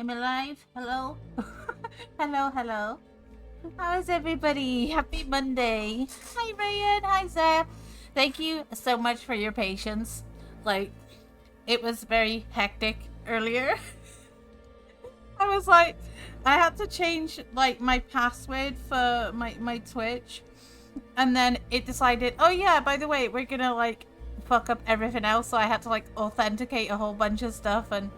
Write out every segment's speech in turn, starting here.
Am I live? Hello? Hello, hello. How is everybody? Happy Monday. Hi, Ryan. Hi, Zeb. Thank you so much for your patience. Like, it was very hectic earlier. I was like, I had to change, like, my password for my Twitch. And then it decided, oh yeah, by the way, we're gonna, like, fuck up everything else. So I had to, like, authenticate a whole bunch of stuff and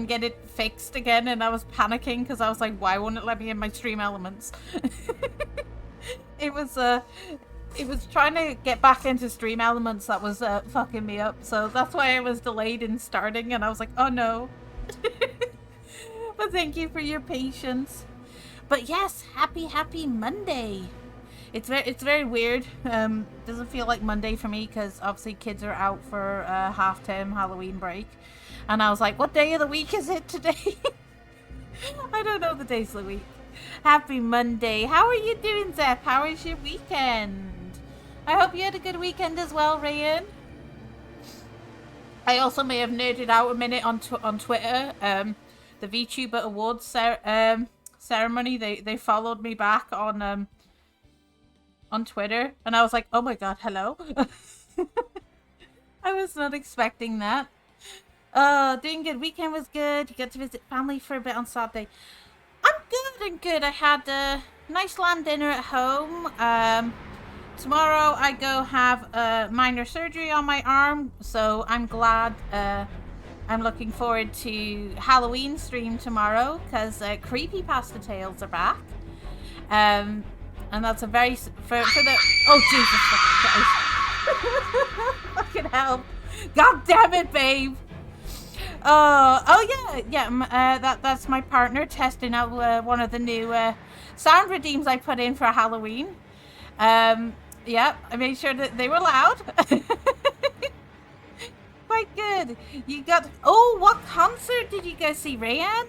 get it fixed again, and I was panicking because I was like, why won't it let me in my stream elements? It was trying to get back into stream elements that was fucking me up, so that's why I was delayed in starting, and I was like, oh no. But thank you for your patience. But yes, happy Monday. It's very weird. Doesn't feel like Monday for me because obviously kids are out for half-term Halloween break. And I was like, what day of the week is it today? I don't know the days of the week. Happy Monday. How are you doing, Zep? How was your weekend? I hope you had a good weekend as well, Ryan. I also may have nerded out a minute on Twitter. The VTuber Awards ceremony, they followed me back on Twitter. And I was like, oh my god, hello? I was not expecting that. Doing good. Weekend was good. You got to visit family for a bit on Saturday. I'm good. I had a nice lamb dinner at home. Tomorrow I go have minor surgery on my arm, so I'm glad. I'm looking forward to Halloween stream tomorrow because creepypasta tales are back. And that's a very for the oh Jesus fucking hell! God damn it, babe! That's my partner testing out one of the new sound redeems I put in for Halloween. Yeah, I made sure that they were loud. Quite good. You got... Oh, what concert did you go see, Rayan?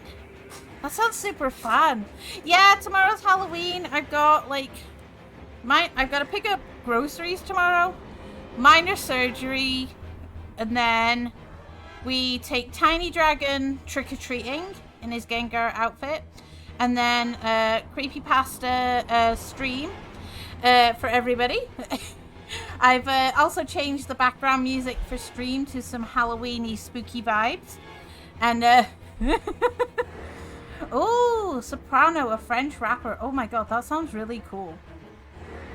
That sounds super fun. Yeah, tomorrow's Halloween. I've got, like... I've got to pick up groceries tomorrow. Minor surgery. And then... we take Tiny Dragon trick-or-treating in his Gengar outfit. And then creepypasta stream for everybody. I've also changed the background music for stream to some Halloween-y spooky vibes. And oh, Soprano, a French rapper. Oh my god, that sounds really cool.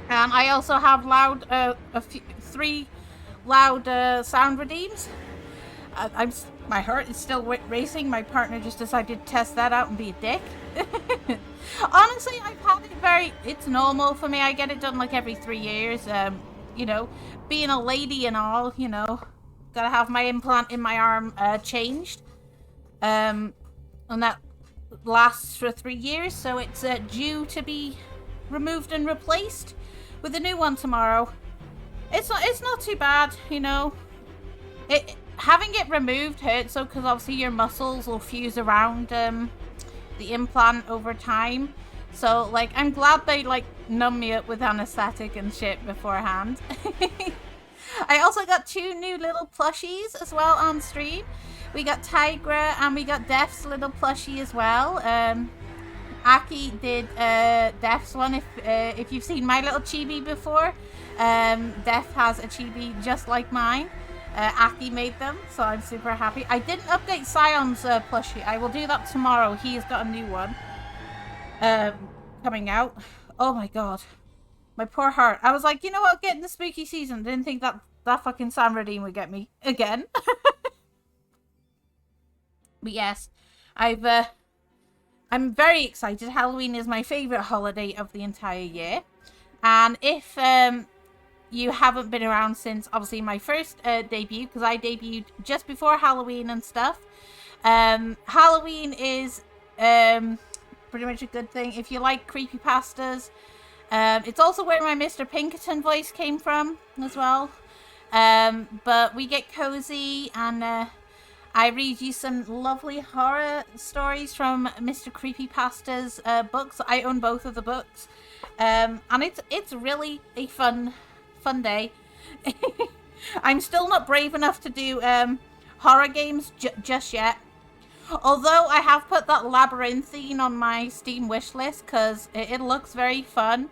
And I also have three loud sound redeems. My heart is still racing. My partner just decided to test that out and be a dick. Honestly, I've had it it's normal for me. I get it done like every 3 years. You know, being a lady and all, you know, gotta have my implant in my arm changed. And that lasts for 3 years, so it's due to be removed and replaced with a new one tomorrow. It's not too bad, you know. Having it removed hurts though, because obviously your muscles will fuse around the implant over time. So, like, I'm glad they, like, numb me up with anesthetic and shit beforehand. I also got 2 new little plushies as well on stream. We got Tigra and we got Def's little plushie as well. Aki did Def's one. If you've seen my little chibi before, Def has a chibi just like mine. Aki made them, so I'm super happy. I didn't update Sion's plushie. I will do that tomorrow. He's got a new one coming out. Oh my god. My poor heart. I was like, you know what? Getting the spooky season. Didn't think that fucking Sam Redeem would get me again. But yes, I'm very excited. Halloween is my favorite holiday of the entire year. And if you haven't been around since obviously my first debut, because I debuted just before Halloween and stuff. Halloween is pretty much a good thing if you like creepypastas. It's also where my Mr. Pinkerton voice came from as well. But we get cozy and I read you some lovely horror stories from Mr. Creepypasta's books. I own both of the books. And it's really a fun day. I'm still not brave enough to do horror games just yet. Although I have put that labyrinthine on my Steam wish list because it looks very fun.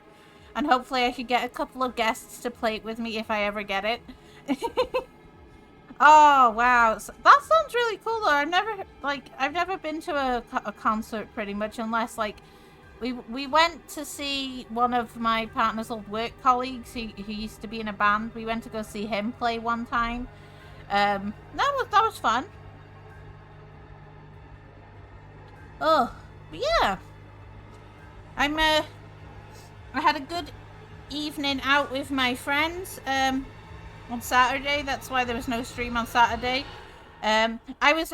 And hopefully I could get a couple of guests to play it with me if I ever get it. Oh, wow. That sounds really cool though. I've never been to a concert pretty much unless like we went to see one of my partner's old work colleagues who used to be in a band. We went to go see him play one time. That was fun. Oh, but yeah. I had a good evening out with my friends on Saturday. That's why there was no stream on Saturday. I was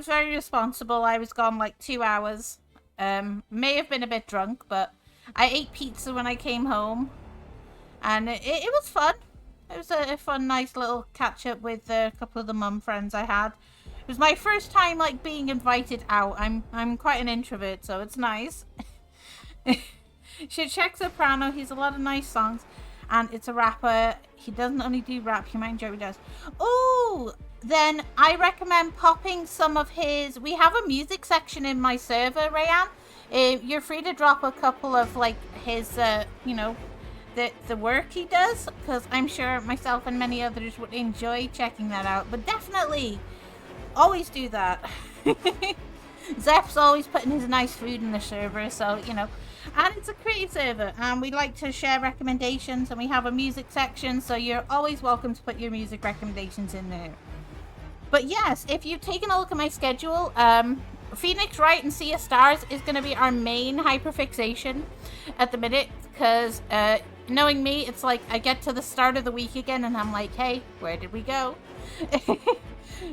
very responsible. I was gone like 2 hours. May have been a bit drunk, but I ate pizza when I came home, and it was fun. It was a fun, nice little catch up with a couple of the mum friends I had. It was my first time like being invited out. I'm quite an introvert, so it's nice. Should check Soprano. He's a lot of nice songs, and it's a rapper. He doesn't only do rap. You might enjoy what he does. Oh, then I recommend popping some of his. We have a music section in my server, Rayan. You're free to drop a couple of like his, you know, the work he does, because I'm sure myself and many others would enjoy checking that out. But definitely, always do that. Zeph's always putting his nice food in the server, so you know. And it's a creative server, and we like to share recommendations, and we have a music section, so you're always welcome to put your music recommendations in there. But yes, if you've taken a look at my schedule, Pheonix Wright and Sea of Stars is going to be our main hyperfixation at the minute, because knowing me, it's like I get to the start of the week again, and I'm like, hey, where did we go?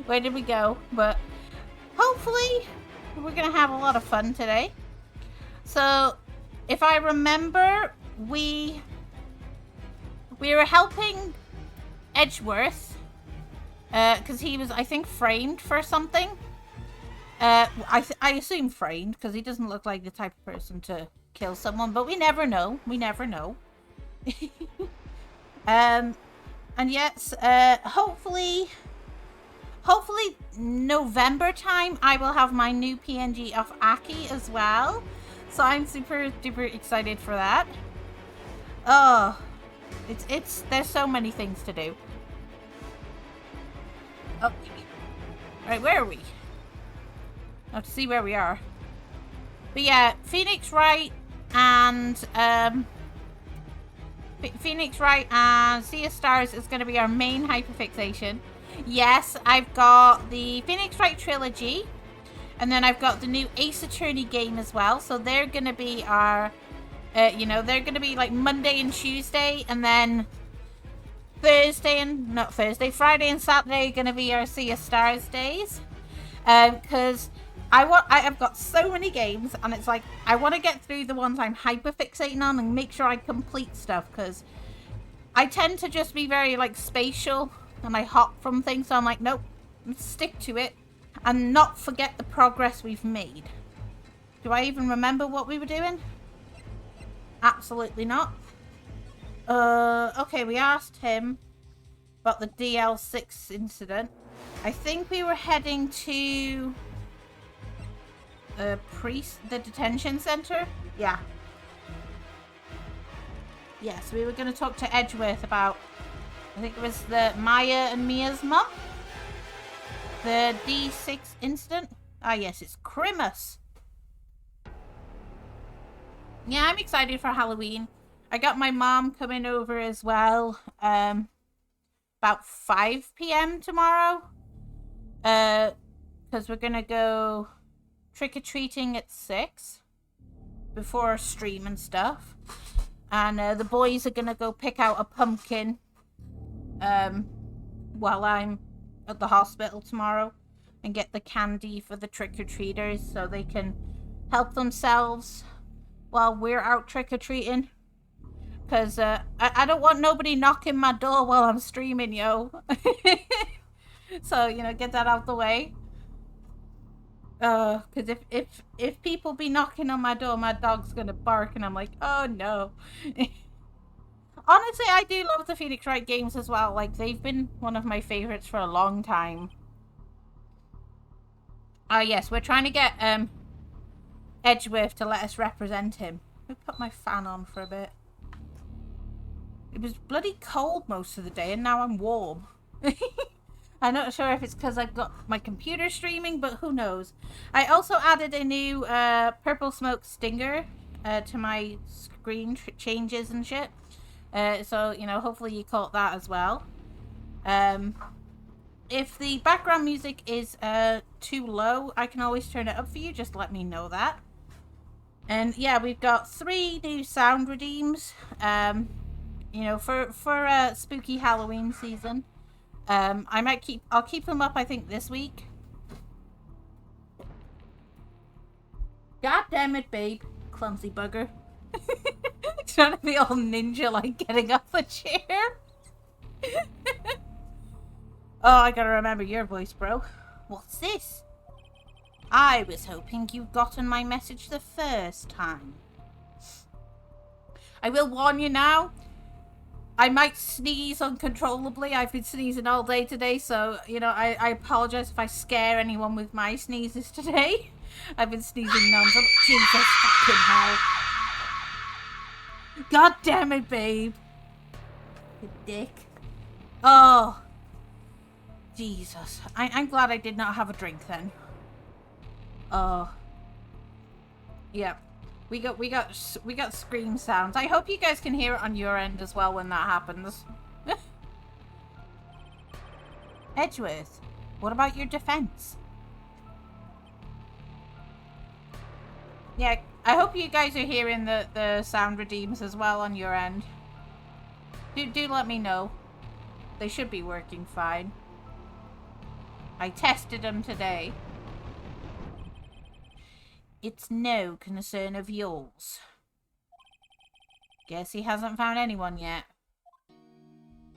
Where did we go? But hopefully, we're going to have a lot of fun today. So, if I remember, we were helping Edgeworth because he was, I think, framed for something. I assume framed because he doesn't look like the type of person to kill someone, but we never know. We never know. And yes, hopefully November time I will have my new PNG of Aki as well. So I'm super duper excited for that. Oh, it's there's so many things to do. Oh, right, where are we? I have to see where we are. But yeah, Pheonix Wright and Sea of Stars is going to be our main hyperfixation. Yes, I've got the Pheonix Wright trilogy. And then I've got the new Ace Attorney game as well. So they're going to be our, they're going to be like Monday and Tuesday. And then Friday and Saturday are going to be our Sea of Stars days. Because I've got so many games. And it's like, I want to get through the ones I'm hyperfixating on and make sure I complete stuff. Because I tend to just be very like spatial. And I hop from things. So I'm like, nope, let's stick to it. And not forget the progress we've made. Do I even remember what we were doing? Absolutely not. Okay, we asked him about the DL6 incident. I think we were heading to the detention center. Yeah. Yes, we were going to talk to Edgeworth about, I think it was the Maya and Mia's mum. The D6 incident. Ah, yes, it's Christmas. Yeah, I'm excited for Halloween. I got my mom coming over as well. About 5 p.m. tomorrow. Because we're gonna go trick-or-treating at 6 before stream and stuff. And the boys are gonna go pick out a pumpkin while I'm at the hospital tomorrow and get the candy for the trick-or-treaters so they can help themselves while we're out trick-or-treating. Because I don't want nobody knocking my door while I'm streaming, yo. So, you know, get that out the way. Because if people be knocking on my door, my dog's gonna bark and I'm like, oh no. Honestly, I do love the Pheonix Wright games as well. Like, they've been one of my favorites for a long time. Yes, we're trying to get Edgeworth to let us represent him. Let me put my fan on for a bit. It was bloody cold most of the day, and now I'm warm. I'm not sure if it's because I've got my computer streaming, but who knows. I also added a new purple smoke stinger to my screen changes and shit. So, you know, hopefully you caught that as well. If the background music is too low, I can always turn it up for you. Just let me know that. And yeah, we've got 3 new sound redeems. You know, for spooky Halloween season. I'll keep them up, I think, this week. God damn it, babe. Clumsy bugger. Trying to be all ninja, like, getting off the chair. Oh, I gotta remember your voice, bro. What's this? I was hoping you'd gotten my message the first time. I will warn you now. I might sneeze uncontrollably. I've been sneezing all day today, so, you know, I apologize if I scare anyone with my sneezes today. I've been sneezing non-stop. Jesus fucking hell. God damn it, babe. You dick. Oh. Jesus. I'm glad I did not have a drink then. Oh. Yeah. We got scream sounds. I hope you guys can hear it on your end as well when that happens. Edgeworth, what about your defense? Yeah, I hope you guys are hearing the sound redeems as well on your end. Do let me know. They should be working fine. I tested them today. It's no concern of yours. Guess he hasn't found anyone yet.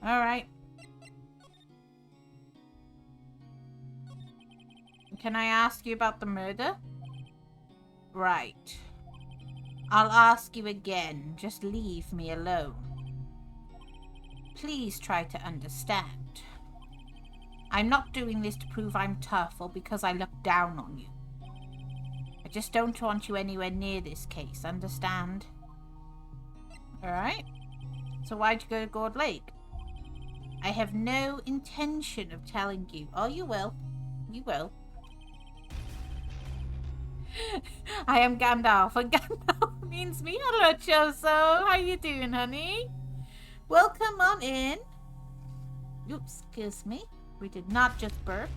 Alright. Can I ask you about the murder? Right. I'll ask you again. Just leave me alone. Please try to understand. I'm not doing this to prove I'm tough or because I look down on you. I just don't want you anywhere near this case, understand? Alright. So why'd you go to Gourd Lake? I have no intention of telling you. Oh, you will. You will. I am Gandalf, and Gandalf means me. Hello, Choso. How you doing, honey? Welcome on in. Oops, excuse me. We did not just burp.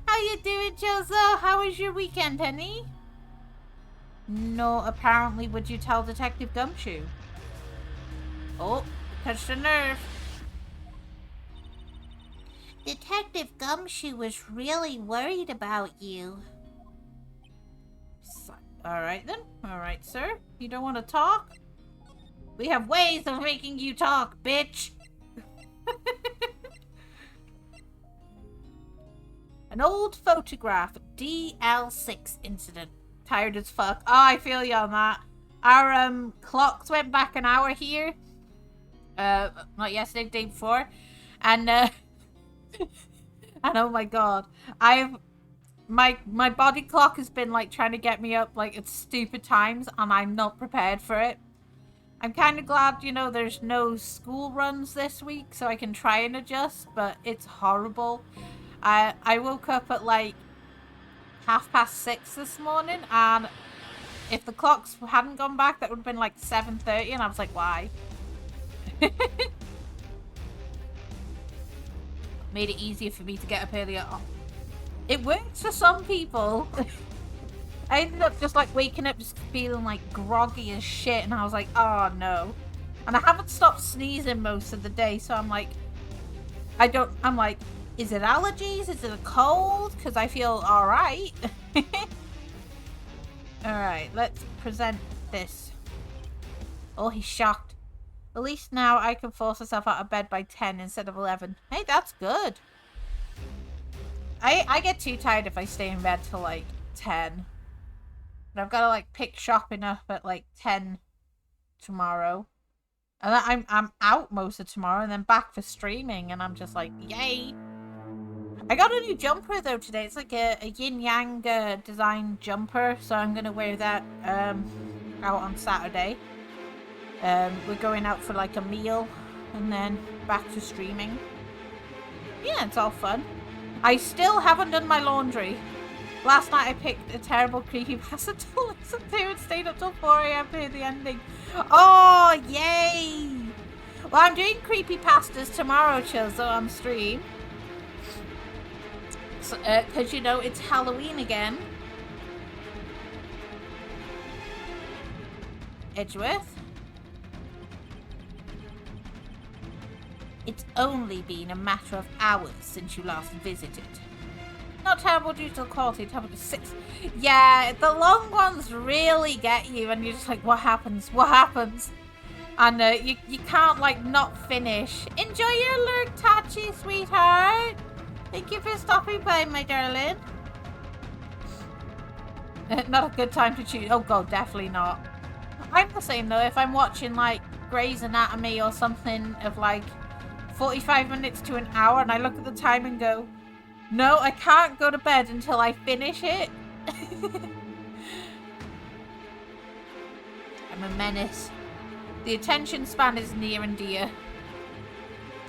How you doing, Choso? How was your weekend, honey? No, apparently, would you tell Detective Gumshoe? Oh, touched a nerve. Detective Gumshoe was really worried about you. Alright then. Alright, sir. You don't want to talk? We have ways of making you talk, bitch! An old photograph. DL6 incident. Tired as fuck. Oh, I feel you on that. Our clocks went back an hour here. Not yesterday, the day before. And and oh my god. My body clock has been like trying to get me up like at stupid times, and I'm not prepared for it. I'm kind of glad, you know, there's no school runs this week, so I can try and adjust, but it's horrible. I woke up at like 6:30 this morning, and if the clocks hadn't gone back, that would have been like 7:30, and I was like, why? Made it easier for me to get up earlier. It works for some people. I ended up just like waking up just feeling like groggy as shit, and I was like, oh no. And I haven't stopped sneezing most of the day, so I'm like, I'm like, is it allergies? Is it a cold? Because I feel alright. Alright, let's present this. Oh, he's shocked. At least now I can force myself out of bed by 10 instead of 11. Hey, that's good. I get too tired if I stay in bed till like 10. But I've got to like pick shopping up at like 10 tomorrow. And I'm out most of tomorrow and then back for streaming, and I'm just like, yay. I got a new jumper though today. It's like a yin-yang design jumper, so I'm gonna wear that out on Saturday. We're going out for like a meal and then back to streaming. Yeah, it's all fun. I still haven't done my laundry. Last night I picked a terrible creepypasta to listen to and stayed up till 4 AM to hear the ending. Oh, yay! Well, I'm doing creepypastas tomorrow, Chilzo, on stream. Because, you know, it's Halloween again. Edgeworth. It's only been a matter of hours since you last visited. Not terrible due to the quality, terrible to 6. Yeah, the long ones really get you and you're just like, what happens? What happens? And you can't, like, not finish. Enjoy your lurk, Tachi, sweetheart. Thank you for stopping by, my darling. Not a good time to choose. Oh, God, definitely not. I'm the same, though. If I'm watching, like, Grey's Anatomy or something of, like, 45 minutes to an hour, and I look at the time and go, no, I can't go to bed until I finish it. I'm a menace. The attention span is near and dear.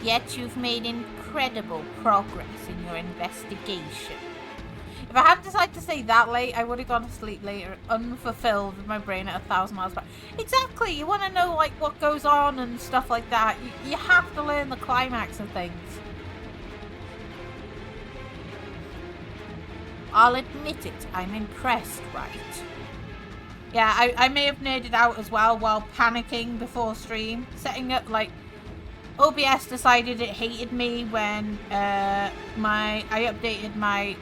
Yet you've made incredible progress in your investigation. If I hadn't decided to stay that late, I would have gone to sleep later, unfulfilled, with my brain at 1,000 miles per hour. Exactly, you want to know, like, what goes on and stuff like that. You have to learn the climax of things. I'll admit it, I'm impressed, right? Yeah, I may have nerded out as well while panicking before stream. Setting up, like, OBS decided it hated me when I updated my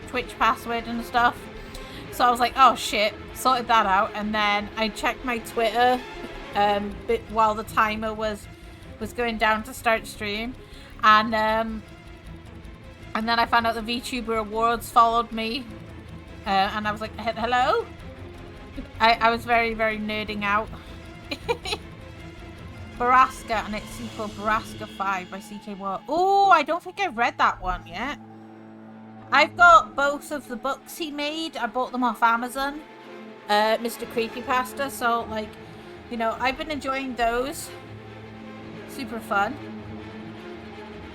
Twitch password and stuff. So I was like, oh shit, sorted that out. And then I checked my Twitter while the timer was going down to start stream. And then I found out the VTuber Awards followed me. And I was like, hello? I was very, very nerding out. Baraska and its sequel, Baraska 5 by CK War. Oh, I don't think I've read that one yet. I've got both of the books he made. I bought them off Amazon. Mr. Creepypasta. So, like, you know, I've been enjoying those. Super fun.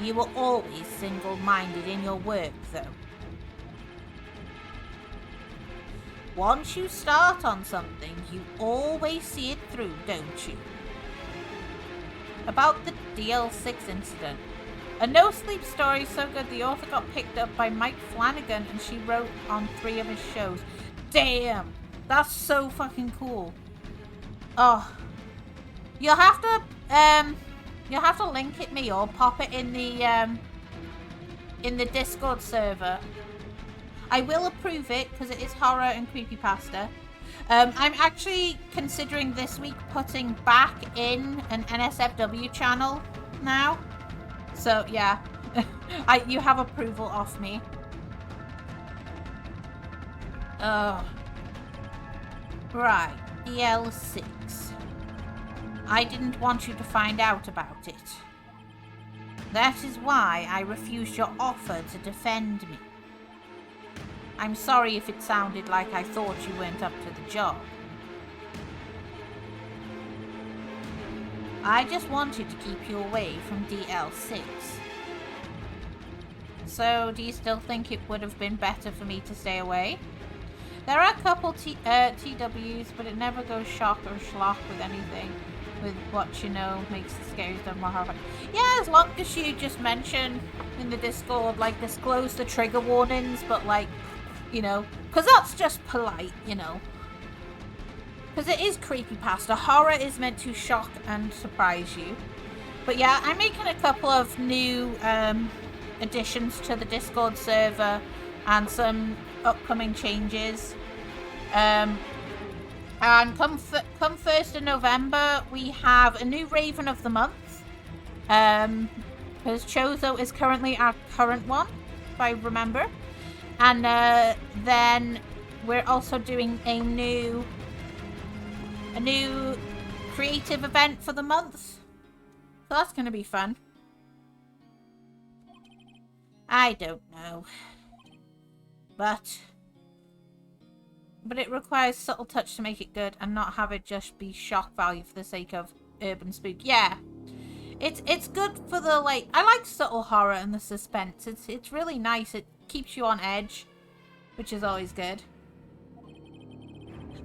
You were always single-minded in your work, though. Once you start on something, you always see it through, don't you? About the DL6 incident. A no-sleep story so good the author got picked up by Mike Flanagan and she wrote on 3 of his shows. Damn! That's so fucking cool. Oh. You'll have to link it me or pop it in the Discord server. I will approve it because it is horror and creepypasta. I'm actually considering this week putting back in an NSFW channel now. So yeah, you have approval off me. Right, DL6. I didn't want you to find out about it. That is why I refused your offer to defend me. I'm sorry if it sounded like I thought you weren't up to the job. I just wanted to keep you away from DL6. So, do you still think it would have been better for me to stay away? There are a couple TWs, but it never goes shock or schlock with anything. With what you know makes the scaries done more horrifying. Yeah, as long as you just mention in the Discord, like, disclose the trigger warnings, but, like, you know, because that's just polite, you know. Because it is creepypasta. Horror is meant to shock and surprise you. But yeah, I'm making a couple of new additions to the Discord server and some upcoming changes. And come 1st of November, we have a new Raven of the Month. Because Chozo is currently our current one, if I remember. And then we're also doing a new creative event for the month. So that's going to be fun. I don't know. But it requires subtle touch to make it good and not have it just be shock value for the sake of urban spook. Yeah. It's good for the, like, I like subtle horror and the suspense. It's really nice. It keeps you on edge, which is always good.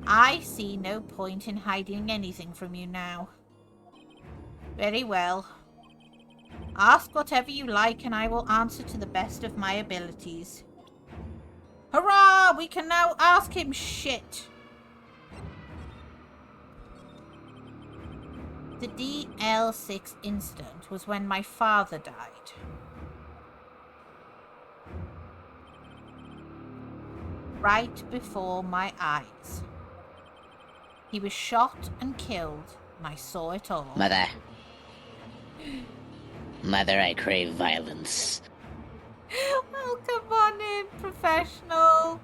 I see no point in hiding anything from you now. Very well. Ask whatever you like and I will answer to the best of my abilities. Hurrah! We can now ask him shit. The DL6 incident was when my father died. Right before my eyes. He was shot and killed, and I saw it all. Mother. Mother, I crave violence. Well, come on in, professional.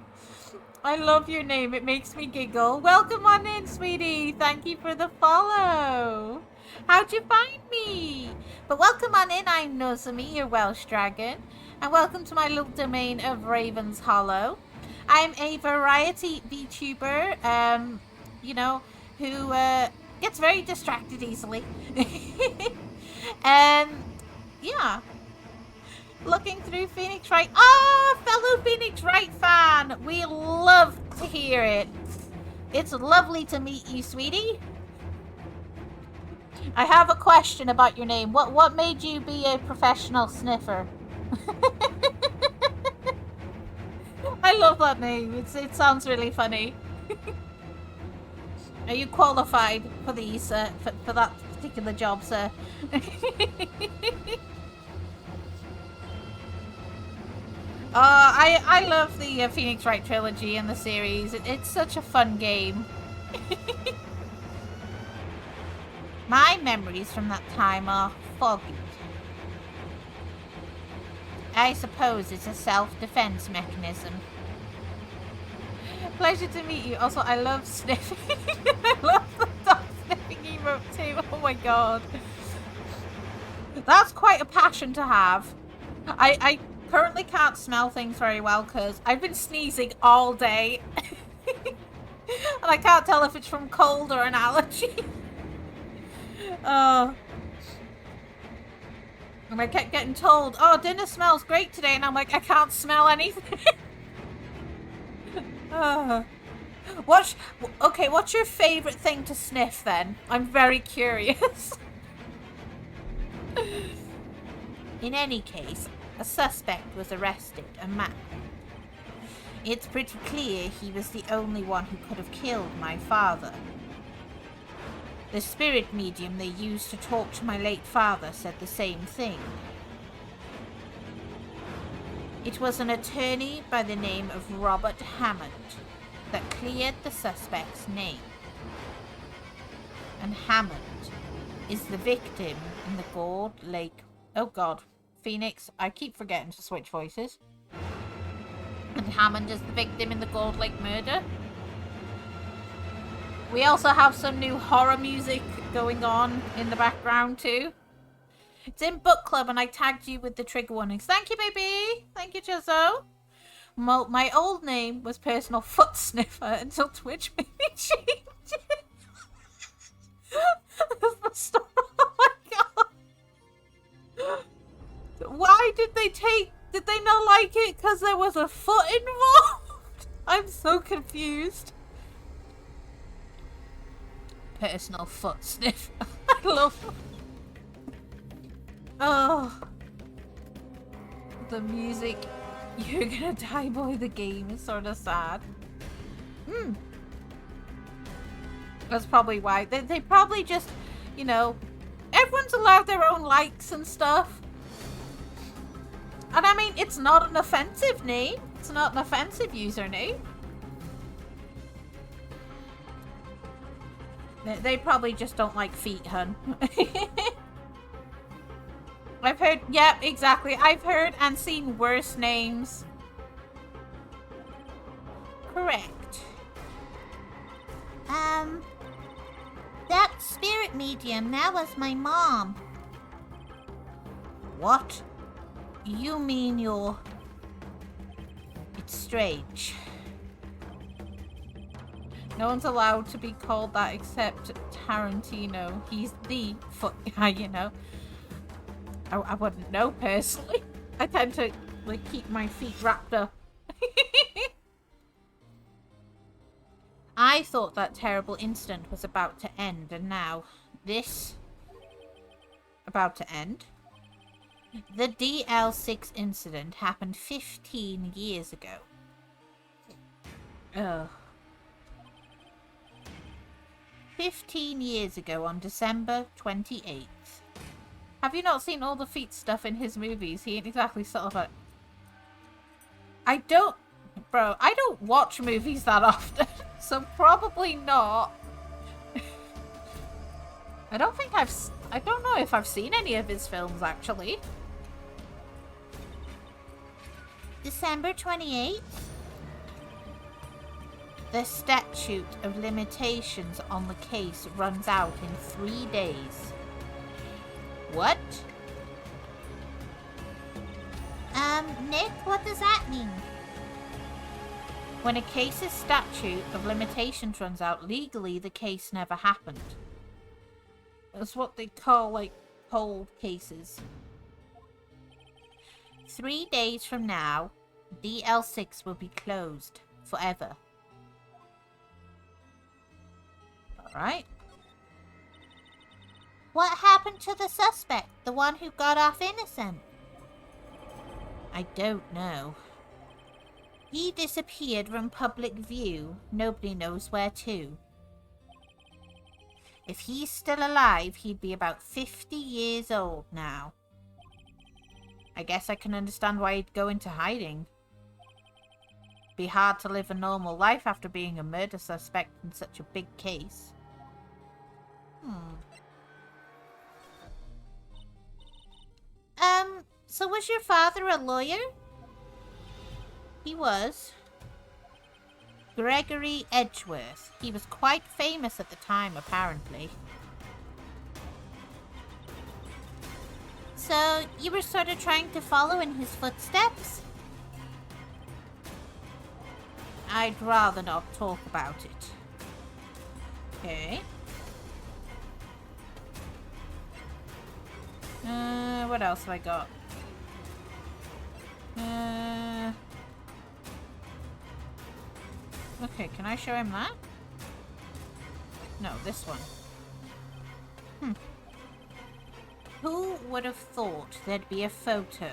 I love your name. It makes me giggle. Welcome on in, sweetie. Thank you for the follow. How'd you find me? But welcome on in, I'm Nozami, your Welsh dragon. And welcome to my little domain of Raven's Hollow. I'm a variety VTuber, you know, who gets very distracted easily. Yeah. Looking through Pheonix Wright. Ah, fellow Pheonix Wright fan. We love to hear it. It's lovely to meet you, sweetie. I have a question about your name. What made you be a professional sniffer? I love that name. It sounds really funny. Are you qualified for these for that particular job, sir? I love the Pheonix Wright trilogy and the series. It's such a fun game. My memories from that time are foggy. I suppose it's a self-defense mechanism. Pleasure to meet you. Also, I love sniffing. I love the dog sniffing emote too. Oh my god. That's quite a passion to have. I currently can't smell things very well because I've been sneezing all day. And I can't tell if it's from cold or an allergy. And I kept getting told, oh, dinner smells great today. And I'm like, I can't smell anything. Okay, what's your favorite thing to sniff then? I'm very curious. In any case, a suspect was arrested, a man. It's pretty clear he was the only one who could have killed my father. The spirit medium they used to talk to my late father said the same thing. It was an attorney by the name of Robert Hammond that cleared the suspect's name. And Hammond is the victim in the Gold Lake... Oh god, Pheonix, I keep forgetting to switch voices. And Hammond is the victim in the Gold Lake murder. We also have some new horror music going on in the background too. It's in book club and I tagged you with the trigger warnings. Thank you, baby. Thank you, Jizzo. My old name was Personal Foot Sniffer until Twitch made me change it. That's the story. Oh my god. Why did they not like it? Because there was a foot involved? I'm so confused. Personal Foot Sniffer. I love it. Oh. The music. You're gonna die, boy. The game is sort of sad. That's probably why. They probably just, you know, everyone's allowed their own likes and stuff. And I mean, it's not an offensive name. It's not an offensive username. They probably just don't like feet, hun. I've heard, yeah, exactly. I've heard and seen worse names. Correct. That spirit medium, that was my mom. What? You mean you're... It's strange. No one's allowed to be called that except Tarantino. He's the foot guy, you know. I wouldn't know personally. I tend to like keep my feet wrapped up. I thought that terrible incident was about to end, and now this about to end. The DL6 incident happened 15 years ago. Ugh. 15 years ago on December 28th. Have you not seen all the feet stuff in his movies? He ain't exactly sort of a... I don't watch movies that often, so probably not. I don't know if I've seen any of his films, actually. December 28th? The statute of limitations on the case runs out in 3 days. What? Nick, what does that mean? When a case's statute of limitations runs out, legally the case never happened. That's what they call, like, cold cases. 3 days from now, DL6 will be closed forever. Alright. What happened to the suspect, the one who got off innocent? I don't know. He disappeared from public view. Nobody knows where to. If he's still alive, he'd be about 50 years old now. I guess I can understand why he'd go into hiding. Be hard to live a normal life after being a murder suspect in such a big case. So was your father a lawyer? He was. Gregory Edgeworth. He was quite famous at the time, apparently. So you were sort of trying to follow in his footsteps? I'd rather not talk about it. Okay. What else have I got? Okay, can I show him that? No, this one. Who would have thought there'd be a photo?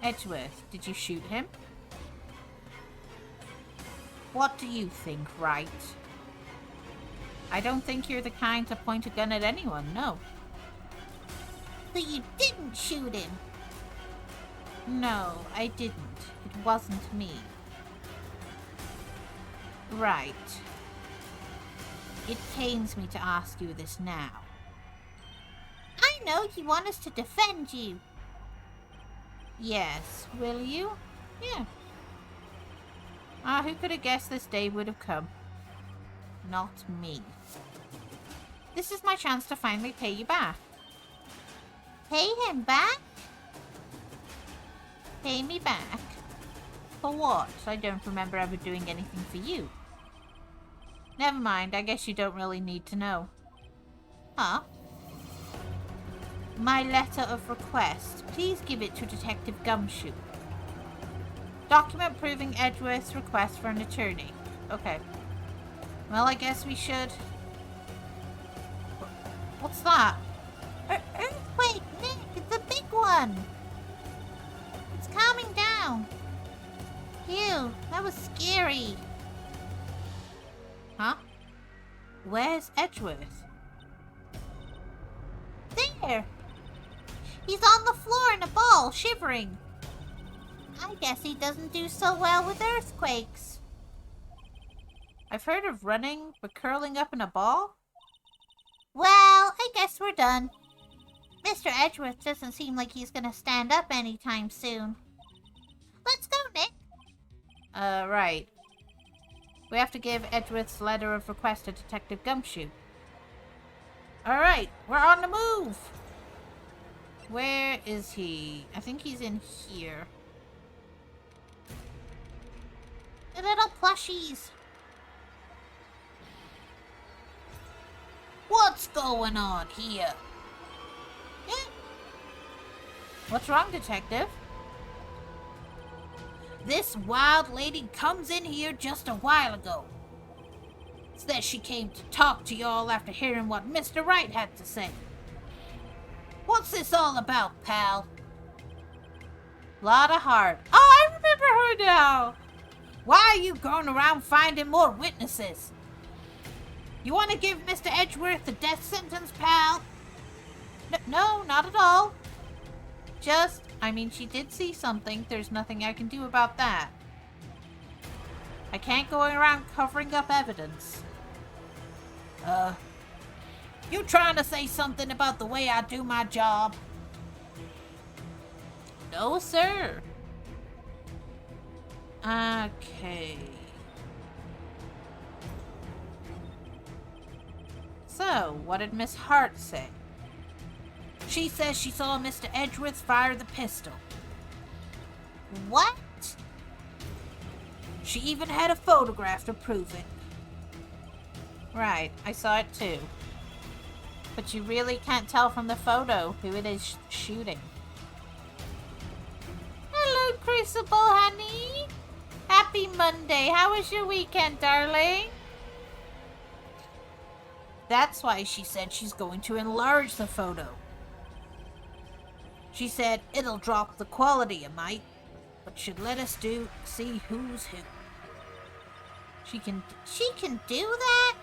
Edgeworth, did you shoot him? What do you think, Wright? I don't think you're the kind to point a gun at anyone, no. So you didn't shoot him? No, I didn't. It wasn't me. Right. It pains me to ask you this now. I know you want us to defend you. Yes, will you? Yeah. Who could have guessed this day would have come? Not me. This is my chance to finally pay you back. Pay him back? Pay me back? For what? I don't remember ever doing anything for you. Never mind, I guess you don't really need to know. Huh? My letter of request. Please give it to Detective Gumshoe. Document proving Edgeworth's request for an attorney. Okay. Well, I guess we should... What's that? Earthquake, Nick! It's a big one! It's calming down. Ew, that was scary. Huh? Where's Edgeworth? There! He's on the floor in a ball, shivering. I guess he doesn't do so well with earthquakes. I've heard of running, but curling up in a ball? Well, I guess we're done. Mr. Edgeworth doesn't seem like he's gonna stand up anytime soon. Let's go, Nick. Right. We have to give Edgeworth's letter of request to Detective Gumshoe. Alright, we're on the move! Where is he? I think he's in here. The little plushies. What's going on here? What's wrong, Detective? This wild lady comes in here just a while ago. Says she came to talk to y'all after hearing what Mr. Wright had to say. What's this all about, pal? Lot of heart. Oh, I remember her now. Why are you going around finding more witnesses? You want to give Mr. Edgeworth the death sentence, pal? No, not at all. Just, I mean, she did see something. There's nothing I can do about that. I can't go around covering up evidence. You trying to say something about the way I do my job? No, sir. Okay. So, what did Miss Hart say? She says she saw Mr. Edgeworth fire the pistol. What? She even had a photograph to prove it. Right, I saw it too. But you really can't tell from the photo who it is shooting. Hello, Crucible, honey. Happy Monday. How was your weekend, darling? That's why she said she's going to enlarge the photo. She said it'll drop the quality a mite, but should let us see who's who. She can do that?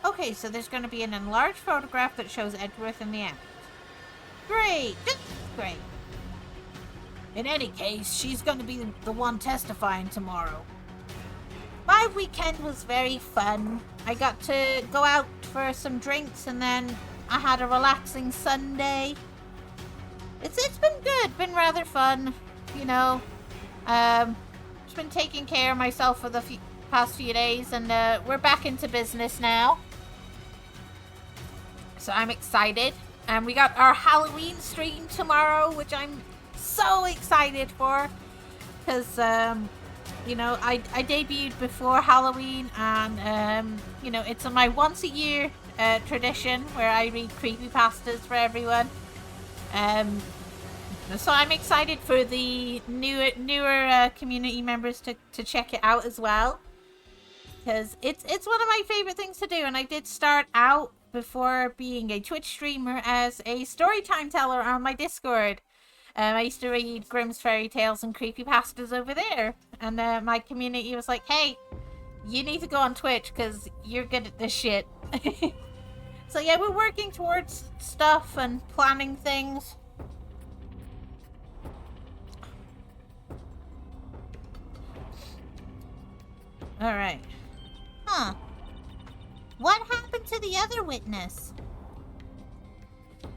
Okay, so there's going to be an enlarged photograph that shows Edgeworth in the act. Great, just great. In any case, she's going to be the one testifying tomorrow. My weekend was very fun. I got to go out for some drinks and then I had a relaxing Sunday. It's been good, been rather fun, you know. Just been taking care of myself for the past few days and we're back into business now. So I'm excited. And we got our Halloween stream tomorrow, which I'm so excited for. Because, you know, I debuted before Halloween and, you know, it's my once a year tradition where I read creepypastas for everyone. So I'm excited for the newer community members to check it out as well. Because it's one of my favorite things to do. And I did start out before being a Twitch streamer as a storytime teller on my Discord. I used to read Grimm's Fairy Tales and creepypastas over there. And my community was like, hey, you need to go on Twitch because you're good at this shit. So yeah, we're working towards stuff and planning things. Alright. Huh. What happened to the other witness?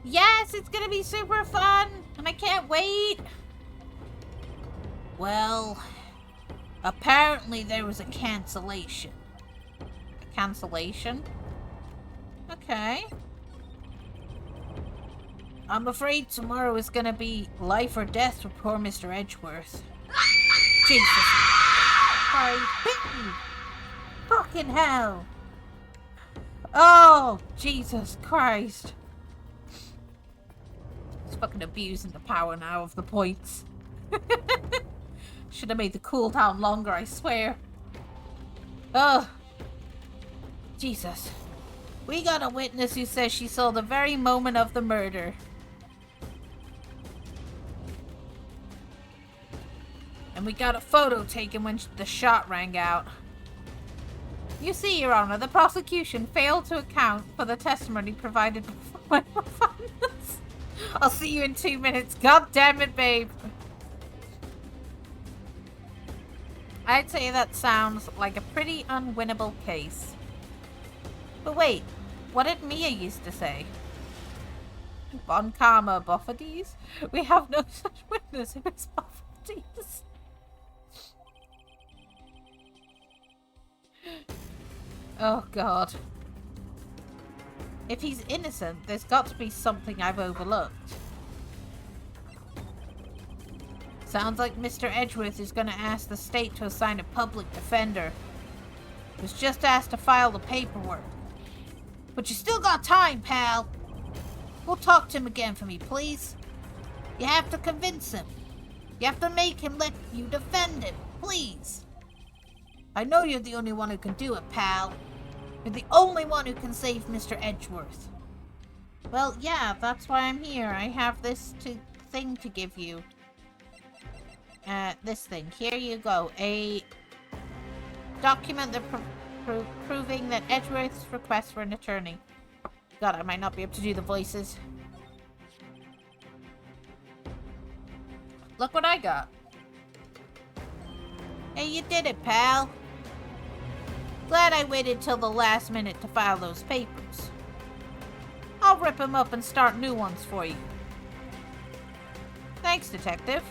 Yes, it's gonna be super fun, and I can't wait. Well, apparently there was a cancellation. A cancellation? Okay. I'm afraid tomorrow is gonna be life or death for poor Mr. Edgeworth. Jesus Christ. Fucking hell. Oh, Jesus Christ. He's fucking abusing the power now of the points. Should have made the cooldown longer, I swear. Oh. Jesus. We got a witness who says she saw the very moment of the murder. And we got a photo taken when the shot rang out. You see, Your Honor, the prosecution failed to account for the testimony provided before my performance. I'll see you in 2 minutes. God damn it, babe. I'd say that sounds like a pretty unwinnable case. But wait, what did Mia used to say? Bon karma, Boffades? We have no such witness who is Boffades. Oh God. If he's innocent, there's got to be something I've overlooked. Sounds like Mr. Edgeworth is gonna ask the state to assign a public defender. Was just asked to file the paperwork. But you still got time, pal. Go talk to him again for me, please. You have to convince him. You have to make him let you defend him, please. I know you're the only one who can do it, pal. You're the only one who can save Mr. Edgeworth. Well, yeah, that's why I'm here. I have this thing to give you. This thing. Here you go. A document that proving that Edgeworth's request for an attorney. God, I might not be able to do the voices. Look what I got. Hey, you did it, pal. Glad I waited till the last minute to file those papers. I'll rip them up and start new ones for you. Thanks, Detective.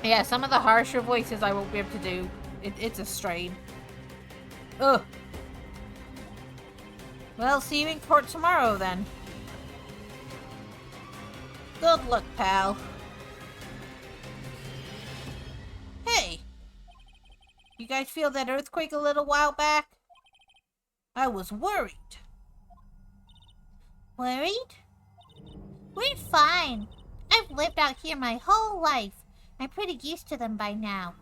Yeah, some of the harsher voices I won't be able to do. It's a strain. Ugh. Well, see you in court tomorrow, then. Good luck, pal. Hey! You guys feel that earthquake a little while back? I was worried. Worried? We're fine. I've lived out here my whole life. I'm pretty used to them by now.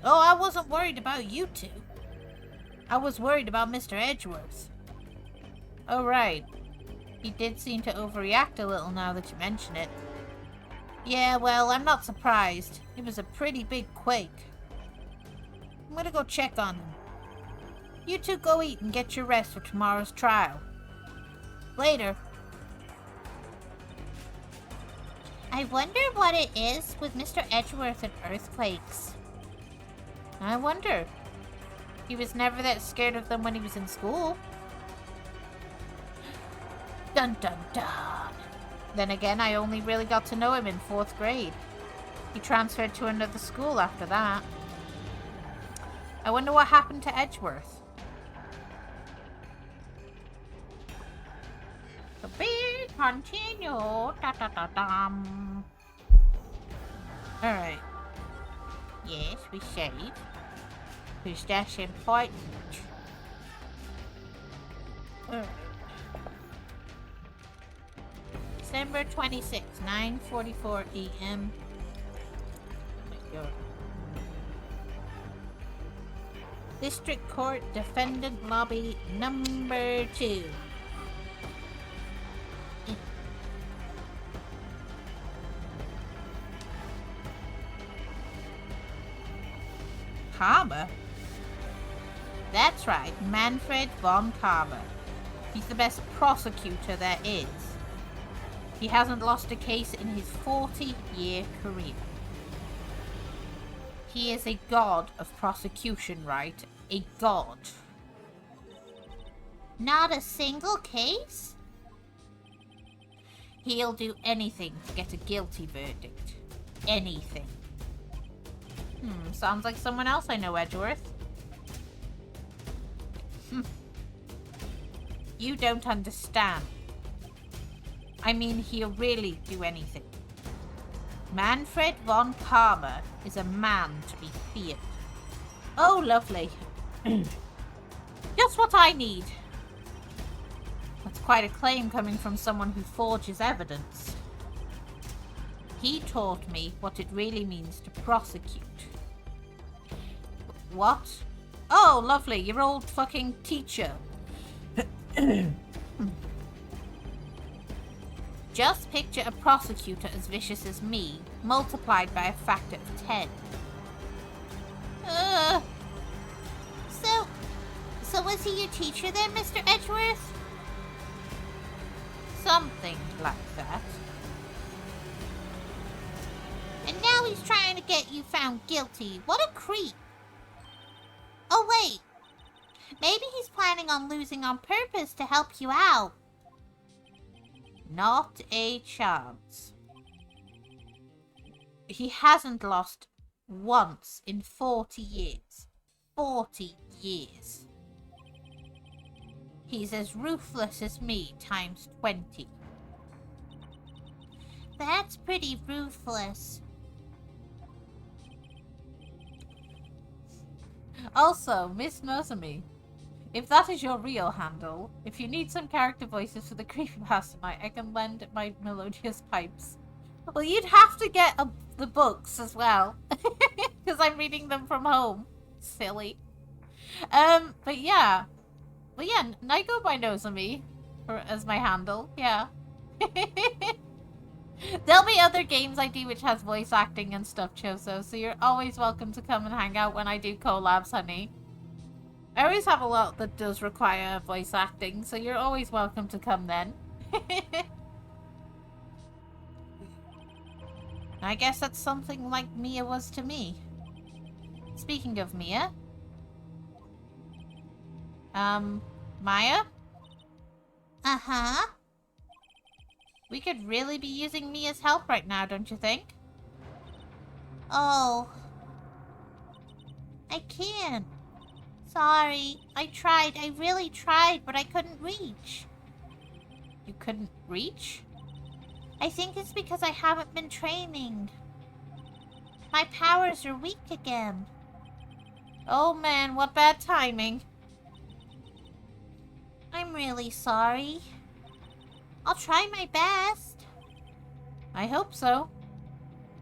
Oh, I wasn't worried about you two. I was worried about Mr. Edgeworth. Oh, right. He did seem to overreact a little now that you mention it. Yeah, well, I'm not surprised. It was a pretty big quake. I'm gonna go check on him. You two go eat and get your rest for tomorrow's trial. Later. I wonder what it is with Mr. Edgeworth and earthquakes. I wonder. He was never that scared of them when he was in school. Dun dun dun. Then again, I only really got to know him in 4th grade. He transferred to another school after that. I wonder what happened to Edgeworth. To be continued. Da, da, da, dum. Alright. Yes, we saved. Because that's important. Alright. December 26, 9:44 a.m. District Court Defendant Lobby number 2. Carver? That's right, Manfred von Carver. He's the best prosecutor there is. He hasn't lost a case in his 40-year career. He is a god of prosecution, right? A god. Not a single case? He'll do anything to get a guilty verdict. Anything. Sounds like someone else I know, Edgeworth. You don't understand. I mean, he'll really do anything. Manfred von Karma is a man to be feared. Oh, lovely. Just what I need. That's quite a claim coming from someone who forges evidence. He taught me what it really means to prosecute. What? Oh, lovely, your old fucking teacher. Just picture a prosecutor as vicious as me, multiplied by a factor of 10. So was he your teacher then, Mr. Edgeworth? Something like that. And now he's trying to get you found guilty. What a creep. Oh, wait. Maybe he's planning on losing on purpose to help you out. Not a chance. He hasn't lost once in 40 years. 40 years. He's as ruthless as me times 20. That's pretty ruthless. Also, Miss Nozomi, if that is your real handle, if you need some character voices for the creepypasta night, I can lend my melodious pipes. Well, you'd have to get the books as well, because I'm reading them from home. Silly. But yeah. Well, yeah, I go by Nozomi as my handle. Yeah. There'll be other games I do which has voice acting and stuff, Choso, so you're always welcome to come and hang out when I do collabs, honey. I always have a lot that does require voice acting, so you're always welcome to come then. I guess that's something like Mia was to me. Speaking of Mia... Maya? Uh-huh. We could really be using Mia's help right now, don't you think? Oh. I can't. Sorry. I tried. I really tried, but I couldn't reach. You couldn't reach? I think it's because I haven't been training. My powers are weak again. Oh man, what bad timing. I'm really sorry. I'll try my best. I hope so.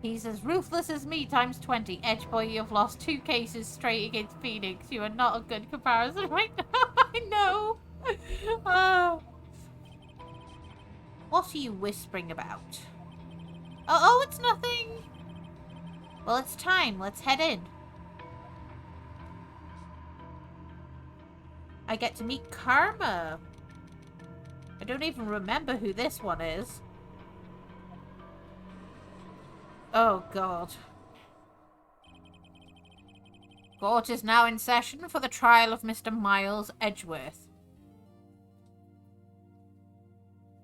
He's as ruthless as me times 20. Edge boy, you've lost 2 cases straight against Phoenix. You are not a good comparison right now. I know. Oh. What are you whispering about? Oh, it's nothing. Well, it's time. Let's head in. I get to meet Karma. I don't even remember who this one is. Oh, God. Court is now in session for the trial of Mr. Miles Edgeworth.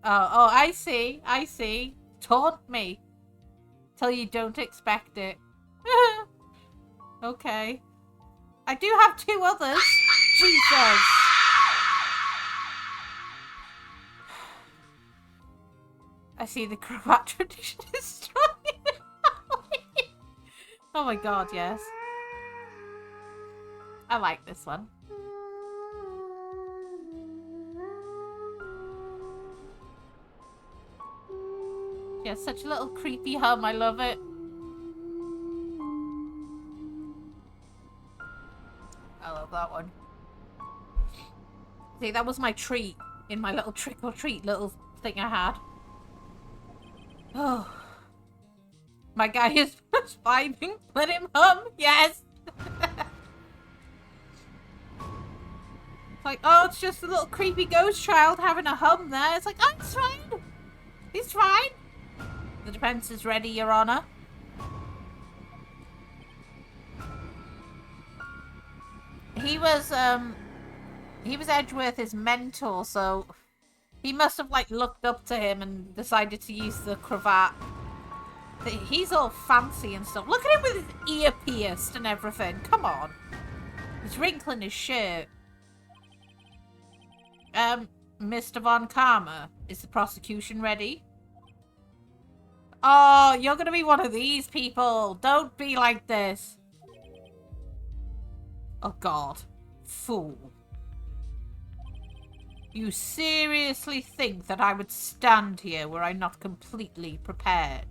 Oh, I see. I see. Taunt me. Till you don't expect it. Okay. I do have 2 others. Jesus. I see the cravat tradition is strong. Oh my god, yes. I like this one. She has such a little creepy hum, I love it. I love that one. See, that was my treat in my little trick or treat little thing I had. Oh. My guy is vibing. Let him hum. Yes. It's like, oh, it's just a little creepy ghost child having a hum there. It's like, oh, it's fine. He's fine. The defense is ready, Your Honor. He was Edgeworth's mentor, so he must have, like, looked up to him and decided to use the cravat. He's all fancy and stuff. Look at him with his ear pierced and everything. Come on. He's wrinkling his shirt. Mr. Von Karma, is the prosecution ready? Oh, you're gonna be one of these people. Don't be like this. Oh, God. Fool. You seriously think that I would stand here were I not completely prepared?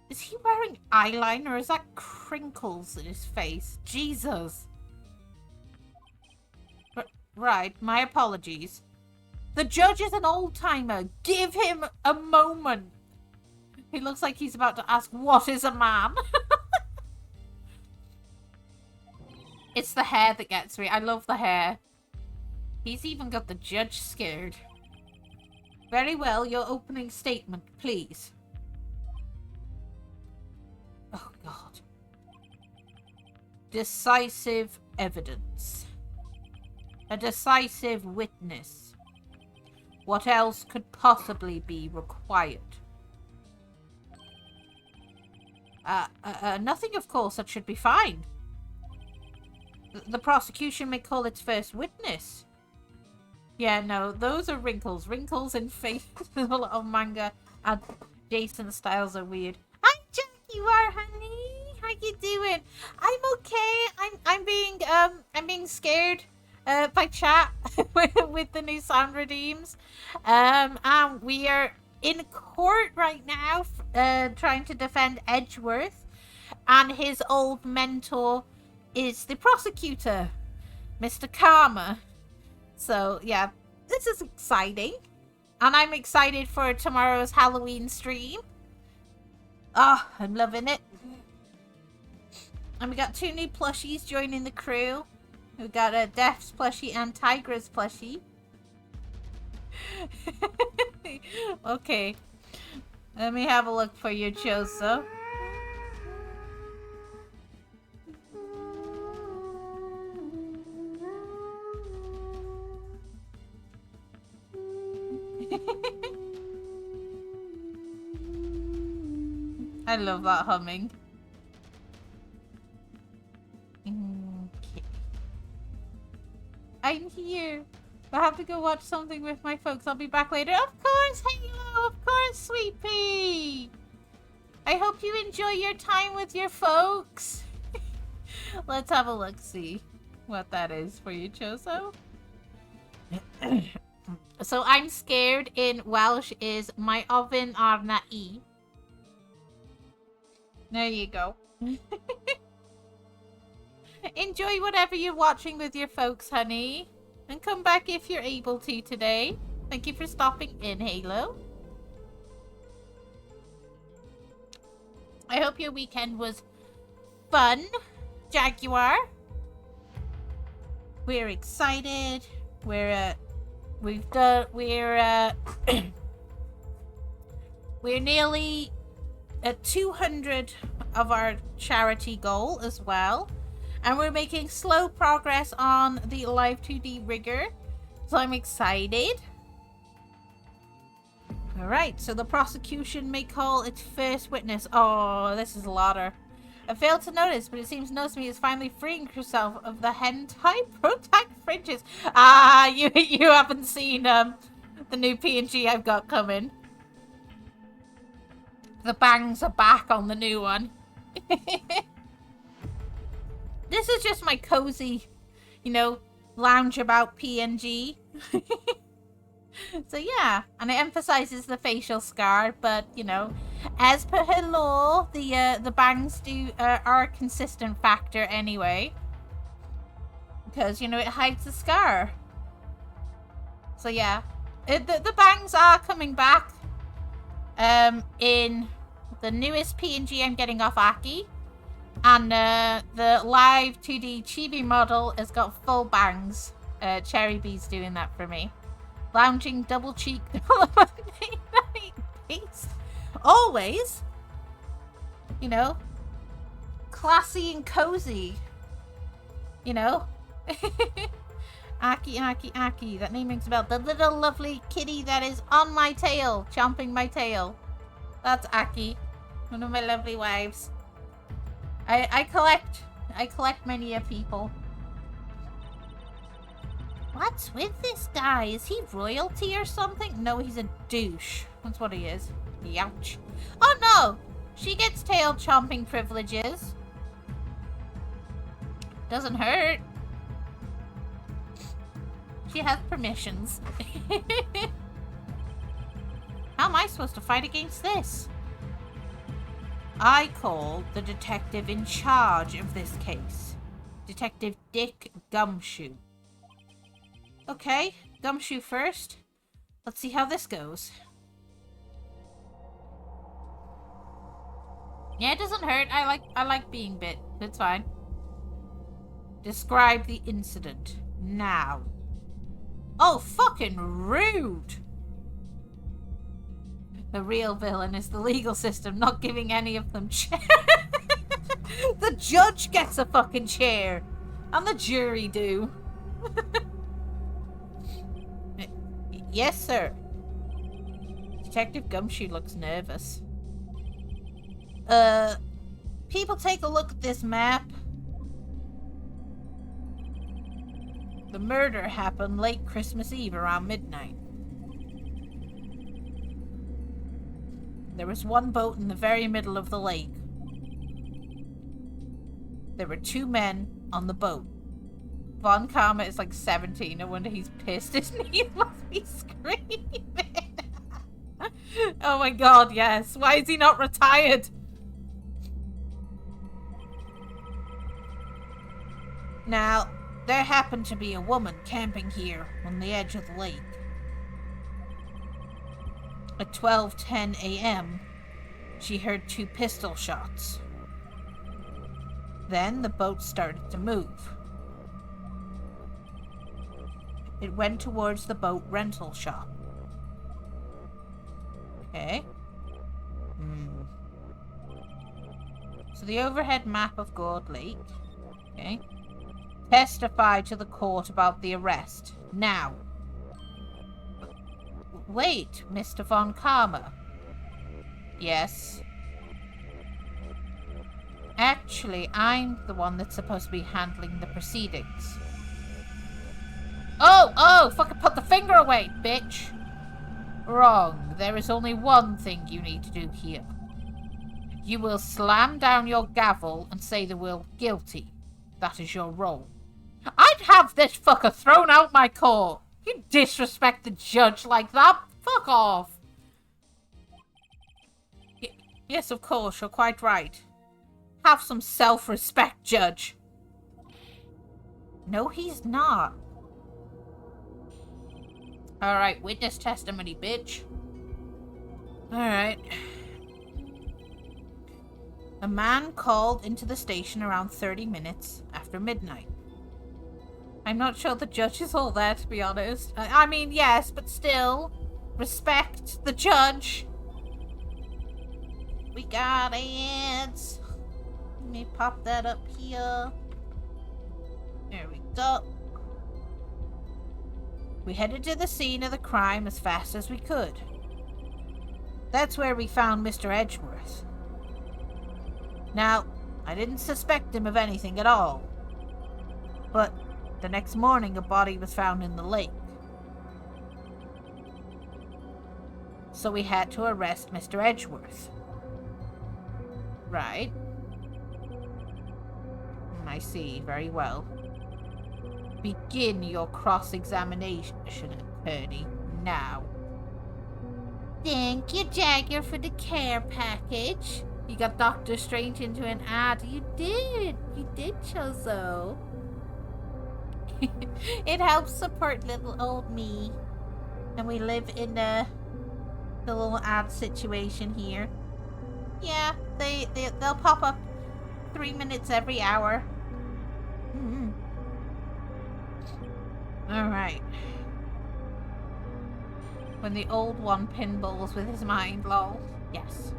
Is he wearing eyeliner or is that crinkles in his face? Jesus. Right, my apologies. The judge is an old-timer. Give him a moment. He looks like he's about to ask, what is a man? It's the hair that gets me. I love the hair. He's even got the judge scared. Very well, your opening statement, please. Oh, God. Decisive evidence. A decisive witness. What else could possibly be required? Nothing, of course. That should be fine. The prosecution may call its first witness. Yeah, no, those are wrinkles. Wrinkles in face with a lot of manga and Jason styles are weird. Hi, Jaguar, honey. How you doing? I'm okay. I'm being scared by chat with the new sound redeems. And we are in court right now, trying to defend Edgeworth, and his old mentor is the prosecutor, Mr. Karma. So, yeah, this is exciting. And I'm excited for tomorrow's Halloween stream. Oh, I'm loving it. And we got 2 new plushies joining the crew. We got a Death's plushie and Tigra's plushie. Okay. Let me have a look for you, Choso. I love that humming. Okay. I'm here. I have to go watch something with my folks. I'll be back later. Of course, Halo! Of course, Sweet Pea! I hope you enjoy your time with your folks. Let's have a look-see what that is for you, Choso. So I'm scared in Welsh is my oven arna I. There you go. Enjoy whatever you're watching with your folks, honey. And come back if you're able to today. Thank you for stopping in, Halo. I hope your weekend was fun, Jaguar. We're excited. We're nearly at 200 of our charity goal as well. And we're making slow progress on the live 2D rigger. So I'm excited. Alright, so the prosecution may call its first witness. Oh, this is Lauder. I failed to notice, but it seems Nozomi is finally freeing herself of the hentai protect fringes. Ah, you haven't seen the new PNG I've got coming. The bangs are back on the new one. This is just my cozy, lounge about PNG. So yeah, and it emphasizes the facial scar, but as per her law, the bangs are a consistent factor anyway, because it hides the scar. So yeah, the bangs are coming back. In the newest PNG I'm getting off Aki, and the live 2D chibi model has got full bangs. Cherry Bee's doing that for me. Lounging double cheek piece. Always, classy and cozy. Aki, Aki, Aki. That name rings a bell. The little lovely kitty that is on my tail, chomping my tail. That's Aki, one of my lovely wives. I collect many a people. What's with this guy? Is he royalty or something? No, he's a douche. That's what he is. Youch. Oh no! She gets tail chomping privileges. Doesn't hurt. She has permissions. How am I supposed to fight against this? I call the detective in charge of this case. Detective Dick Gumshoe. Okay, Gumshoe first. Let's see how this goes. Yeah, it doesn't hurt. I like being bit. It's fine. Describe the incident. Now. Oh, fucking rude! The real villain is the legal system, not giving any of them chair. The judge gets a fucking chair. And the jury do. Yes, sir. Detective Gumshoe looks nervous. People take a look at this map. The murder happened late Christmas Eve around midnight. There was one boat in the very middle of the lake. There were 2 men on the boat. Von Karma is like 17. I wonder he's pissed, isn't he? He must be screaming. Oh my god, yes. Why is he not retired? Now, there happened to be a woman camping here on the edge of the lake. At 12:10 a.m., she heard 2 pistol shots. Then the boat started to move. It went towards the boat rental shop. Okay. So the overhead map of Gourd Lake. Okay. Testify to the court about the arrest. Now. Wait, Mr. Von Karma. Yes. Actually, I'm the one that's supposed to be handling the proceedings. Oh, fucking put the finger away, bitch. Wrong. There is only one thing you need to do here. You will slam down your gavel and say the word guilty. That is your role. I'd have this fucker thrown out my court. You disrespect the judge like that? Fuck off. Yes, of course, you're quite right. Have some self-respect, Judge. No, he's not. Alright, witness testimony, bitch. Alright. A man called into the station around 30 minutes after midnight. I'm not sure the judge is all there, to be honest. I mean, yes, but still. Respect the judge. We got it. Let me pop that up here. There we go. We headed to the scene of the crime as fast as we could. That's where we found Mr. Edgeworth. Now, I didn't suspect him of anything at all. But the next morning, a body was found in the lake. So we had to arrest Mr. Edgeworth. Right. I see. Very well. Begin your cross-examination, attorney, now. Thank you, Jagger, for the care package. You got Doctor Strange into an ad. You did. You did, Chozo. It helps support little old me. And we live in the little ad situation here. Yeah, they'll pop up 3 minutes every hour. Alright. When the old one pinballs with his mind, lol. Yes.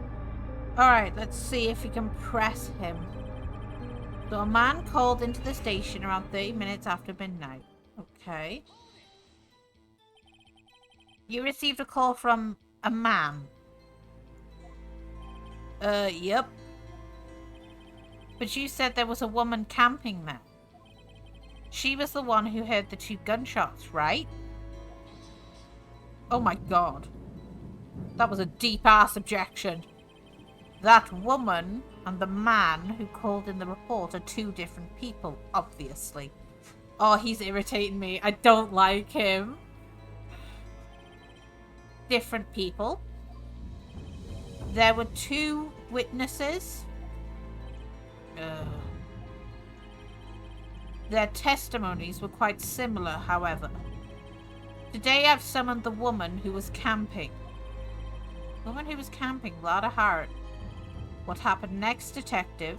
Alright, let's see if we can press him. So a man called into the station around 30 minutes after midnight. Okay. You received a call from a man. Yep. But you said there was a woman camping there. She was the one who heard the 2 gunshots, right? Oh my god. That was a deep-ass objection. That woman and the man who called in the report are 2 different people, obviously. Oh, he's irritating me. I don't like him. Different people. There were 2 witnesses. Their testimonies were quite similar, however. Today I've summoned the woman who was camping. Woman who was camping, lot of heart. What happened next, detective?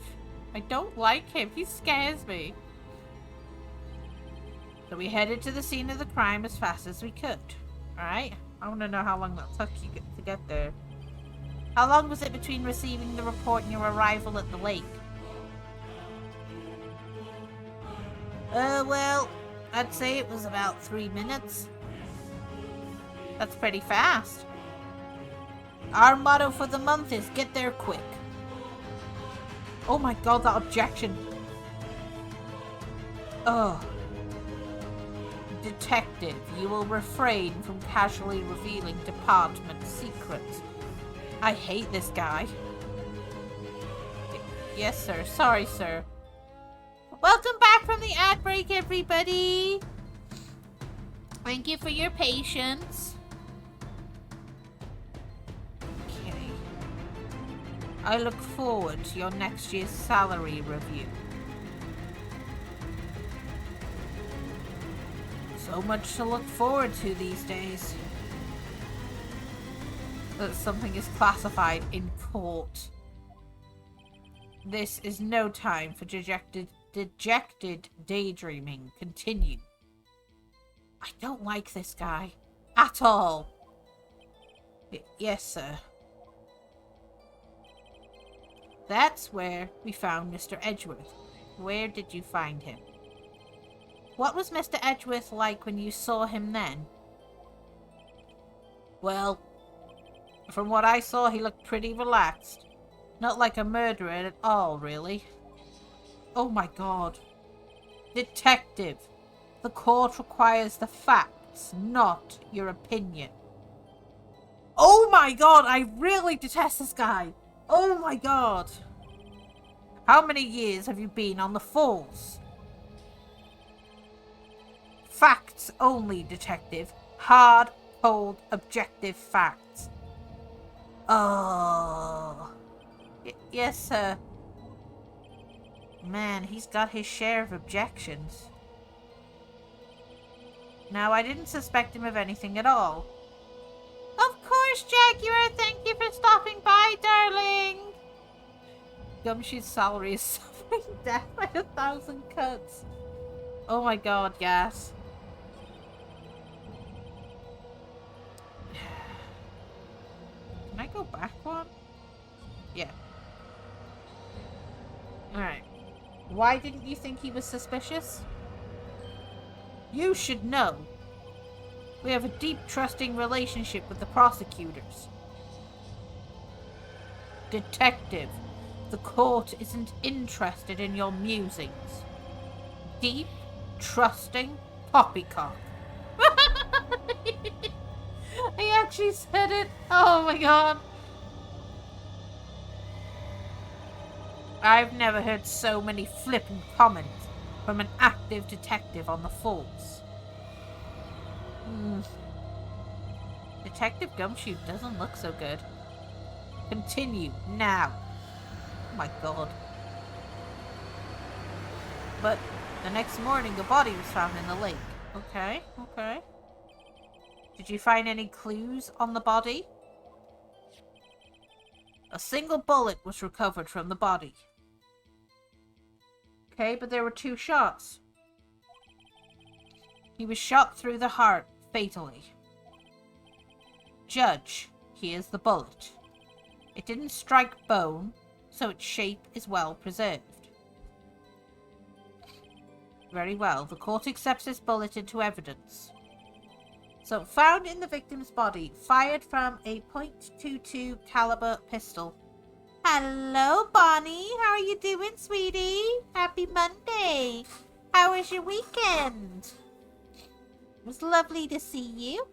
I don't like him, he scares me. So we headed to the scene of the crime as fast as we could. Alright, I want to know how long that took you to get there. How long was it between receiving the report and your arrival at the lake? Well, I'd say it was about 3 minutes. That's pretty fast. Our motto for the month is get there quick. Oh my god, that objection. Oh. Detective, you will refrain from casually revealing department secrets. I hate this guy. Yes, sir. Sorry, sir. Welcome back from the ad break, everybody. Thank you for your patience. Okay. I look forward to your next year's salary review. So much to look forward to these days. That something is classified in court. This is no time for dejected daydreaming. Continue. I don't like this guy. At all. Yes, sir. That's where we found Mr. Edgeworth. Where did you find him? What was Mr. Edgeworth like when you saw him then? Well, from what I saw, he looked pretty relaxed. Not like a murderer at all, really. Oh my god. Detective, the court requires the facts, not your opinion. Oh my god, I really detest this guy. Oh my god. How many years have you been on the force? Facts only, detective. Hard, cold, objective facts. Oh. Yes, sir. Man, he's got his share of objections. Now, I didn't suspect him of anything at all. Of course, Jaguar. Thank you for stopping by, darling. Gumshoe's salary is suffering death by 1,000 cuts. Oh my god, yes. Can I go back one? Yeah. Alright. Why didn't you think he was suspicious? You should know. We have a deep, trusting relationship with the prosecutors. Detective, the court isn't interested in your musings. Deep, trusting poppycock. I actually said it. Oh my god. I've never heard so many flippant comments from an active detective on the force. Detective Gumshoe doesn't look so good. Continue now. Oh my god. But the next morning a body was found in the lake. Okay, okay. Did you find any clues on the body? A single bullet was recovered from the body. Okay, but there were 2 shots. He was shot through the heart, fatally. Judge, here's the bullet. It didn't strike bone, so its shape is well preserved. Very well, the court accepts this bullet into evidence. So, found in the victim's body, fired from a .22 caliber pistol. Hello, Bonnie. How are you doing, sweetie? Happy Monday. How was your weekend? It was lovely to see you.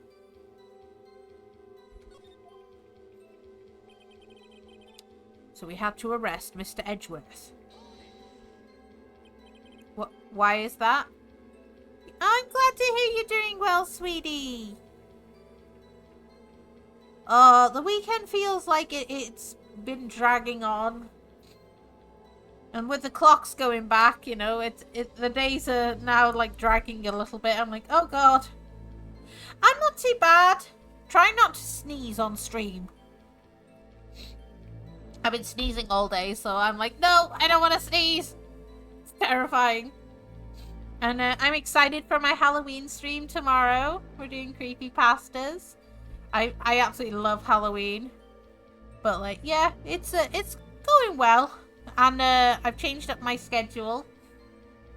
So we had to arrest Mr. Edgeworth. What? Why is that? I'm glad to hear you're doing well, sweetie. The weekend feels like it's been dragging on. And with the clocks going back, you know, the days are now like dragging a little bit. I'm like, oh god. I'm not too bad. Try not to sneeze on stream. I've been sneezing all day, so I'm like, no, I don't want to sneeze. It's terrifying. And I'm excited for my Halloween stream tomorrow. We're doing creepypastas. I absolutely love Halloween. But like, yeah, it's going well. And I've changed up my schedule.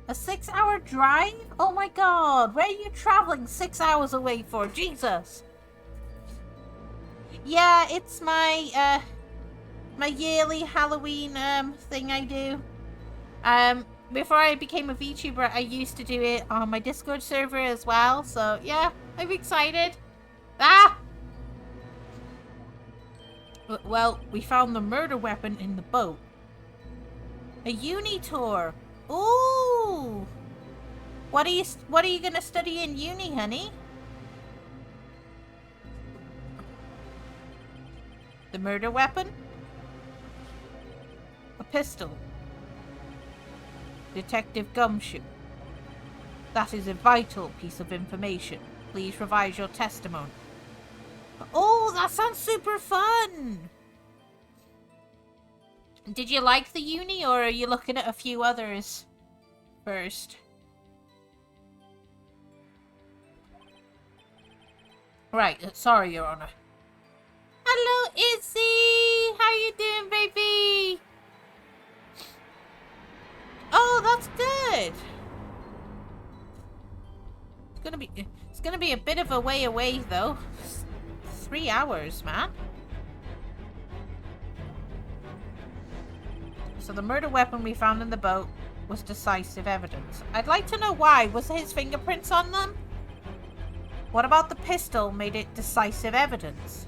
A 6-hour drive? Oh my god, where are you traveling 6 hours away for? Jesus. Yeah, it's my my yearly Halloween thing I do. before I became a VTuber, I used to do it on my Discord server as well. So yeah, I'm excited. Ah! Well, we found the murder weapon in the boat. A uni tour. Ooh! What are you gonna study in uni, honey? The murder weapon? A pistol. Detective Gumshoe. That is a vital piece of information. Please revise your testimony. Oh, that sounds super fun! Did you like the uni, or are you looking at a few others first? Right, sorry, Your Honor. Hello, Izzy! How you doing, baby? Oh, that's good! It's gonna be a bit of a way away, though. 3 hours, man. So the murder weapon we found in the boat was decisive evidence. I'd like to know why. Was his fingerprints on them? What about the pistol made it decisive evidence?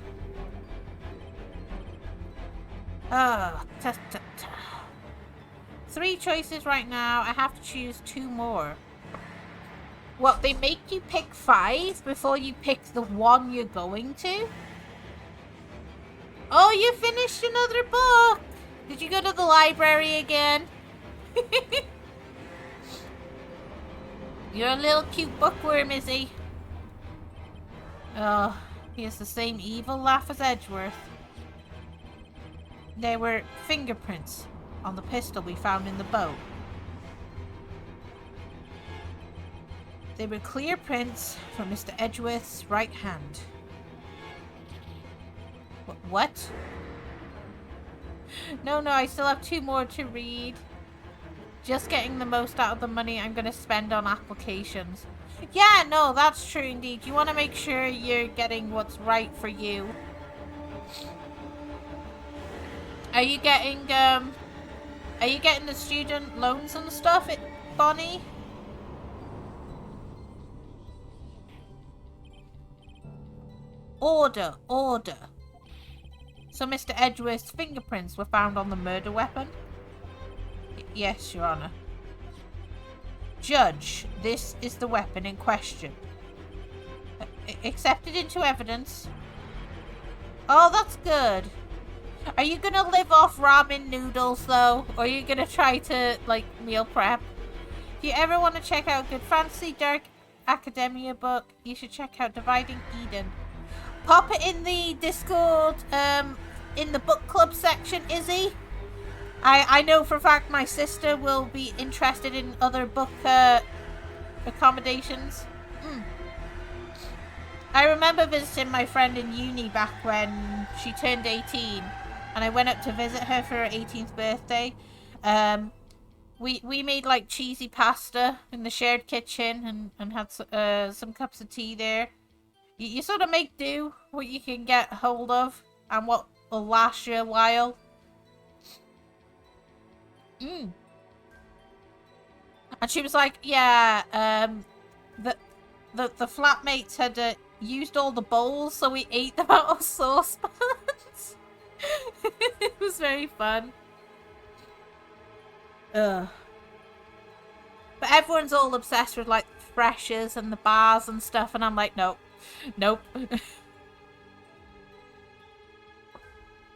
Oh, 3 choices right now. I have to choose 2 more. What, they make you pick 5 before you pick the one you're going to? Oh, you finished another book! Did you go to the library again? You're a little cute bookworm, is he? Oh, he has the same evil laugh as Edgeworth. There were fingerprints on the pistol we found in the boat. They were clear prints from Mr. Edgeworth's right hand. What? No, I still have 2 more to read. Just getting the most out of the money I'm going to spend on applications. Yeah, no, that's true indeed. You want to make sure you're getting what's right for you. Are you getting the student loans and stuff, Bonnie? Order. So Mr. Edgeworth's fingerprints were found on the murder weapon? Yes, Your Honor. Judge, this is the weapon in question. Accepted into evidence. Oh, that's good. Are you gonna live off ramen noodles, though? Or are you gonna try to, like, meal prep? If you ever want to check out a good fantasy dark academia book, you should check out Dividing Eden. Pop it in the Discord, in the book club section, Izzy. I know for a fact my sister will be interested in other book accommodations. I remember visiting my friend in uni back when she turned 18, and I went up to visit her for her 18th birthday. We made like cheesy pasta in the shared kitchen and had some cups of tea there. You sort of make do what you can get hold of and what will last you a while. And she was like, yeah, the flatmates had used all the bowls, so we ate them out of saucepans. It was very fun. Ugh. But everyone's all obsessed with like freshers and the bars and stuff, and I'm like, nope.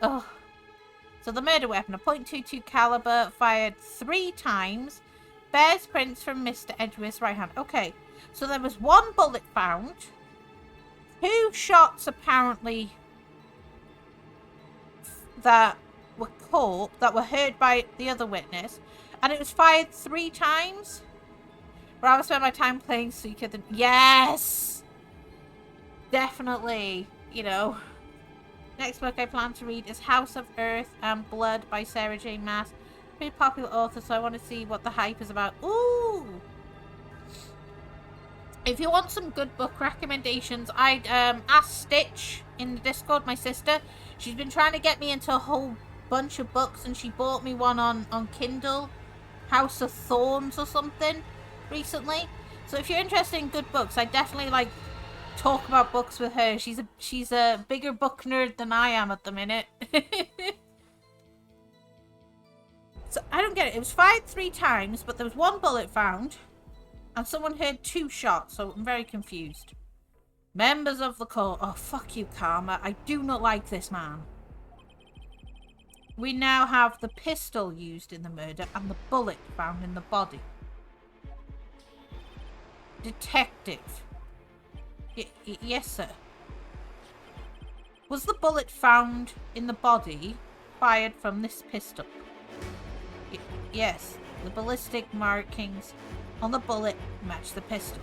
Ugh. So the murder weapon, a .22 caliber, fired 3 times, bears prints from Mr. Edgeworth's right hand. Okay, so there was 1 bullet found, 2 shots apparently that were caught, that were heard by the other witness, and it was fired 3 times. Rather spend my time playing Seeker than... Yes! Definitely, you know. Next book I plan to read is House of Earth and Blood by Sarah J. Maas. Pretty popular author, so I want to see what the hype is about. Ooh! If you want some good book recommendations, I'd ask Stitch in the Discord, my sister. She's been trying to get me into a whole bunch of books, and she bought me one on Kindle. House of Thorns or something recently. So if you're interested in good books, I definitely like talk about books with her. She's a bigger book nerd than I am at the minute. So I don't get it. It was fired 3 times, but there was 1 bullet found, and someone heard 2 shots. So I'm very confused. Members of the court. Oh, fuck you, Karma. I do not like this man. We now have the pistol used in the murder and the bullet found in the body. Detective. Yes, sir. Was the bullet found in the body fired from this pistol? Yes. The ballistic markings on the bullet match the pistol.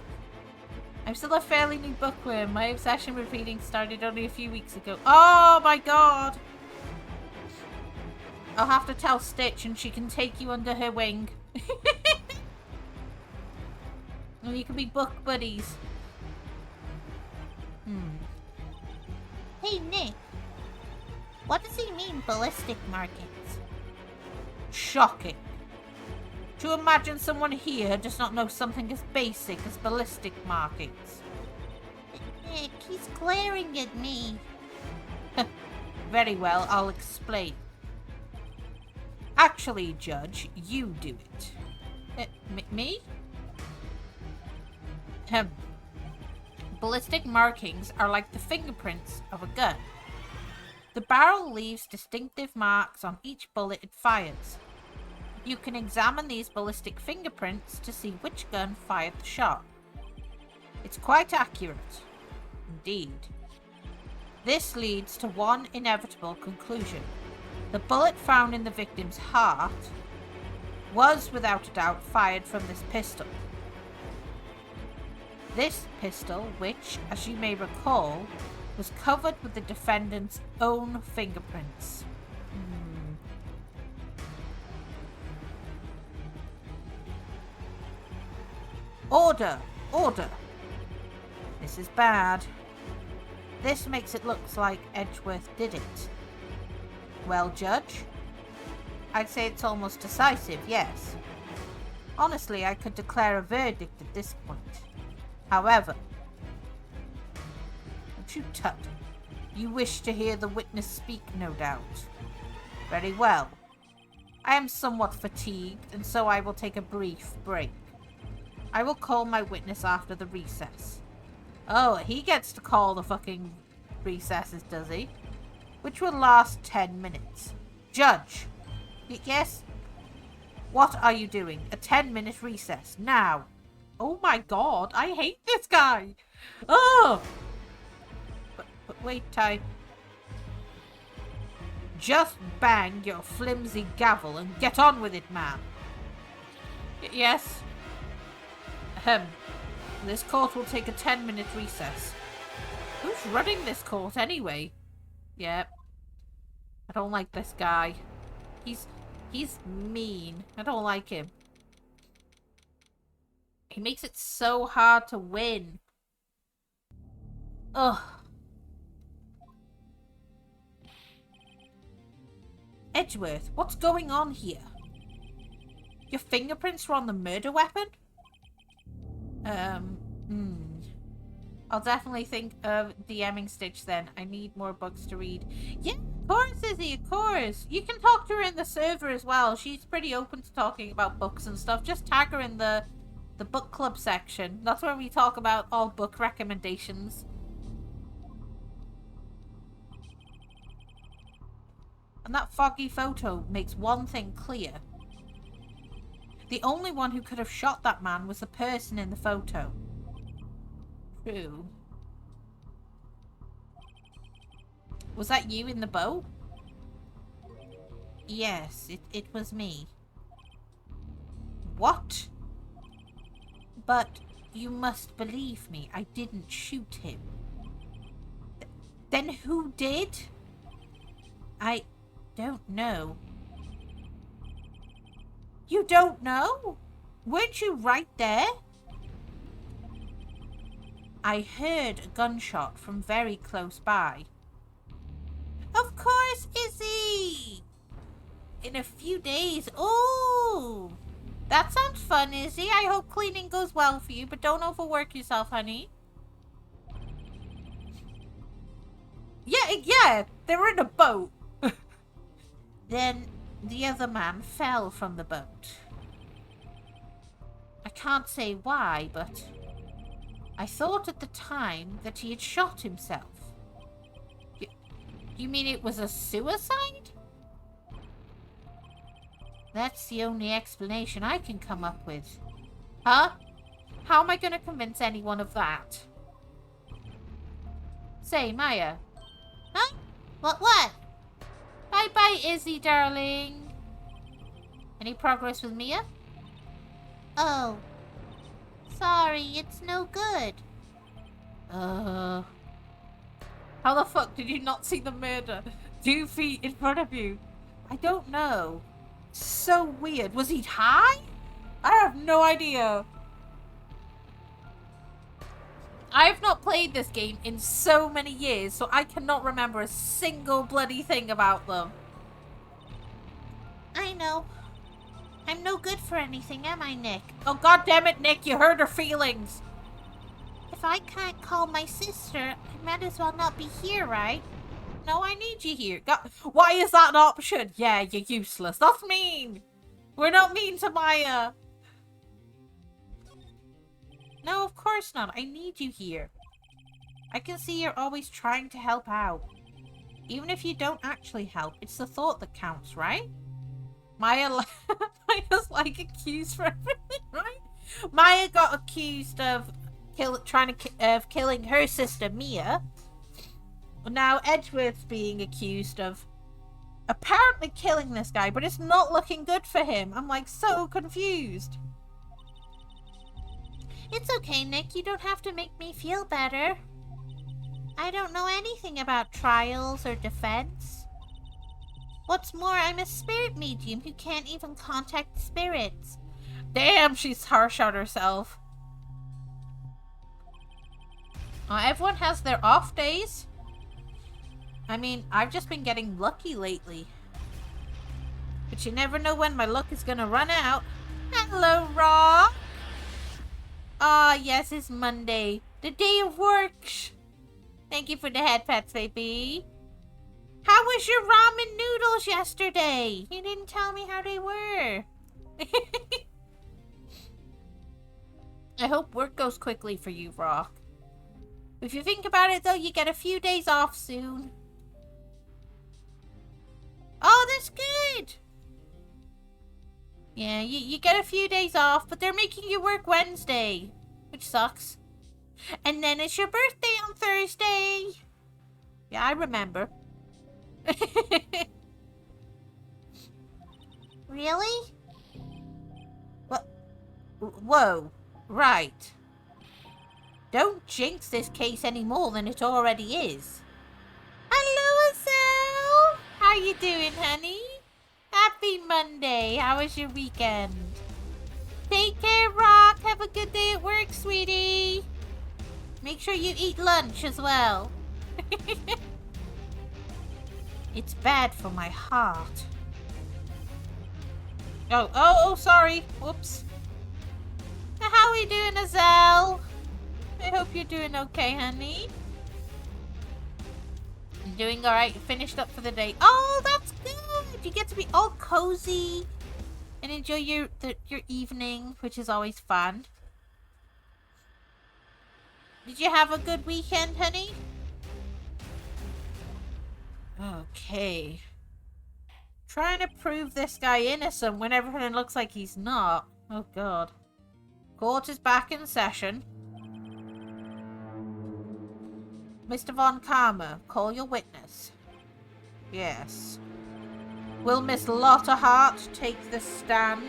I'm still a fairly new bookworm. My obsession with reading started only a few weeks ago. Oh my god! I'll have to tell Stitch and she can take you under her wing. And you can be book buddies. Hey, Nick. What does he mean, ballistic markings? Shocking. To imagine someone here does not know something as basic as ballistic markings. Nick, he's glaring at me. Very well, I'll explain. Actually, Judge, you do it. Me? Ballistic markings are like the fingerprints of a gun. The barrel leaves distinctive marks on each bullet it fires. You can examine these ballistic fingerprints to see which gun fired the shot. It's quite accurate. Indeed. This leads to one inevitable conclusion. The bullet found in the victim's heart was, without a doubt, fired from this pistol. This pistol, which, as you may recall, was covered with the defendant's own fingerprints. Order! Order! This is bad. This makes it look like Edgeworth did it. Well, Judge? I'd say it's almost decisive, yes. Honestly, I could declare a verdict at this point. However... Don't you tut. You wish to hear the witness speak, no doubt. Very well. I am somewhat fatigued, and so I will take a brief break. I will call my witness after the recess. Oh, he gets to call the fucking recesses, does he? Which will last 10 minutes. Judge! Yes? What are you doing? A 10-minute recess. Now! Oh my god, I hate this guy! Oh! But wait, Ty. Just bang your flimsy gavel and get on with it, man. Yes? This court will take a 10-minute recess. Who's running this court anyway? Yep. I don't like this guy. He's mean. I don't like him. He makes it so hard to win. Ugh. Edgeworth, what's going on here? Your fingerprints were on the murder weapon? I'll definitely think of DMing Stitch then. I need more books to read. Yeah, of course, Izzy, of course. You can talk to her in the server as well. She's pretty open to talking about books and stuff. Just tag her in the book club section. That's where we talk about all book recommendations. And that foggy photo makes one thing clear. The only one who could have shot that man was the person in the photo. True. Was that you in the boat? Yes, it was me. What? But you must believe me, I didn't shoot him. Then who did? I don't know. You don't know? Weren't you right there? I heard a gunshot from very close by. Of course, Izzy! In a few days. Oh! That sounds fun, Izzy. I hope cleaning goes well for you, but don't overwork yourself, honey. Yeah, they were in a boat. Then the other man fell from the boat. I can't say why, but I thought at the time that he had shot himself. You mean it was a suicide? That's the only explanation I can come up with. Huh? How am I going to convince anyone of that? Say, Maya. Huh? What? Bye-bye, Izzy, darling. Any progress with Mia? Oh. Sorry, it's no good. How the fuck did you not see the murder 2 feet in front of you? I don't know. So weird. Was he high? I have no idea. I have not played this game in so many years, so I cannot remember a single bloody thing about them. I know. I'm no good for anything, am I, Nick? Oh, god damn it, Nick, you hurt her feelings. If I can't call my sister, I might as well not be here, right? No, I need you here. God, why is that an option? Yeah, you're useless. That's mean. We're not mean to Maya. No, of course not. I need you here. I can see you're always trying to help out. Even if you don't actually help, it's the thought that counts, right? Maya's like accused for everything, right? Maya got accused of killing her sister Mia. Now Edgeworth's being accused of apparently killing this guy, but it's not looking good for him. I'm like so confused. It's okay, Nick. You don't have to make me feel better. I don't know anything about trials or defense. What's more, I'm a spirit medium who can't even contact spirits. Damn, she's harsh on herself. Everyone has their off days. I mean, I've just been getting lucky lately. But you never know when my luck is gonna run out. Hello, Rock. Ah, yes, it's Monday. The day of work. Thank you for the head pats, baby. How was your ramen noodles yesterday? You didn't tell me how they were. I hope work goes quickly for you, Rock. If you think about it, though, you get a few days off soon. Oh, that's good. Yeah, you get a few days off, but they're making you work Wednesday, which sucks. And then it's your birthday on Thursday. Yeah, I remember. Really? What? Whoa. Right. Don't jinx this case any more than it already is. Hello, Azelle. How you doing, honey? Happy Monday. How was your weekend? Take care, Rock. Have a good day at work, sweetie. Make sure you eat lunch as well. It's bad for my heart. Oh, sorry. Whoops. How are we doing, Azelle? I hope you're doing okay, honey. You doing alright? You finished up for the day. Oh, that's good. You get to be all cozy and enjoy your evening, which is always fun. Did you have a good weekend, honey? Okay. Trying to prove this guy innocent when everything looks like he's not. Oh, God. Court is back in session. Mr. Von Karma, call your witness. Yes. Will Miss Lotta Hart take the stand?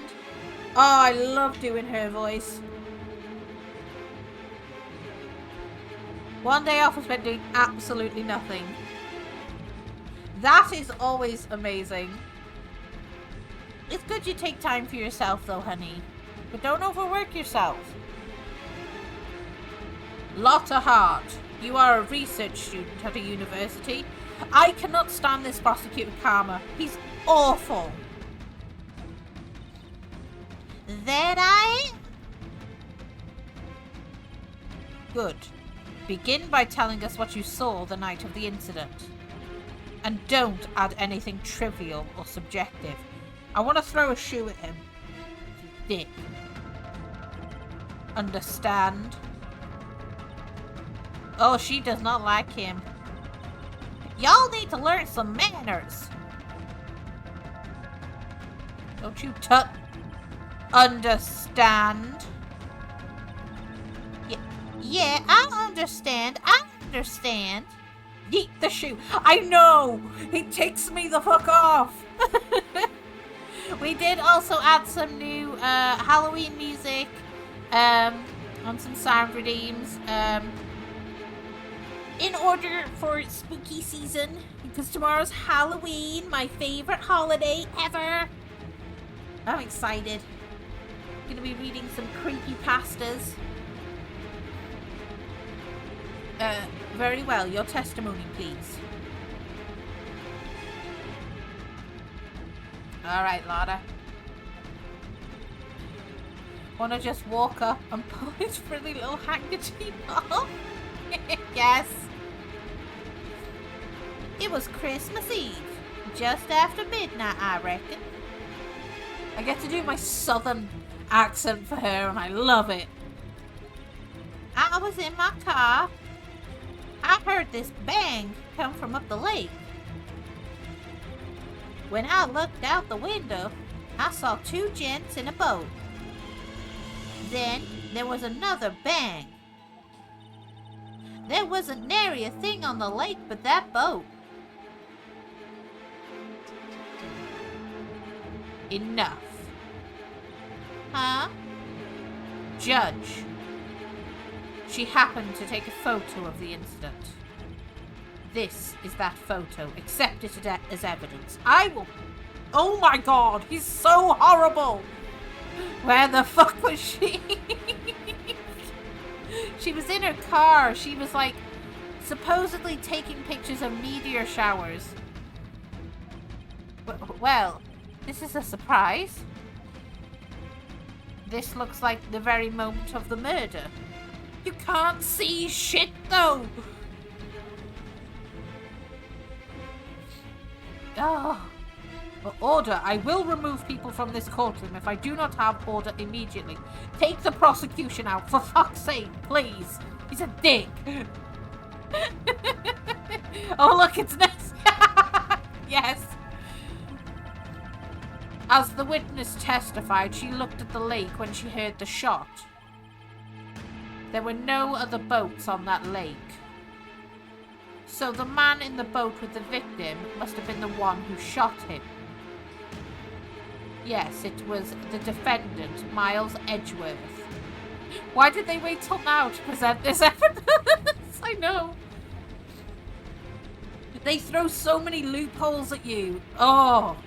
Oh, I love doing her voice. One day off was spent doing absolutely nothing. That is always amazing. It's good you take time for yourself though, honey. But don't overwork yourself. Lotta Hart, you are a research student at a university. I cannot stand this prosecutor Karma. He's awful. That I am. Good. Begin by telling us what you saw the night of the incident. And don't add anything trivial or subjective. I want to throw a shoe at him. You dick. Understand? Oh, she does not like him. Y'all need to learn some manners. Don't you understand? Yeah, I understand. Yeet the shoe. I know! It ticks me the fuck off! We did also add some new Halloween music on some sound redeems in order for spooky season, because tomorrow's Halloween, my favorite holiday ever. I'm excited. Gonna be reading some creepy pastas. Very well. Your testimony, please. Alright, Lada. Wanna just walk up and pull his pretty little handkerchief off? Yes. It was Christmas Eve. Just after midnight, I reckon. I get to do my southern accent for her and I love it. I was in my car. I heard this bang come from up the lake. When I looked out the window, I saw two gents in a boat. Then there was another bang. There wasn't nary a thing on the lake but that boat. Enough. Huh? Judge. She happened to take a photo of the incident. This is that photo. Accept it as evidence. I will... Oh my god, he's so horrible! Where the fuck was she? She was in her car. She was like, supposedly taking pictures of meteor showers. Well, this is a surprise. This looks like the very moment of the murder. You can't see shit, though! Oh. Order. I will remove people from this courtroom if I do not have order immediately. Take the prosecution out, for fuck's sake, please. He's a dick. Oh, look, it's Ness. Yes. As the witness testified, she looked at the lake when she heard the shot. There were no other boats on that lake. So the man in the boat with the victim must have been the one who shot him. Yes, it was the defendant, Miles Edgeworth. Why did they wait till now to present this evidence? I know. They throw so many loopholes at you. Oh,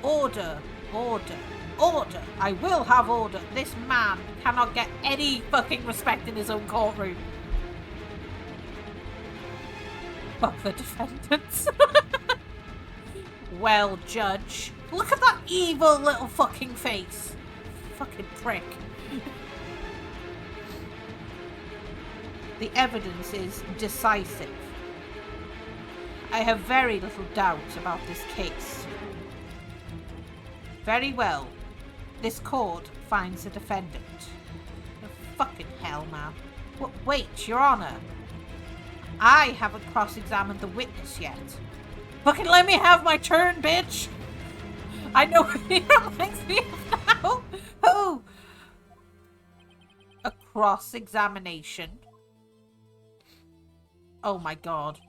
order, order, order. I will have order. This man cannot get any fucking respect in his own courtroom. Fuck the defendants. Well, Judge, look at that evil little fucking face. Fucking prick. The evidence is decisive. I have very little doubt about this case. Very well. This court finds the defendant. Oh, fucking hell, man. Wait, Your Honor. I haven't cross-examined the witness yet. Fucking let me have my turn, bitch! I know what he reminds me of now. Who? A cross-examination. Oh my god.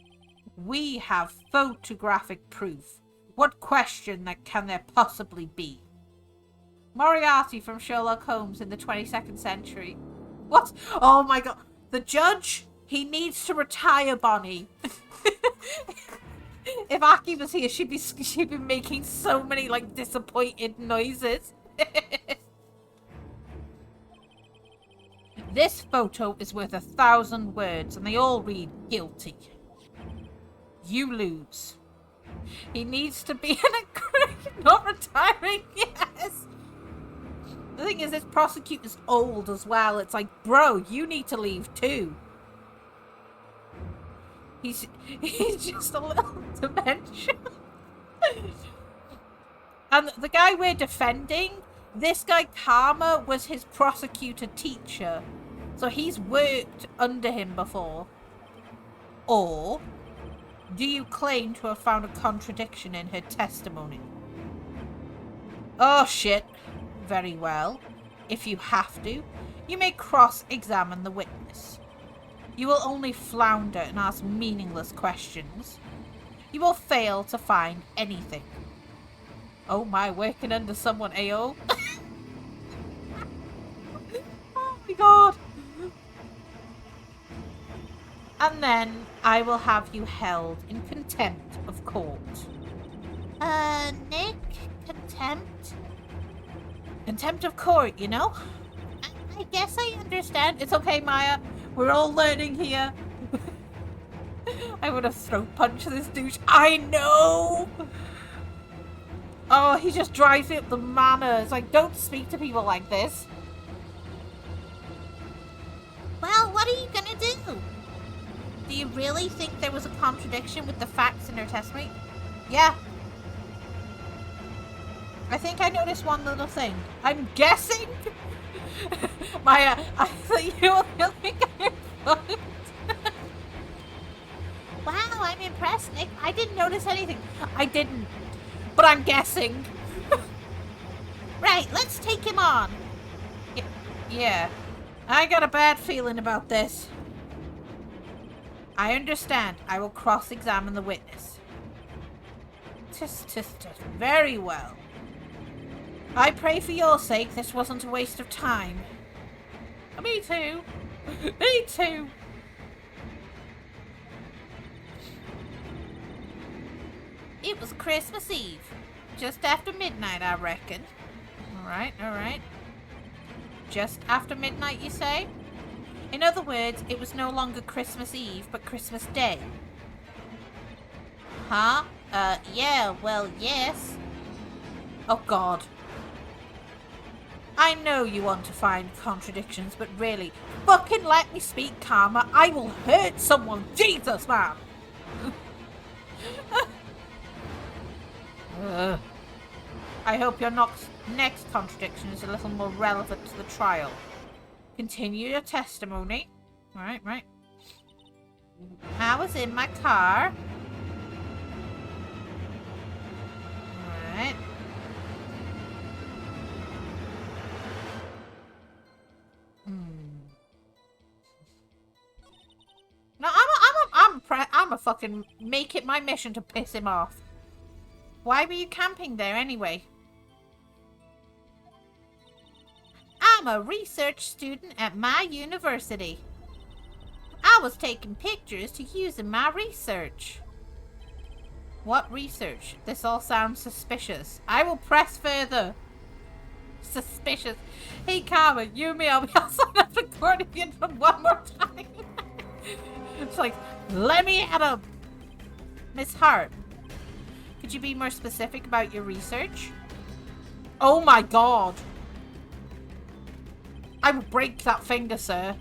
We have photographic proof. What question that can there possibly be? Moriarty from Sherlock Holmes in the 22nd century. What? Oh my god. The judge? He needs to retire, Bonnie. If Aki was here, she'd be making so many, like, disappointed noises. This photo is worth 1,000 words, and they all read guilty. You lose. He needs to be in a grave, not retiring, yes. The thing thing is, this prosecutor's old as well. It's like, bro, you need to leave too. He's just a little dementia. And the guy we're defending, this guy Karma was his prosecutor teacher. So he's worked under him before. Or do you claim to have found a contradiction in her testimony? Oh shit. Very well. If you have to, you may cross-examine the witness. You will only flounder and ask meaningless questions. You will fail to find anything. Oh my, working under someone, AO. Oh my god. And then I will have you held in contempt of court. Nick? Contempt? Contempt of court, you know? I guess I understand. It's okay, Maya. We're all learning here. I would have throat punched this douche. I know! Oh, he just drives me up the manners. Like, don't speak to people like this. Well, what are you gonna do? Do you really think there was a contradiction with the facts in her testimony? Yeah. I think I noticed one little thing. I'm guessing. Maya, I think you will think I'm fucked. Wow, I'm impressed, Nick. I didn't notice anything. I didn't. But I'm guessing. Right, let's take him on. Yeah. I got a bad feeling about this. I understand. I will cross-examine the witness. Just. Very well. I pray for your sake this wasn't a waste of time. Me too. Me too. It was Christmas Eve. Just after midnight, I reckon. Alright. Just after midnight, you say? In other words, it was no longer Christmas Eve, but Christmas Day. Huh? Yeah, well, yes. Oh, God. I know you want to find contradictions, but really, fucking let me speak, Karma. I will hurt someone. Jesus, man. I hope your next contradiction is a little more relevant to the trial. Continue your testimony. Right. I was in my car. Right. No, I'm a fucking make it my mission to piss him off. Why were you camping there anyway? I'm a research student at my university. I was taking pictures to use in my research. What research? This all sounds suspicious. I will press further. Suspicious. Hey, Karma, you and me, I'll be outside of the court if you interrupt one more time. It's like, let me at him. Miss Hart, could you be more specific about your research? Oh my god. I will break that finger, sir.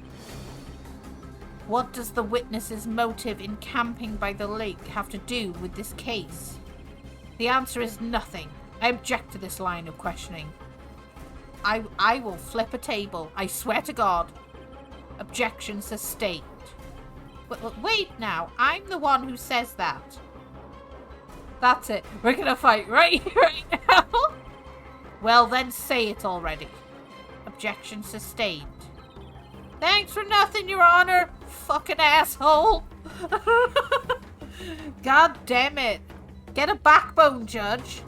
What does the witness's motive in camping by the lake have to do with this case? The answer is nothing. I object to this line of questioning. I will flip a table. I swear to God. Objection sustained. Wait now. I'm the one who says that. That's it. We're gonna fight right now. Well, then say it already. Objection sustained. Thanks for nothing, Your Honor. Fucking asshole. God damn it. Get a backbone, Judge.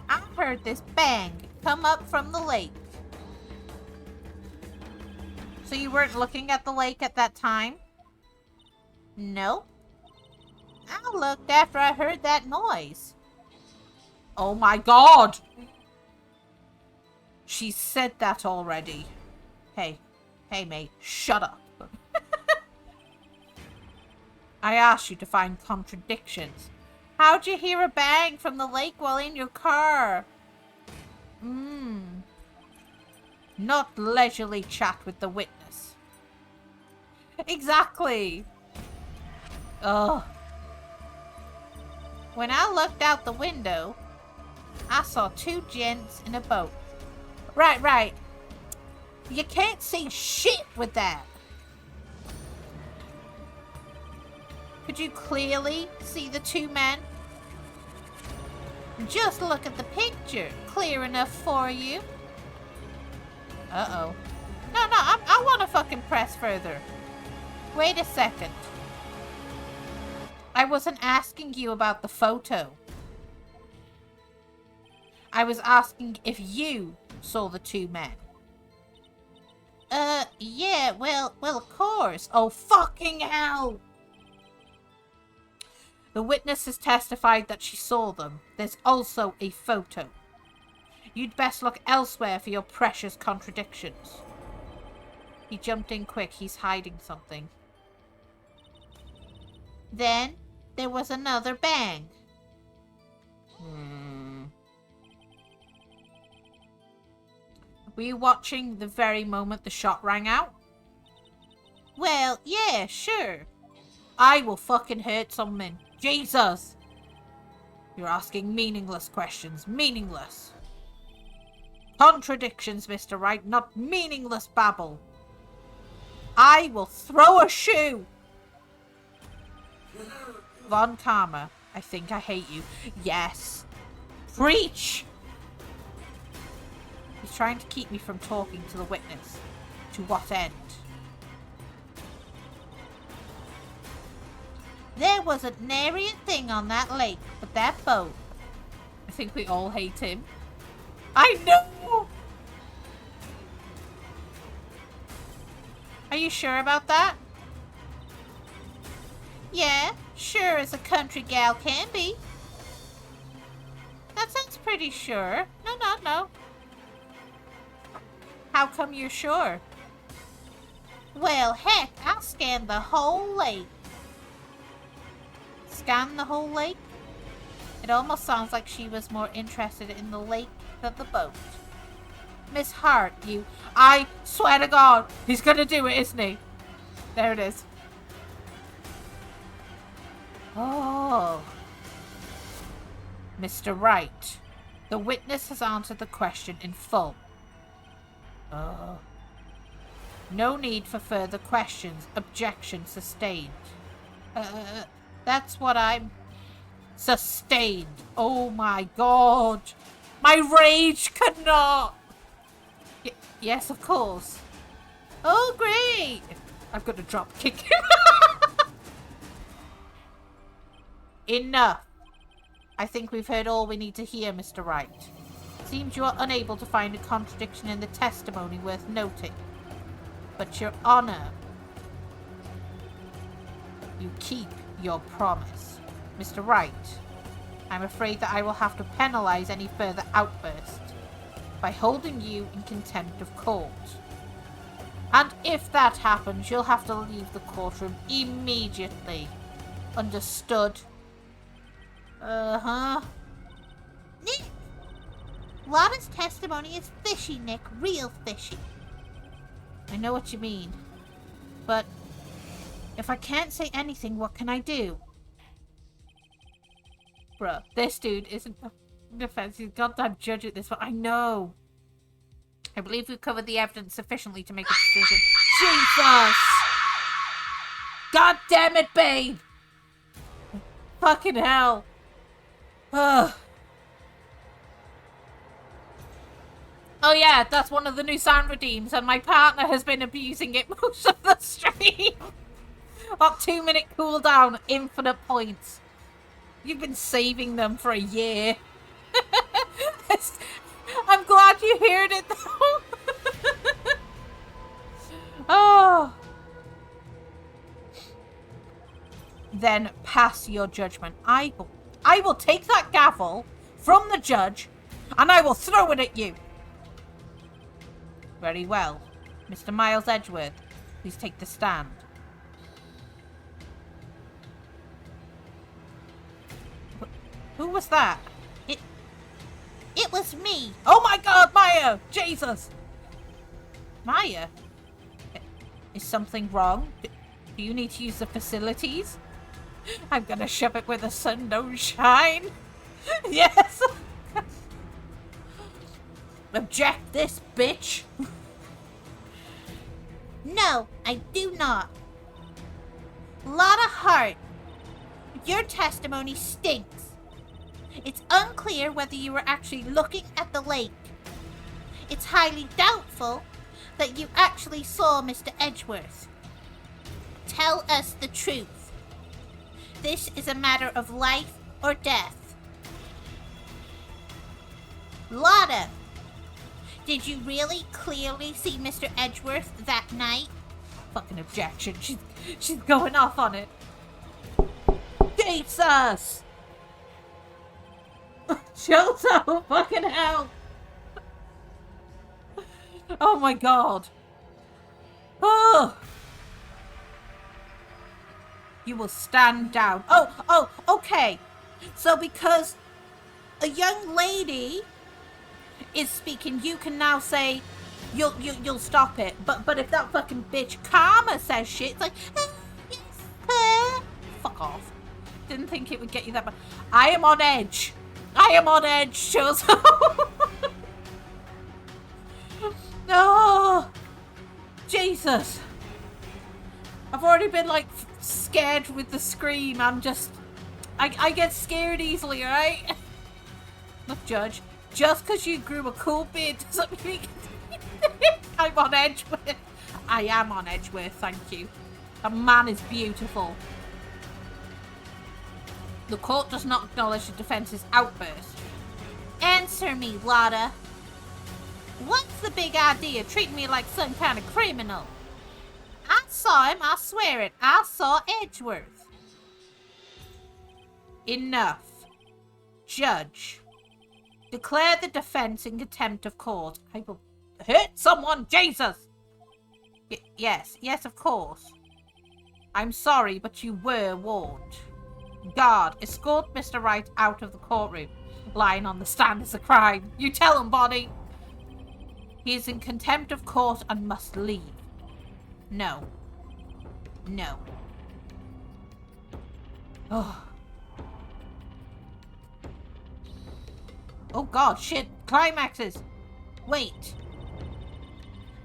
I heard this bang come up from the lake. So you weren't looking at the lake at that time? No. I looked after I heard that noise. Oh my god! She said that already. Hey, mate, shut up. I asked you to find contradictions. How'd you hear a bang from the lake while in your car? Not leisurely chat with the witness. Exactly. Ugh. When I looked out the window, I saw two gents in a boat. Right. You can't see shit with that. Could you clearly see the two men? Just look at the picture. Clear enough for you. Uh-oh. No, I want to fucking press further. Wait a second. I wasn't asking you about the photo. I was asking if you saw the two men. Yeah, well, of course. Oh, fucking hell! The witness has testified that she saw them. There's also a photo. You'd best look elsewhere for your precious contradictions. He jumped in quick. He's hiding something. Then there was another bang. Were you watching the very moment the shot rang out? Well, yeah, sure. I will fucking hurt someone. Jesus! You're asking meaningless questions. Meaningless. Contradictions, Mr. Wright, not meaningless babble. I will throw a shoe. Von Karma, I think I hate you. Yes. Preach! He's trying to keep me from talking to the witness. To what end? There was a nary a thing on that lake but that boat. I think we all hate him. I know! Are you sure about that? Yeah, sure as a country gal can be. That sounds pretty sure. No. How come you're sure? Well, heck, I'll scan the whole lake. Scan the whole lake? It almost sounds like she was more interested in the lake than the boat. Miss Hart, you... I swear to God, he's gonna do it, isn't he? There it is. Oh. Mr. Wright, the witness has answered the question in full. Oh. No need for further questions. Objection sustained. That's what I'm... Sustained. Oh my God. My rage cannot... Yes, of course. Oh, great. I've got to drop kick him. Enough. I think we've heard all we need to hear, Mr. Wright. Seems you are unable to find a contradiction in the testimony worth noting. But Your Honor, you keep your promise. Mr. Wright, I'm afraid that I will have to penalize any further outbursts by holding you in contempt of court. And if that happens, you'll have to leave the courtroom immediately. Understood? Uh-huh. Nick! Lana's testimony is fishy, Nick. Real fishy. I know what you mean. But if I can't say anything, what can I do? Bruh, this dude isn't a defense. He's goddamn judge at this one. I know. I believe we've covered the evidence sufficiently to make a decision. Jesus! God damn it, babe! Fucking hell. Ugh. Oh yeah, that's one of the new sound redeems, and my partner has been abusing it most of the stream. That 2-minute cooldown, infinite points. You've been saving them for a year. I'm glad you heard it though. Oh. Then pass your judgment. I will take that gavel from the judge and I will throw it at you. Very well. Mr. Miles Edgeworth, please take the stand. Who was that? It was me. Oh my god, Maya! Jesus! Maya? Is something wrong? Do you need to use the facilities? I'm gonna shove it where the sun don't shine. Yes! Object this, bitch! No, I do not. Lotta Hart, your testimony stinks. It's unclear whether you were actually looking at the lake. It's highly doubtful that you actually saw Mr. Edgeworth. Tell us the truth. This is a matter of life or death. Lotta, did you really clearly see Mr. Edgeworth that night? Fucking objection. She's going off on it. Jesus! Shelter! Fucking hell! Oh my god. Oh! You will stand down. Oh, okay. So because a young lady is speaking, you can now say you'll stop it. But if that fucking bitch Karma says shit, it's like, yes, fuck off. Didn't think it would get you that bad. I am on edge. Chozo. No. Jesus. I've already been like scared with the scream. I get scared easily, right? Look, Judge, just because you grew a cool beard doesn't mean I'm on Edgeworth. I am on Edgeworth, thank you. The man is beautiful. The court does not acknowledge the defense's outburst. Answer me, Lotta. What's the big idea? Treating me like some kind of criminal. I saw him, I swear it. I saw Edgeworth. Enough. Judge, declare the defense in contempt of court. I will hurt someone, Jesus! Yes, of course. I'm sorry, but you were warned. Guard, escort Mr. Wright out of the courtroom. Lying on the stand is a crime. You tell him, Bonnie. He is in contempt of court and must leave. No. Oh. Oh god, shit. Climaxes. Wait.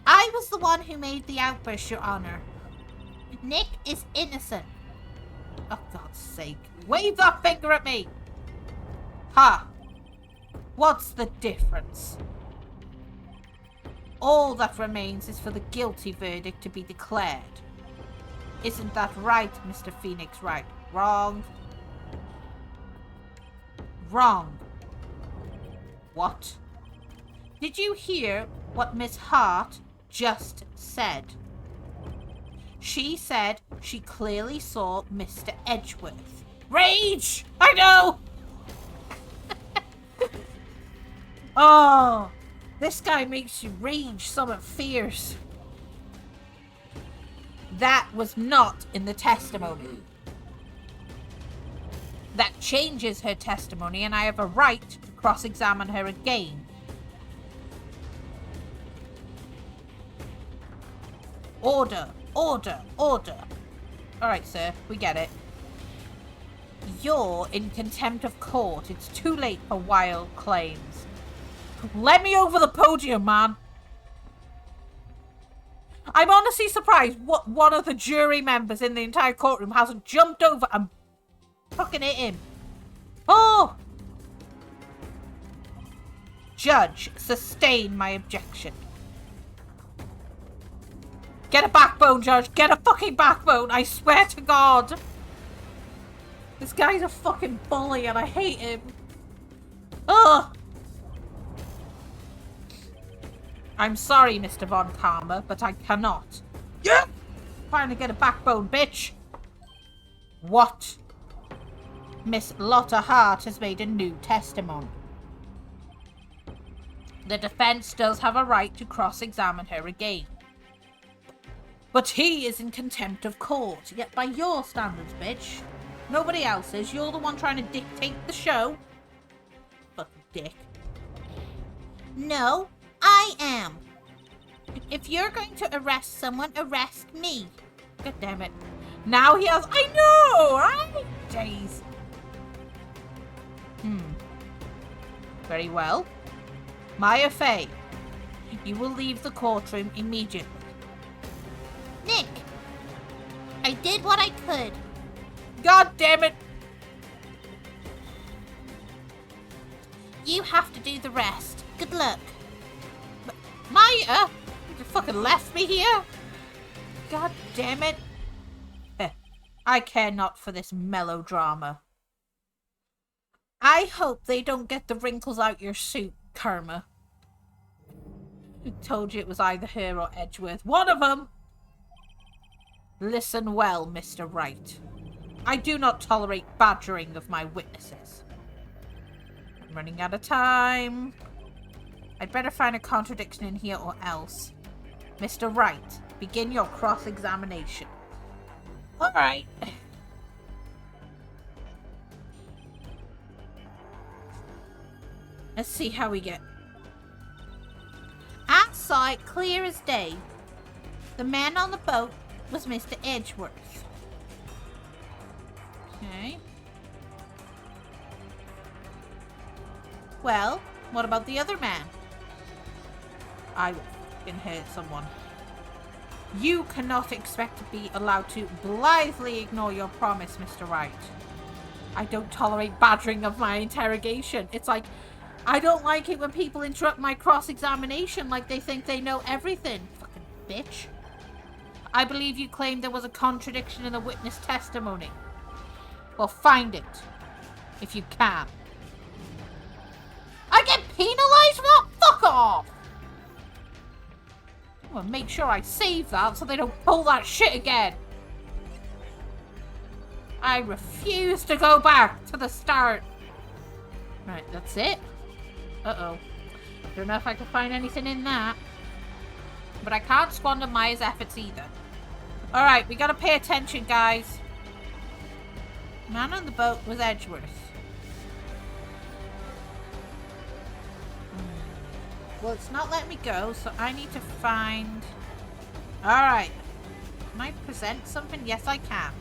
I was the one who made the outburst, Your Honor. Nick is innocent. Oh, God's sake. Wave that finger at me! Ha! What's the difference? All that remains is for the guilty verdict to be declared. Isn't that right, Mr. Pheonix Wright? Wrong. Wrong. What? Did you hear what Miss Hart just said? She said she clearly saw Mr. Edgeworth. Rage! I know! Oh, this guy makes you rage something fierce. That was not in the testimony. That changes her testimony, and I have a right to cross-examine her again. Order. Alright, sir, we get it. You're in contempt of court. It's too late for wild claims. Let me over the podium, man. I'm honestly surprised what one of the jury members in the entire courtroom hasn't jumped over and fucking hit him. Oh! Judge, sustain my objection. Get a backbone, Judge. Get a fucking backbone. I swear to God. This guy's a fucking bully and I hate him. Ugh. I'm sorry, Mr. Von Karma, but I cannot. Yeah. Trying to get a backbone, bitch. What? Miss Lotta Hart has made a new testimony. The defense does have a right to cross-examine her again. But he is in contempt of court, yet by your standards, bitch. Nobody else's. You're the one trying to dictate the show. Fucking dick. No, I am. If you're going to arrest someone, arrest me. God damn it. Now he has... I know, right? Jeez. Very well. Maya Fey, you will leave the courtroom immediately. Nick, I did what I could. God damn it. You have to do the rest. Good luck. Maya, you just fucking left me here. God damn it. I care not for this melodrama. I hope they don't get the wrinkles out your suit, Karma. I told you it was either her or Edgeworth. One of them! Listen well, Mr. Wright. I do not tolerate badgering of my witnesses. I'm running out of time. I'd better find a contradiction in here or else. Mr. Wright, begin your cross-examination. Alright. Let's see how we get. I saw it clear as day. The man on the boat was Mr. Edgeworth. Okay. Well, what about the other man? I will fucking hurt someone. You cannot expect to be allowed to blithely ignore your promise, Mr. Wright. I don't tolerate badgering of my interrogation. It's like, I don't like it when people interrupt my cross-examination like they think they know everything. Fucking bitch. I believe you claimed there was a contradiction in the witness testimony. Well, find it. If you can. I get penalized for that? Fuck off! I'm gonna make sure I save that so they don't pull that shit again. I refuse to go back to the start. Right, that's it. Uh-oh. Don't know if I can find anything in that. But I can't squander Maya's efforts either. Alright, we gotta pay attention, guys. Man on the boat was Edgeworth. Well, it's not letting me go, so I need to find... Alright. Can I present something? Yes, I can.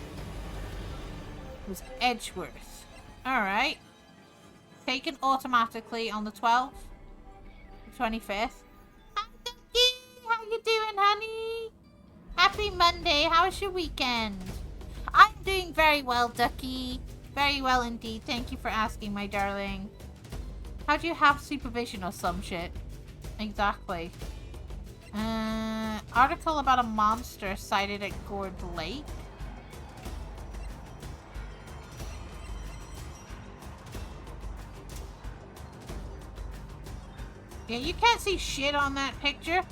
It was Edgeworth. Alright. Taken automatically on the 12th. The 25th. Hi, Ducky! How you doing, honey? Happy Monday. How was your weekend? I'm doing very well, Ducky. Very well indeed. Thank you for asking, my darling. How do you have supervision or some shit? Exactly. Article about a monster sighted at Gourd Lake. Yeah, you can't see shit on that picture.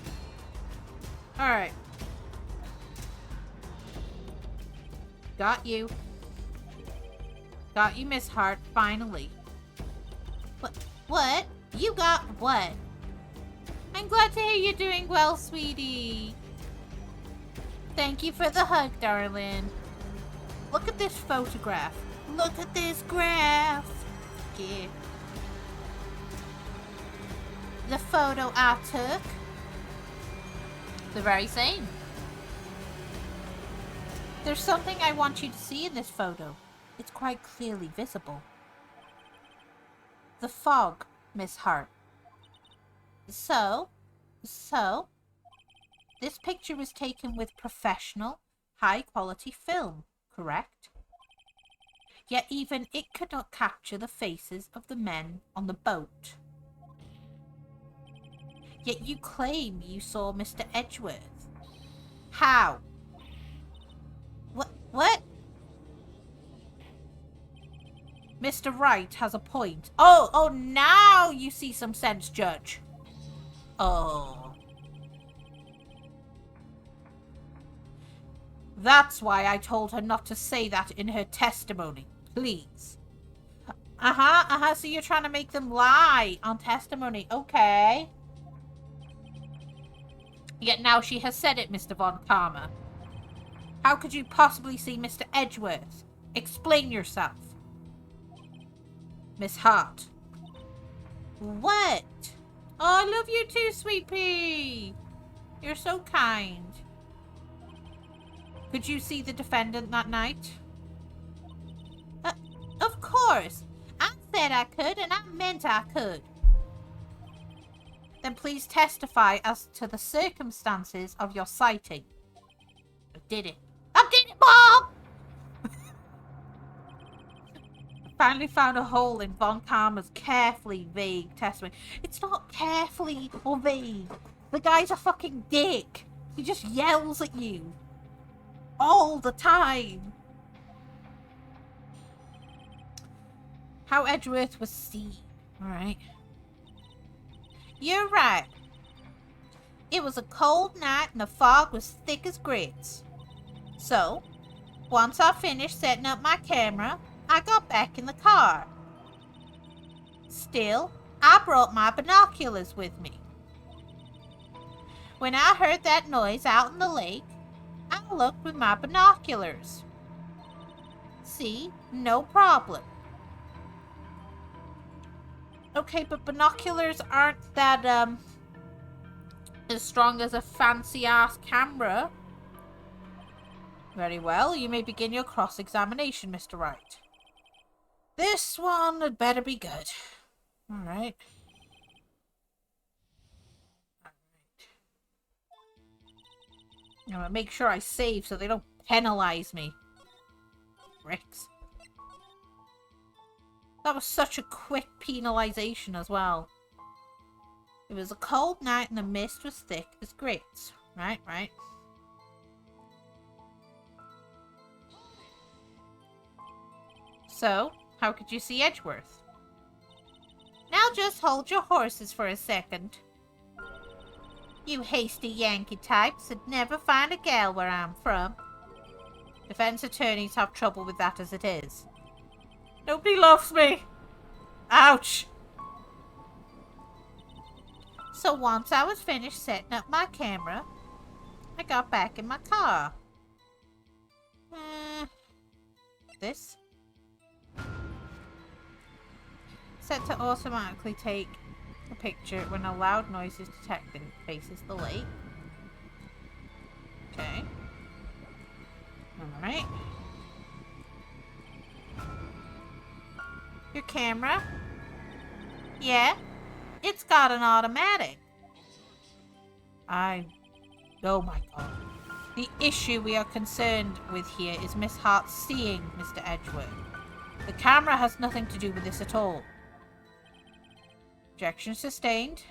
Alright. Got you. Got you, Miss Hart, finally. What? You got what? I'm glad to hear you're doing well, sweetie. Thank you for the hug, darling. Look at this photograph. Look at this graph. Yeah. The photo I took. The very same. There's something I want you to see in this photo. It's quite clearly visible. The fog, Miss Hart. So, this picture was taken with professional, high-quality film, correct? Yet even it could not capture the faces of the men on the boat. Yet you claim you saw Mr. Edgeworth. How? What? Mr. Wright has a point. Oh, now you see some sense, Judge. Oh. That's why I told her not to say that in her testimony. Please. So you're trying to make them lie on testimony. Okay. Yet now she has said it, Mr. Von Karma. How could you possibly see Mr. Edgeworth? Explain yourself. Miss Hart, What? Oh, I love you too, sweet pea. You're so kind. Could you see the defendant that night? Of course. I said I could, and I meant I could. Then please testify as to the circumstances of your sighting. I did it. I did it, Mom! Finally found a hole in Von Karma's carefully vague testimony. It's not carefully or vague. The guy's a fucking dick. He just yells at you. All the time. How Edgeworth was seen. Alright. You're right. It was a cold night and the fog was thick as grits. So, once I finished setting up my camera, I got back in the car. Still, I brought my binoculars with me. When I heard that noise out in the lake, I looked with my binoculars. See, no problem. Okay, but binoculars aren't that, as strong as a fancy-ass camera. Very well, you may begin your cross-examination, Mr. Wright. This one had better be good. Alright. I'm gonna make sure I save so they don't penalize me. Bricks. That was such a quick penalization as well. It was a cold night and the mist was thick as grits. Right, right. So, how could you see Edgeworth? Now just hold your horses for a second. You hasty Yankee types would never find a gal where I'm from. Defense attorneys have trouble with that as it is. Nobody loves me. Ouch. So once I was finished setting up my camera, I got back in my car. This? Set to automatically take a picture when a loud noise is detected. Faces the lake. Okay. Alright. Your camera? Yeah. It's got an automatic. Oh my god. The issue we are concerned with here is Miss Hart seeing Mr. Edgeworth. The camera has nothing to do with this at all. Objection sustained.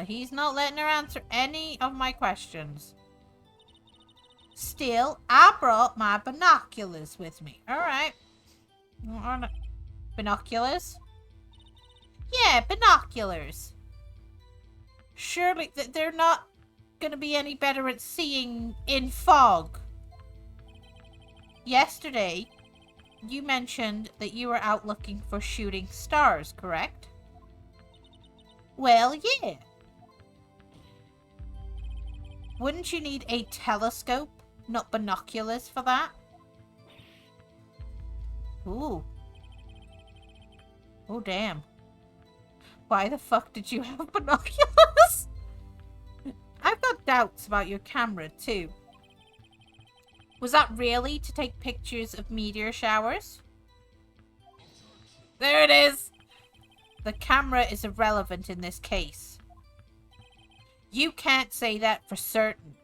He's not letting her answer any of my questions. Still, I brought my binoculars with me. Alright. Binoculars? Yeah, binoculars. Surely they're not gonna be any better at seeing in fog. Yesterday, you mentioned that you were out looking for shooting stars, correct? Well, yeah. Wouldn't you need a telescope, not binoculars, for that? Ooh. Oh, damn. Why the fuck did you have binoculars? I've got doubts about your camera, too. Was that really to take pictures of meteor showers? There it is! The camera is irrelevant in this case. You can't say that for certain.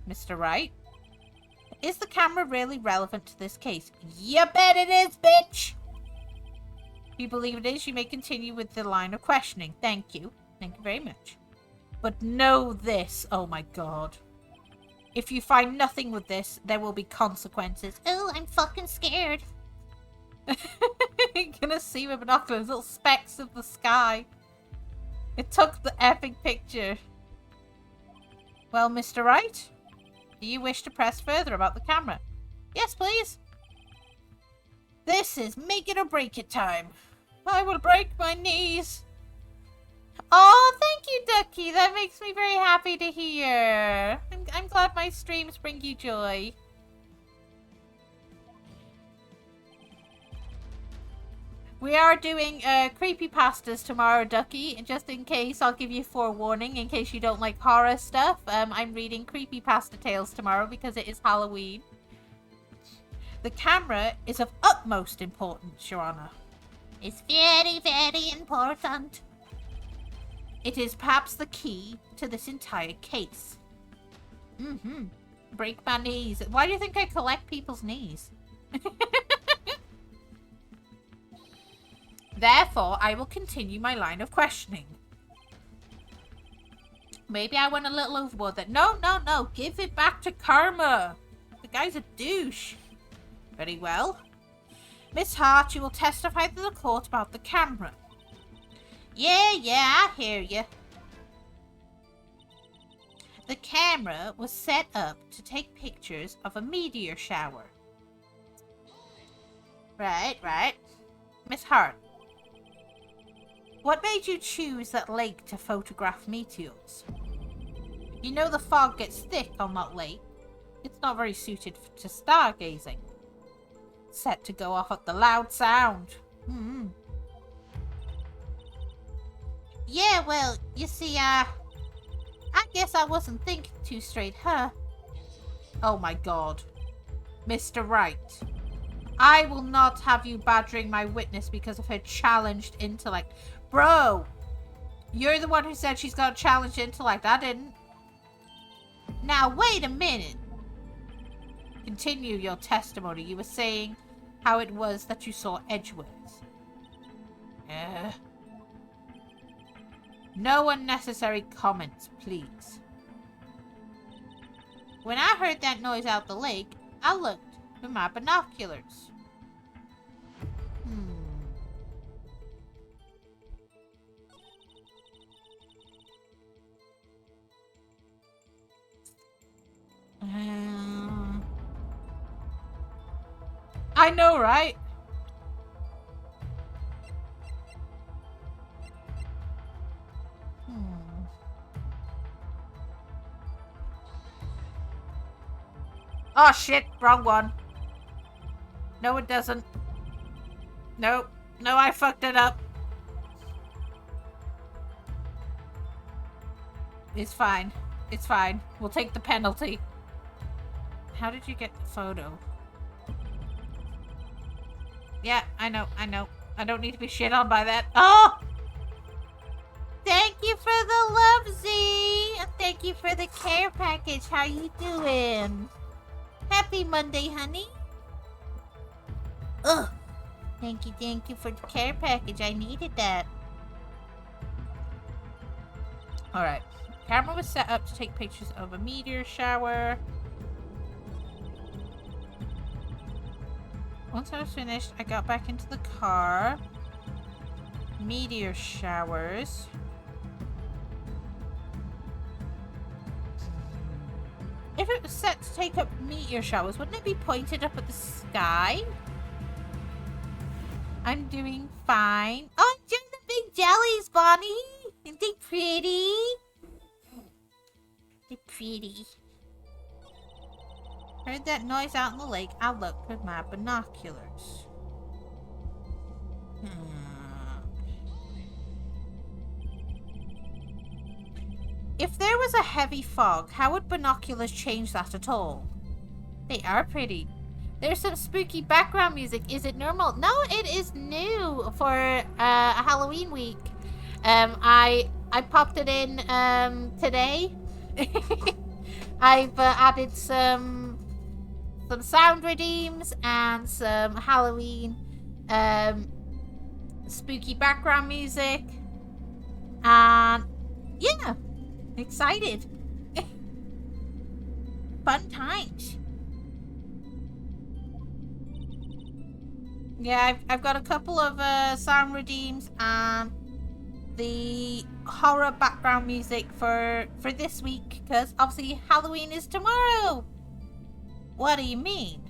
Mr. Wright? Is the camera really relevant to this case? You bet it is, bitch! If you believe it is, you may continue with the line of questioning. Thank you. Thank you very much. But know this. Oh my god. If you find nothing with this, there will be consequences. Oh, I'm fucking scared. You're gonna see with binoculars little specks of the sky. It took the epic picture. Well, Mr. Wright, do you wish to press further about the camera? Yes, please. This is make it or break it time. I will break my knees. Oh, thank you, Ducky. That makes me very happy to hear. I'm glad my streams bring you joy. We are doing creepypastas tomorrow, Ducky. And just in case, I'll give you forewarning in case you don't like horror stuff. I'm reading creepypasta tales tomorrow because it is Halloween. The camera is of utmost importance, Your Honor. It's very, very important. It is perhaps the key to this entire case. Break my knees. Why do you think I collect people's knees? Therefore, I will continue my line of questioning. Maybe I went a little overboard there. No. Give it back to Karma. The guy's a douche. Very well. Miss Hart, you will testify to the court about the camera. Yeah, I hear you. The camera was set up to take pictures of a meteor shower. Right. Miss Hart, what made you choose that lake to photograph meteors? You know the fog gets thick on that lake. It's not very suited to stargazing. Set to go off at the loud sound. Yeah, well, you see, I guess I wasn't thinking too straight, huh? Oh my god. Mr. Wright, I will not have you badgering my witness because of her challenged intellect. Bro, you're the one who said she's got a challenged intellect. I didn't. Now, wait a minute. Continue your testimony. You were saying how it was that you saw Edgeworths. No unnecessary comments, please. When I heard that noise out the lake, I looked with my binoculars. I know, right? Oh shit, wrong one. No, it doesn't. No, I fucked it up. It's fine. We'll take the penalty. How did you get the photo? Yeah, I know. I don't need to be shit on by that. Oh! Thank you for the love, Z! And thank you for the care package. How you doing? Happy Monday, honey. Ugh. Thank you for the care package. I needed that. Alright. Camera was set up to take pictures of a meteor shower. Once I was finished, I got back into the car. Meteor showers. If it was set to take up meteor showers, wouldn't it be pointed up at the sky? I'm doing fine. Oh, enjoy the big jellies, Bonnie. Aren't they pretty? They're pretty. Heard that noise out in the lake. I looked with my binoculars. If there was a heavy fog, how would binoculars change that at all? They are pretty. There's some spooky background music. Is it normal? No, it is new for a Halloween week. I popped it in today. I've added some sound redeems and some Halloween spooky background music. And yeah, excited. Fun times. Yeah, I've got a couple of sound redeems and the horror background music for this week, because obviously Halloween is tomorrow. What do you mean?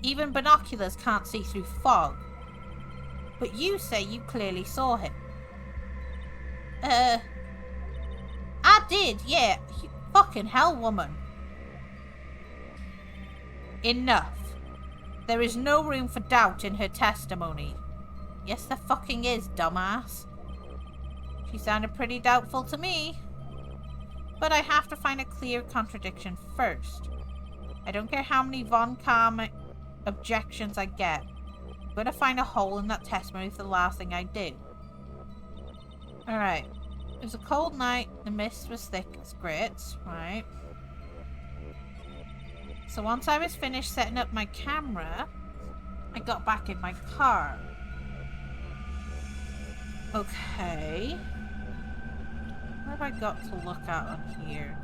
Even binoculars can't see through fog. But you say you clearly saw him. I did, yeah. Fucking hell, woman. Enough. There is no room for doubt in her testimony. Yes, there fucking is, dumbass. She sounded pretty doubtful to me. But I have to find a clear contradiction first. I don't care how many Von Karma objections I get. I'm gonna find a hole in that testimony for the last thing I do. Alright. It was a cold night. The mist was thick as grits. Right. So once I was finished setting up my camera, I got back in my car. Okay. What have I got to look at on here?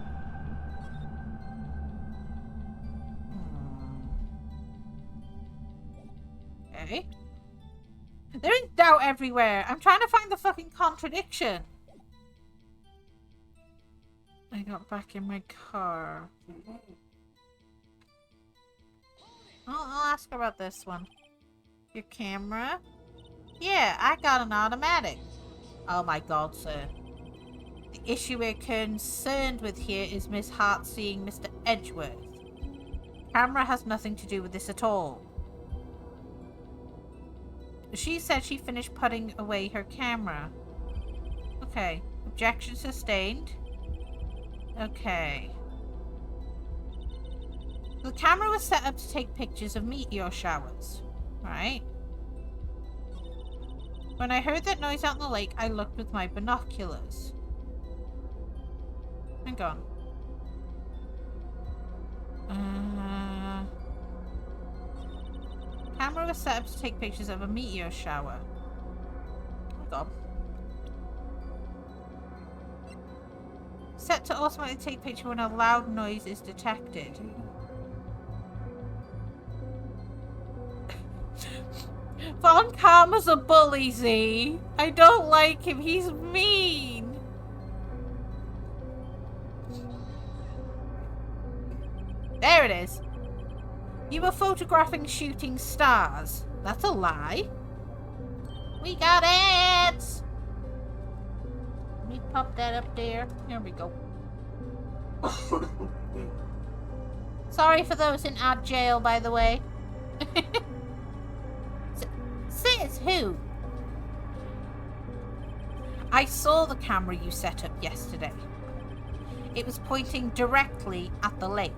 Okay. There is doubt everywhere. I'm trying to find the fucking contradiction. I got back in my car. I'll ask about this one. Your camera? Yeah, I got an automatic. Oh my god, sir. The issue we're concerned with here is Miss Hart seeing Mr. Edgeworth. Camera has nothing to do with this at all. She said she finished putting away her camera. Okay. Objection sustained. Okay. The camera was set up to take pictures of meteor showers. Right? When I heard that noise out in the lake, I looked with my binoculars. Hang on. Camera was set up to take pictures of a meteor shower. Hold on. Set to automatically take picture when a loud noise is detected. Von Karma's a bully, Z. I don't like him. He's mean. There it is. You were photographing shooting stars. That's a lie. We got ads. Let me pop that up there. There we go. Sorry for those in ad jail, by the way. Says who? I saw the camera you set up yesterday. It was pointing directly at the lake.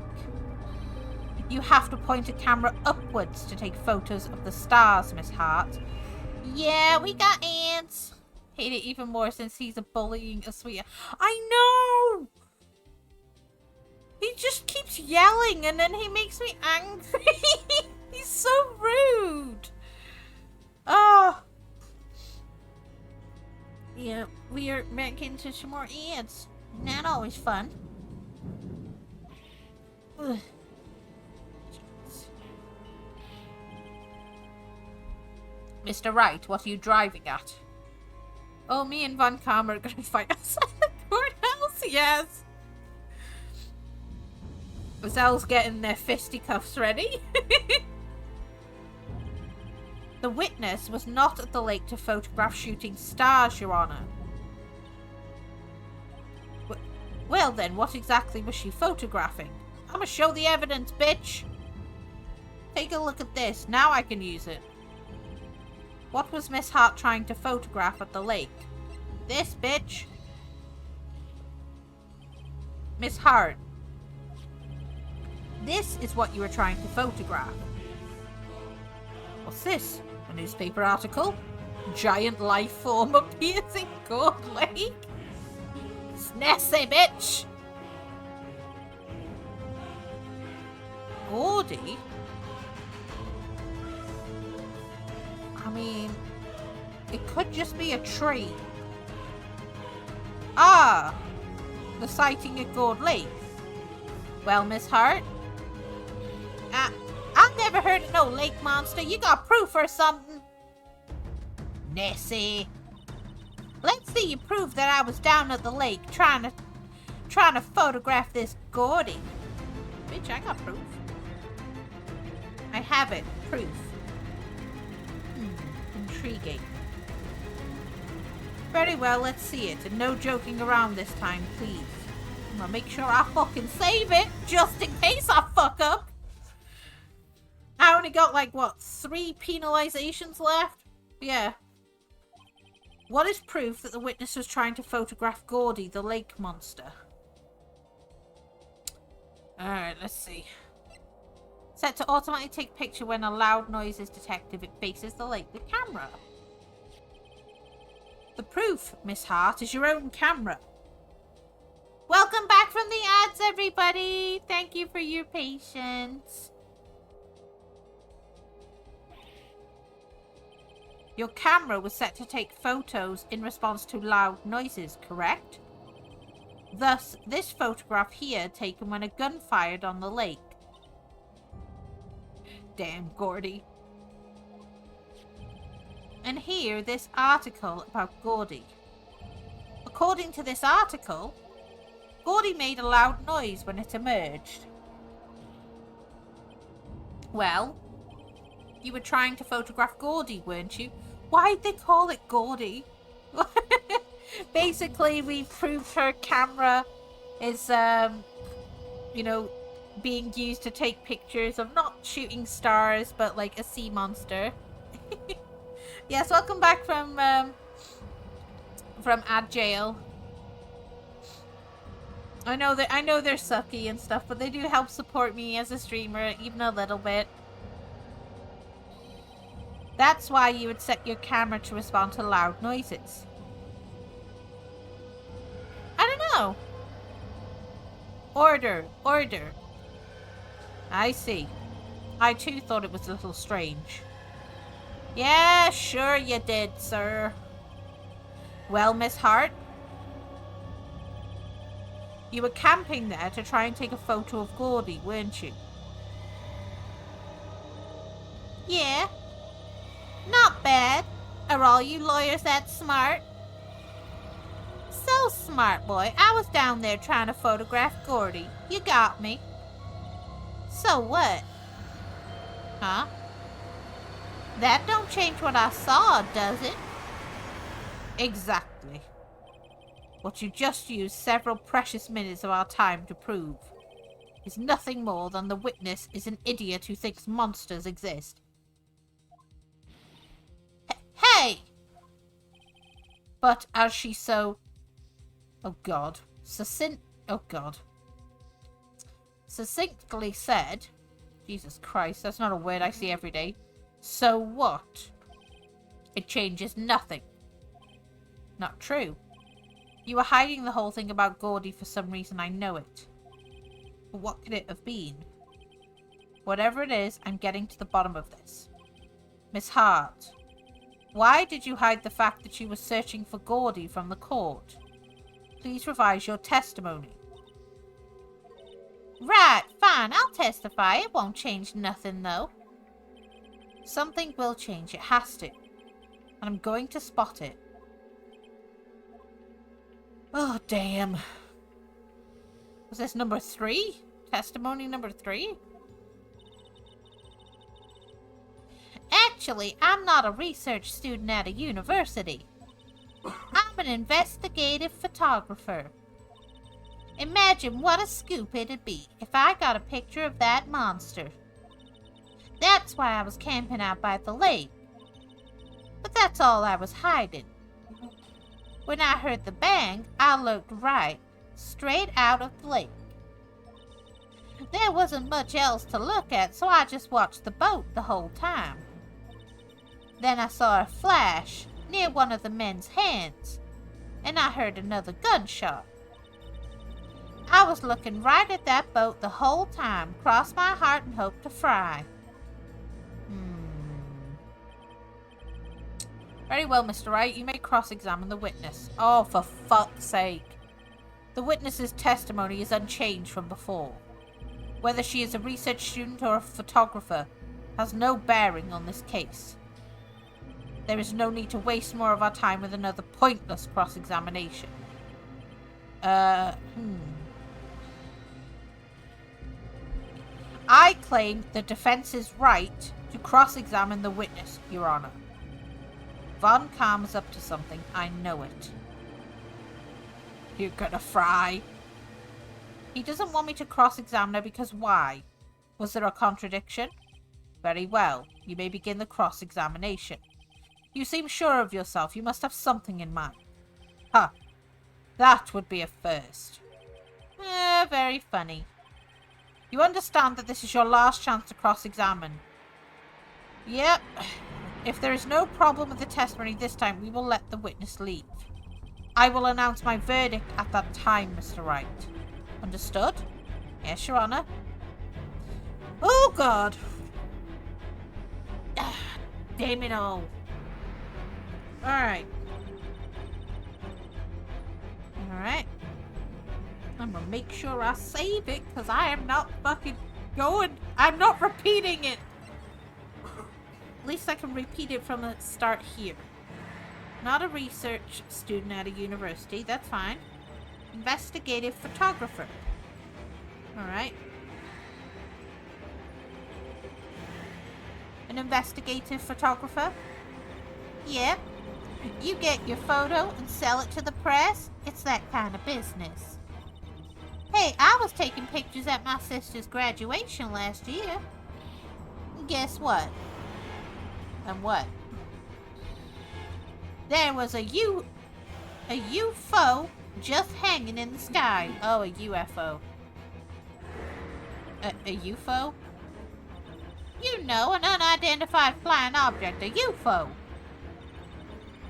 You have to point a camera upwards to take photos of the stars, Miss Hart. Yeah, we got ants. Hate it even more since he's a bullying a sweetheart. I know! He just keeps yelling and then he makes me angry. He's so rude. Oh. Yeah, we are making to some more ants. Not always fun. Ugh. Mr. Wright, what are you driving at? Oh, me and Von Karma are going to fight outside the courthouse, yes. Roselle's getting their fisticuffs ready. The witness was not at the lake to photograph shooting stars, Your Honor. Well then, what exactly was she photographing? I'ma show the evidence, bitch. Take a look at this. Now I can use it. What was Miss Hart trying to photograph at the lake? This, bitch. Miss Hart. This is what you were trying to photograph. What's this? A newspaper article? Giant life form appears in Gold Lake? Snessy, bitch! Gordy? I mean, it could just be a tree. Ah! The sighting at Gold Lake. Well, Miss Hart? I've never heard of no lake monster. You got proof or something? Nessie. Let's see you prove that I was down at the lake trying to photograph this Gordy. Bitch, I got proof. I have it. Proof. Intriguing. Very well, let's see it. And no joking around this time, please. I'm gonna make sure I fucking save it, just in case I fuck up. I only got, like, what, 3 penalizations left? Yeah. What is proof that the witness was trying to photograph Gordy, the lake monster? Alright, let's see. Set to automatically take picture when a loud noise is detected if it faces the lake with camera. The proof, Miss Hart, is your own camera. Welcome back from the ads, everybody. Thank you for your patience. Your camera was set to take photos in response to loud noises, correct? Thus, this photograph here taken when a gun fired on the lake. Damn, Gordy. And here, this article about Gordy. According to this article, Gordy made a loud noise when it emerged. Well, you were trying to photograph Gordy, weren't you? Why'd they call it Gordy? Basically, we proved her camera is, you know, being used to take pictures of not shooting stars, but like a sea monster. Yes, welcome back from ad jail. I know they're sucky and stuff, but they do help support me as a streamer, even a little bit. That's why you would set your camera to respond to loud noises. I don't know. Order. I see. I too thought it was a little strange. Yeah, sure you did, sir. Well, Miss Hart, you were camping there to try and take a photo of Gordy, weren't you? Yeah. Not bad. Are all you lawyers that smart? So smart, boy. I was down there trying to photograph Gordy. You got me. So what? Huh? That don't change what I saw, does it? Exactly. What you just used several precious minutes of our time to prove is nothing more than the witness is an idiot who thinks monsters exist. Hey! But as she so... Oh God. Succinctly said... Jesus Christ, that's not a word I see every day. So what? It changes nothing. Not true. You were hiding the whole thing about Gordy for some reason, I know it. But what could it have been? Whatever it is, I'm getting to the bottom of this. Miss Hart, why did you hide the fact that you were searching for Gordy from the court? Please revise your testimony. Right, fine, I'll testify. It won't change nothing, though. Something will change, it has to. And I'm going to spot it. Oh, damn. Was this number 3? Testimony number 3? Actually, I'm not a research student at a university. I'm an investigative photographer. Imagine what a scoop it'd be if I got a picture of that monster. That's why I was camping out by the lake. But that's all I was hiding. When I heard the bang, I looked right, straight out of the lake. There wasn't much else to look at, so I just watched the boat the whole time. Then I saw a flash near one of the men's hands, and I heard another gunshot. I was looking right at that boat the whole time, crossed my heart and hoped to fry. Very well, Mr. Wright. You may cross-examine the witness. Oh, for fuck's sake. The witness's testimony is unchanged from before. Whether she is a research student or a photographer has no bearing on this case. There is no need to waste more of our time with another pointless cross-examination. I claim the defense's right to cross-examine the witness, Your Honor. Von Kamm is up to something. I know it. You're gonna fry. He doesn't want me to cross-examine her because why? Was there a contradiction? Very well. You may begin the cross-examination. You seem sure of yourself. You must have something in mind. Huh. That would be a first. Very funny. You understand that this is your last chance to cross-examine. Yep. If there is no problem with the testimony this time, we will let the witness leave. I will announce my verdict at that time, Mr. Wright. Understood? Yes, Your Honor. Oh, God. Damn it all. Alright. Alright. I'm gonna make sure I save it, because I am not fucking going. I'm not repeating it. At least I can repeat it from the start here. Not a research student at a university. That's fine. Investigative photographer. Alright. An investigative photographer? Yeah. You get your photo and sell it to the press. It's that kind of business. Hey, I was taking pictures at my sister's graduation last year. Guess what? And what? There was a UFO just hanging in the sky. Oh, a UFO. A UFO? You know, an unidentified flying object, a UFO.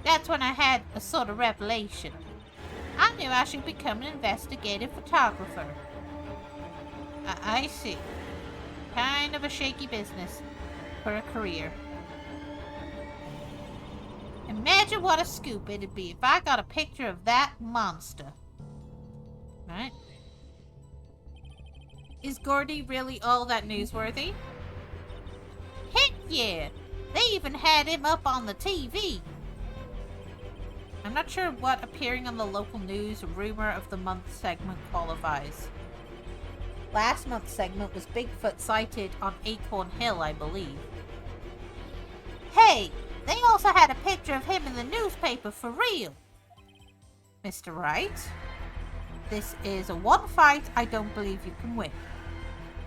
That's when I had a sort of revelation. I knew I should become an investigative photographer. I see. Kind of a shaky business for a career. Imagine what a scoop it'd be if I got a picture of that monster. Right? Is Gordy really all that newsworthy? Heck yeah! They even had him up on the TV. I'm not sure what appearing on the local news rumor of the month segment qualifies. Last month's segment was Bigfoot sighted on Acorn Hill, I believe. Hey! They also had a picture of him in the newspaper for real. Mr. Wright, this is a one fight I don't believe you can win.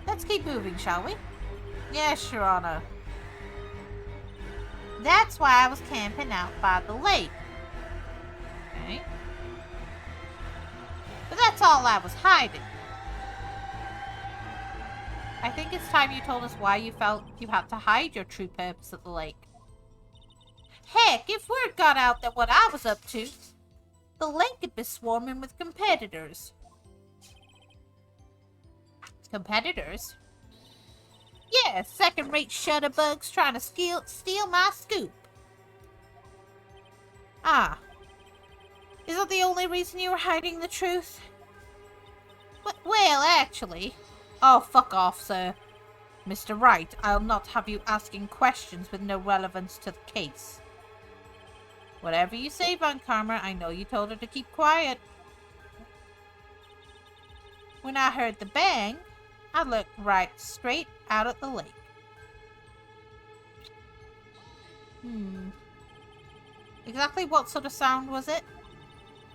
Let's keep moving, shall we? Yes, Your Honor. That's why I was camping out by the lake. Okay. But that's all I was hiding. I think it's time you told us why you felt you had to hide your true purpose at the lake. Heck, if word got out that what I was up to, the lake would be swarming with competitors. Competitors? Yeah, second-rate shutterbugs trying to steal my scoop. Ah. Is that the only reason you were hiding the truth? Well, actually... Oh, fuck off, sir. Mr. Wright, I'll not have you asking questions with no relevance to the case. Whatever you say, Von Karma, I know you told her to keep quiet. When I heard the bang, I looked right straight out at the lake. Exactly what sort of sound was it?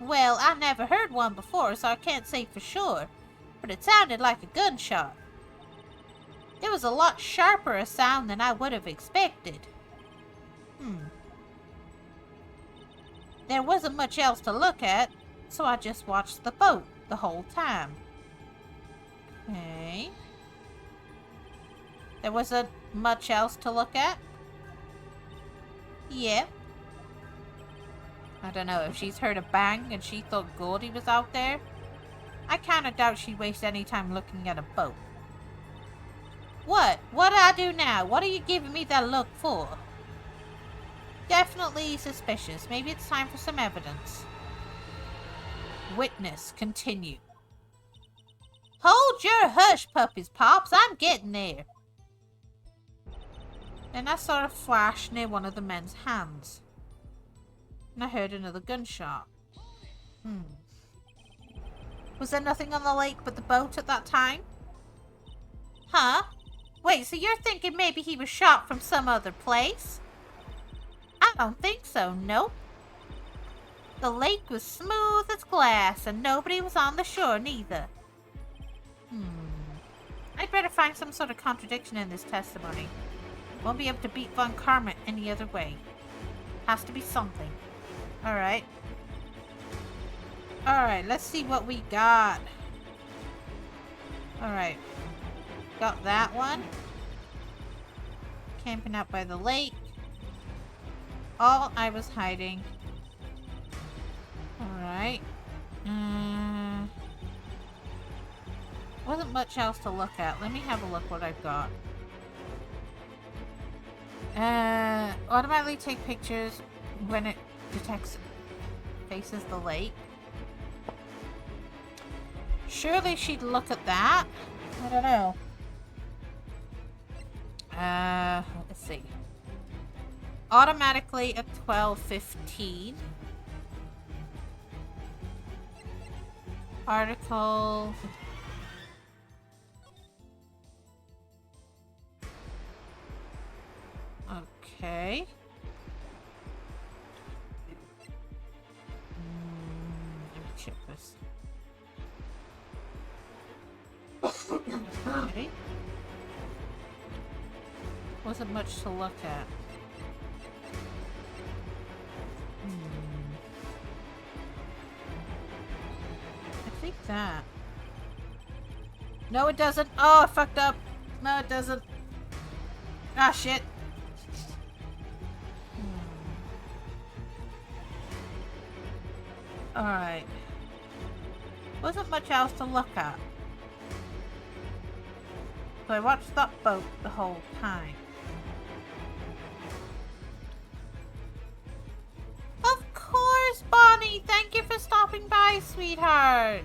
Well, I never heard one before, so I can't say for sure, but it sounded like a gunshot. It was a lot sharper a sound than I would have expected. There wasn't much else to look at, so I just watched the boat the whole time. Okay. There wasn't much else to look at? Yep. I don't know if she's heard a bang and she thought Goldie was out there. I kinda doubt she'd waste any time looking at a boat. What? What do I do now? What are you giving me that look for? Definitely suspicious. Maybe it's time for some evidence. Witness, continue. Hold your hush, puppies, Pops. I'm getting there. Then I saw a flash near one of the men's hands. And I heard another gunshot. Was there nothing on the lake but the boat at that time? Huh? Wait, so you're thinking maybe he was shot from some other place? I don't think so, nope. The lake was smooth as glass and nobody was on the shore neither. I'd better find some sort of contradiction in this testimony. Won't be able to beat Von Karma any other way. Has to be something. Alright. Alright, let's see what we got. Alright. Got that one. Camping out by the lake. Oh, I was hiding. Alright. Wasn't much else to look at. Let me have a look what I've got. Automatically take pictures when it detects faces the lake. Surely she'd look at that. I don't know. Let's see. Automatically at 12:15. Article. Okay. Let me check this. Okay. Wasn't much to look at. I think that. No, it doesn't. Oh, I fucked up. No, it doesn't. Ah, shit. Alright. Wasn't much else to look at. So I watched that boat the whole time. Of course, Bonnie! Thank you for stopping by, sweetheart!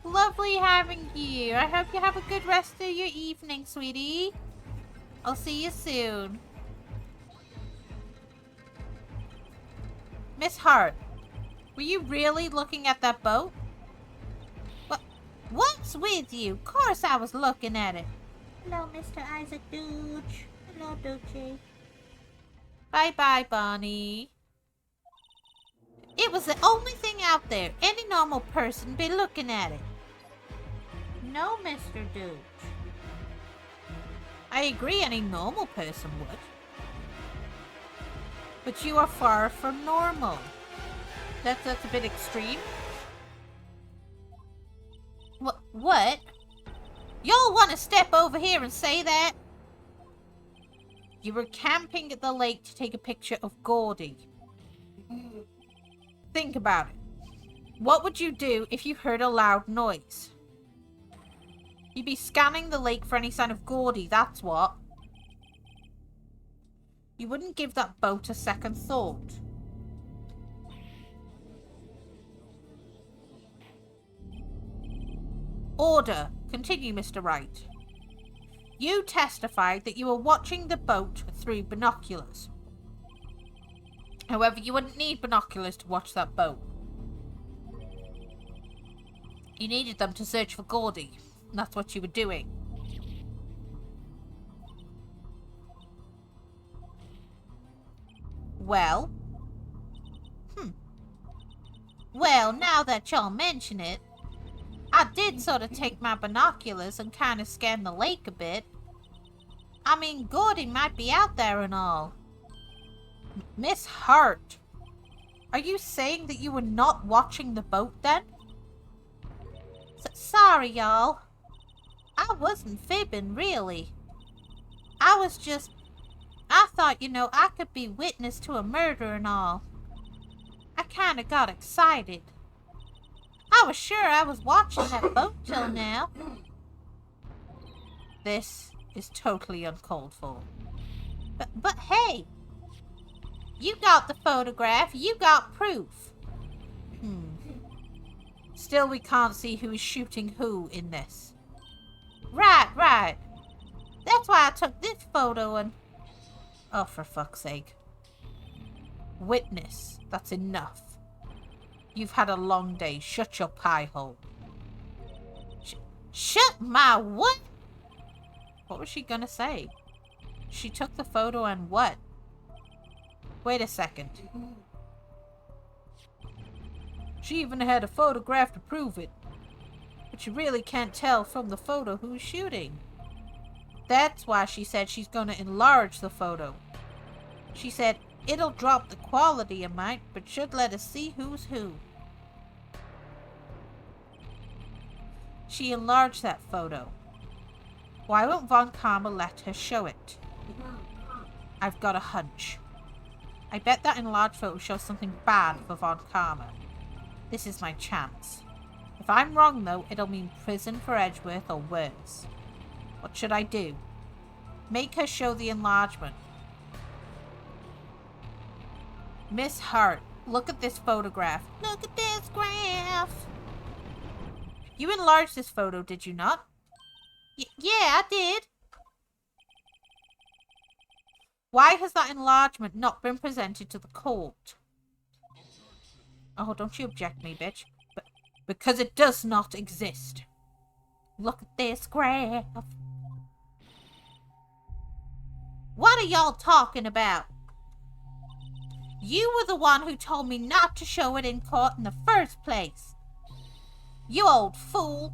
Lovely having you. I hope you have a good rest of your evening, sweetie. I'll see you soon. Miss Hart, were you really looking at that boat? What's with you? Of course I was looking at it. Hello, Mr. Isaac Dooch. Hello, Doochie. Bye-bye, Bonnie. It was the only thing out there. Any normal person be looking at it. No, Mr. Dooch. I agree any normal person would. But you are far from normal. That's a bit extreme. What? Y'all want to step over here and say that? You were camping at the lake to take a picture of Gordy. Think about it. What would you do if you heard a loud noise? You'd be scanning the lake for any sign of Gordy, that's what. You wouldn't give that boat a second thought. Order. Continue, Mr. Wright. You testified that you were watching the boat through binoculars. However, you wouldn't need binoculars to watch that boat. You needed them to search for Gordy. And that's what you were doing. Well? Well, now that y'all mention it, I did sort of take my binoculars and kind of scan the lake a bit. I mean, Gordy might be out there and all. Miss Hart, are you saying that you were not watching the boat then? Sorry, y'all. I wasn't fibbing, really. I thought, I could be witness to a murder and all. I kind of got excited. I was sure I was watching that boat till now. This is totally uncalled for. But hey, you got the photograph, you got proof. Still, we can't see who's shooting who in this. Right. That's why I took this photo and... Oh, for fuck's sake. Witness, that's enough. You've had a long day. Shut your pie hole. Shut my what? What was she gonna say? She took the photo and what? Wait a second. She even had a photograph to prove it. But you really can't tell from the photo who's shooting. That's why she said she's gonna enlarge the photo. She said, "It'll drop the quality a mite, but should let us see who's who." She enlarged that photo. Why won't Von Karma let her show it? I've got a hunch. I bet that enlarged photo shows something bad for Von Karma. This is my chance. If I'm wrong, though, it'll mean prison for Edgeworth or worse. What should I do? Make her show the enlargement. Miss Hart, look at this photograph. Look at this graph. You enlarged this photo, did you not? Yeah, I did. Why has that enlargement not been presented to the court? Oh, don't you object me, bitch. But because it does not exist. Look at this graph. What are y'all talking about? You were the one who told me not to show it in court in the first place. You old fool.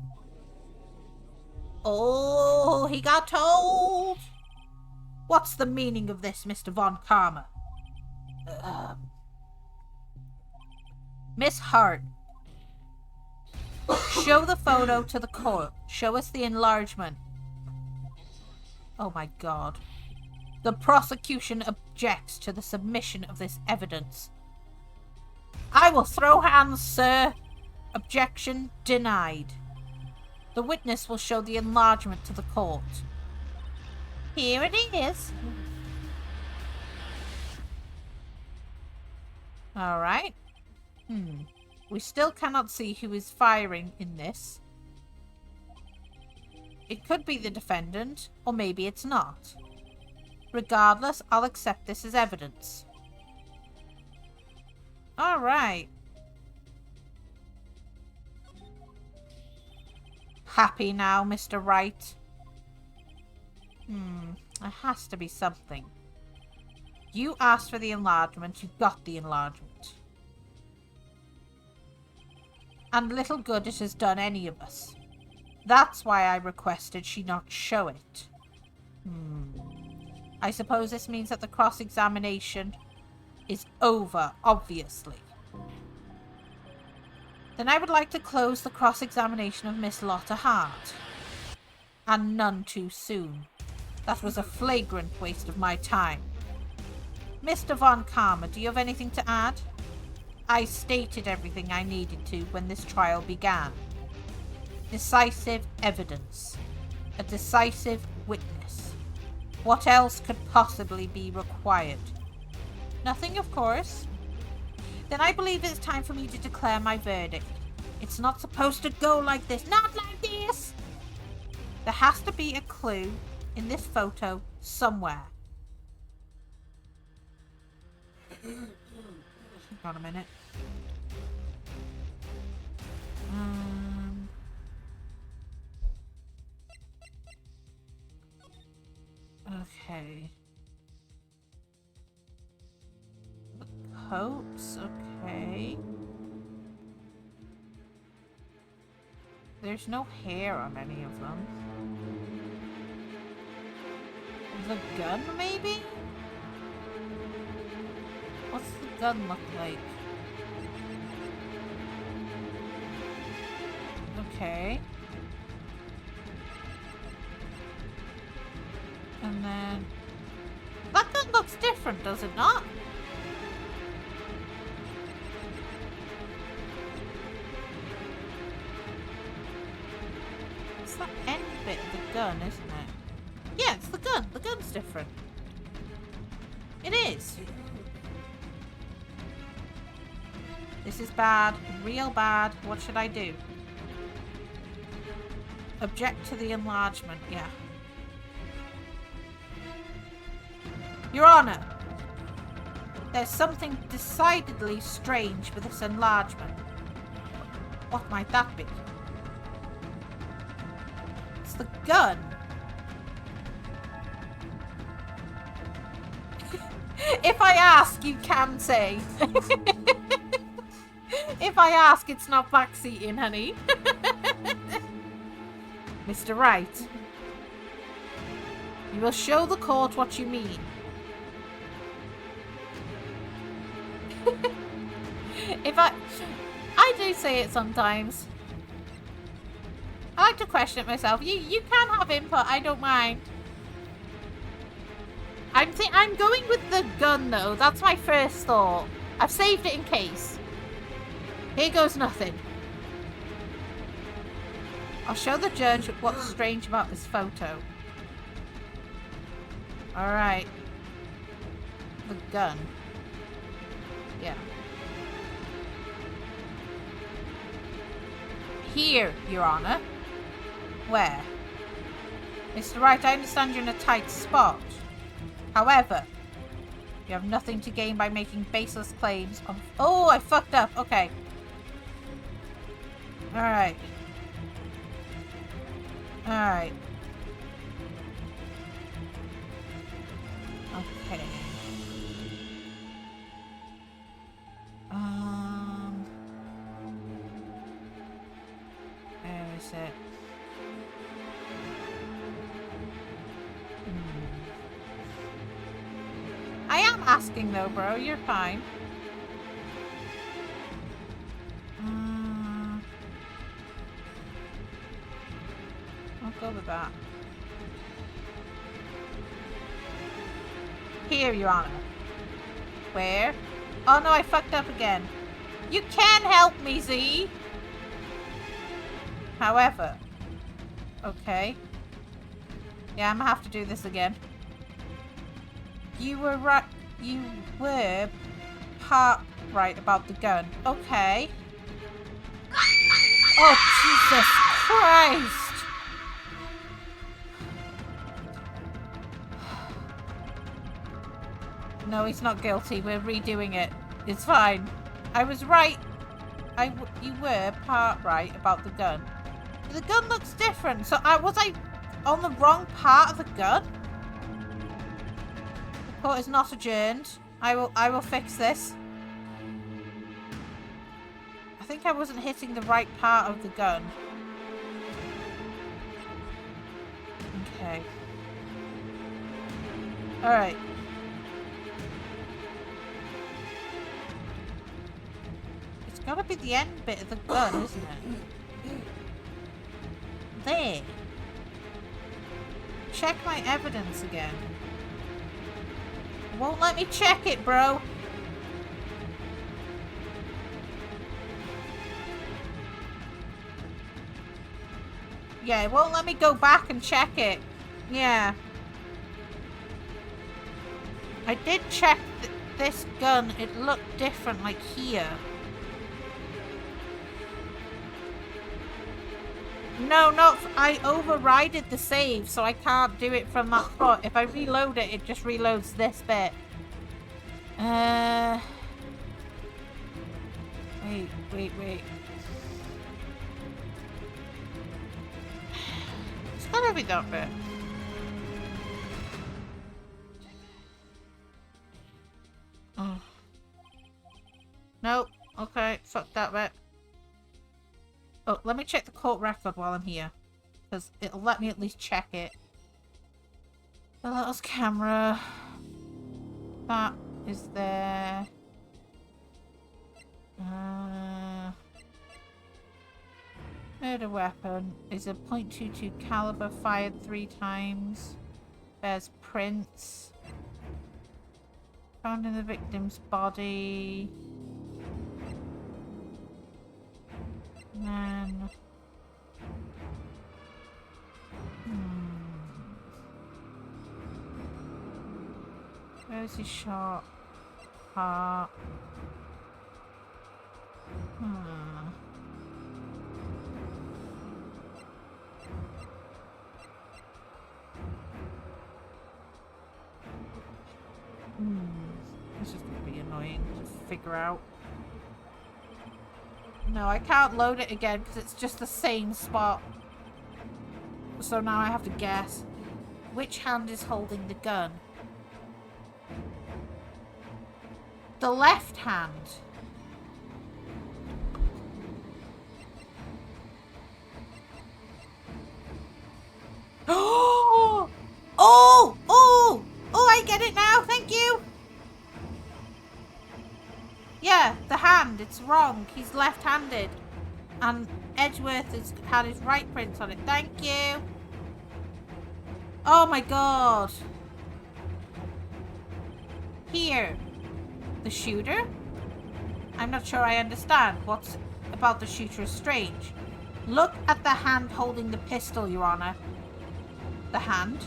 Oh, he got told. What's the meaning of this, Mr. Von Karma? Miss Hart, show the photo to the court. Show us the enlargement. Oh my God. The prosecution objects to the submission of this evidence. I will throw hands, sir. Objection denied. The witness will show the enlargement to the court. Here it is. Alright. We still cannot see who is firing in this. It could be the defendant, or maybe it's not. Regardless, I'll accept this as evidence. Alright. Happy now, Mr. Wright? There has to be something. You asked for the enlargement, you got the enlargement. And little good it has done any of us. That's why I requested she not show it. I suppose this means that the cross-examination is over, obviously. Then I would like to close the cross-examination of Miss Lotta Hart. And none too soon. That was a flagrant waste of my time. Mr. Von Karma, do you have anything to add? I stated everything I needed to when this trial began. Decisive evidence. A decisive witness. What else could possibly be required? Nothing, of course. Then I believe it's time for me to declare my verdict. It's not supposed to go like this. Not like this! There has to be a clue in this photo somewhere. Hang on a minute. Okay. The coats, okay. There's no hair on any of them. The gun, maybe? What's the gun look like? Okay. And then... that gun looks different, does it not? It's the end bit of the gun, isn't it? Yeah, it's the gun. The gun's different. It is. This is bad. Real bad. What should I do? Object to the enlargement. Yeah. Your Honor, there's something decidedly strange with this enlargement. What might that be? It's the gun. If I ask, you can say. If I ask, it's not backseating, honey. Mr. Wright, you will show the court what you mean. I do say it sometimes. I like to question it myself. You can have input, I don't mind. I'm going with the gun though. That's my first thought. I've saved it in case. Here goes nothing. I'll show the judge what's strange about this photo. Alright. The gun. Yeah. Here, Your Honor. Where? Mr. Wright, I understand you're in a tight spot. However, you have nothing to gain by making baseless claims of... Oh, I fucked up. Okay. Alright. Alright. Okay. Where is it? I am asking though, bro. You're fine. I'll go with that. Here, Your Honor. Where? Oh no, I fucked up again. You can help me, Z! However. Okay. Yeah, I'm gonna have to do this again. You were right. You were part right about the gun. Okay. Oh, Jesus Christ! No, he's not guilty. We're redoing it. It's fine. I was right. You were part right about the gun. The gun looks different. So was I on the wrong part of the gun? The court is not adjourned. I will fix this. I think I wasn't hitting the right part of the gun. Okay. Alright. It's gotta be the end bit of the gun, isn't it? There. Check my evidence again. Won't let me check it, bro. Yeah, it won't let me go back and check it. Yeah. I did check this gun. It looked different, like here. No, I overrided the save, so I can't do it from that spot. If I reload it, it just reloads this bit. Wait. It's gotta be that bit. Oh. Nope. Okay, fuck that bit. Oh, let me check the court record while I'm here. Because it'll let me at least check it. The little camera. That is there. Murder weapon is a .22 caliber fired 3 times. There's prints. Found in the victim's body. Man. Where is he shot? Heart. This is gonna be annoying to figure out. No, I can't load it again because it's just the same spot. So now I have to guess. Which hand is holding the gun? The left hand. Oh! Oh! Oh! Oh, I get it now. Thank you. Yeah, the hand. It's wrong. He's left-handed. And Edgeworth has had his right print on it. Thank you. Oh my god. Here. The shooter? I'm not sure I understand. What's about the shooter is strange. Look at the hand holding the pistol, Your Honor. The hand?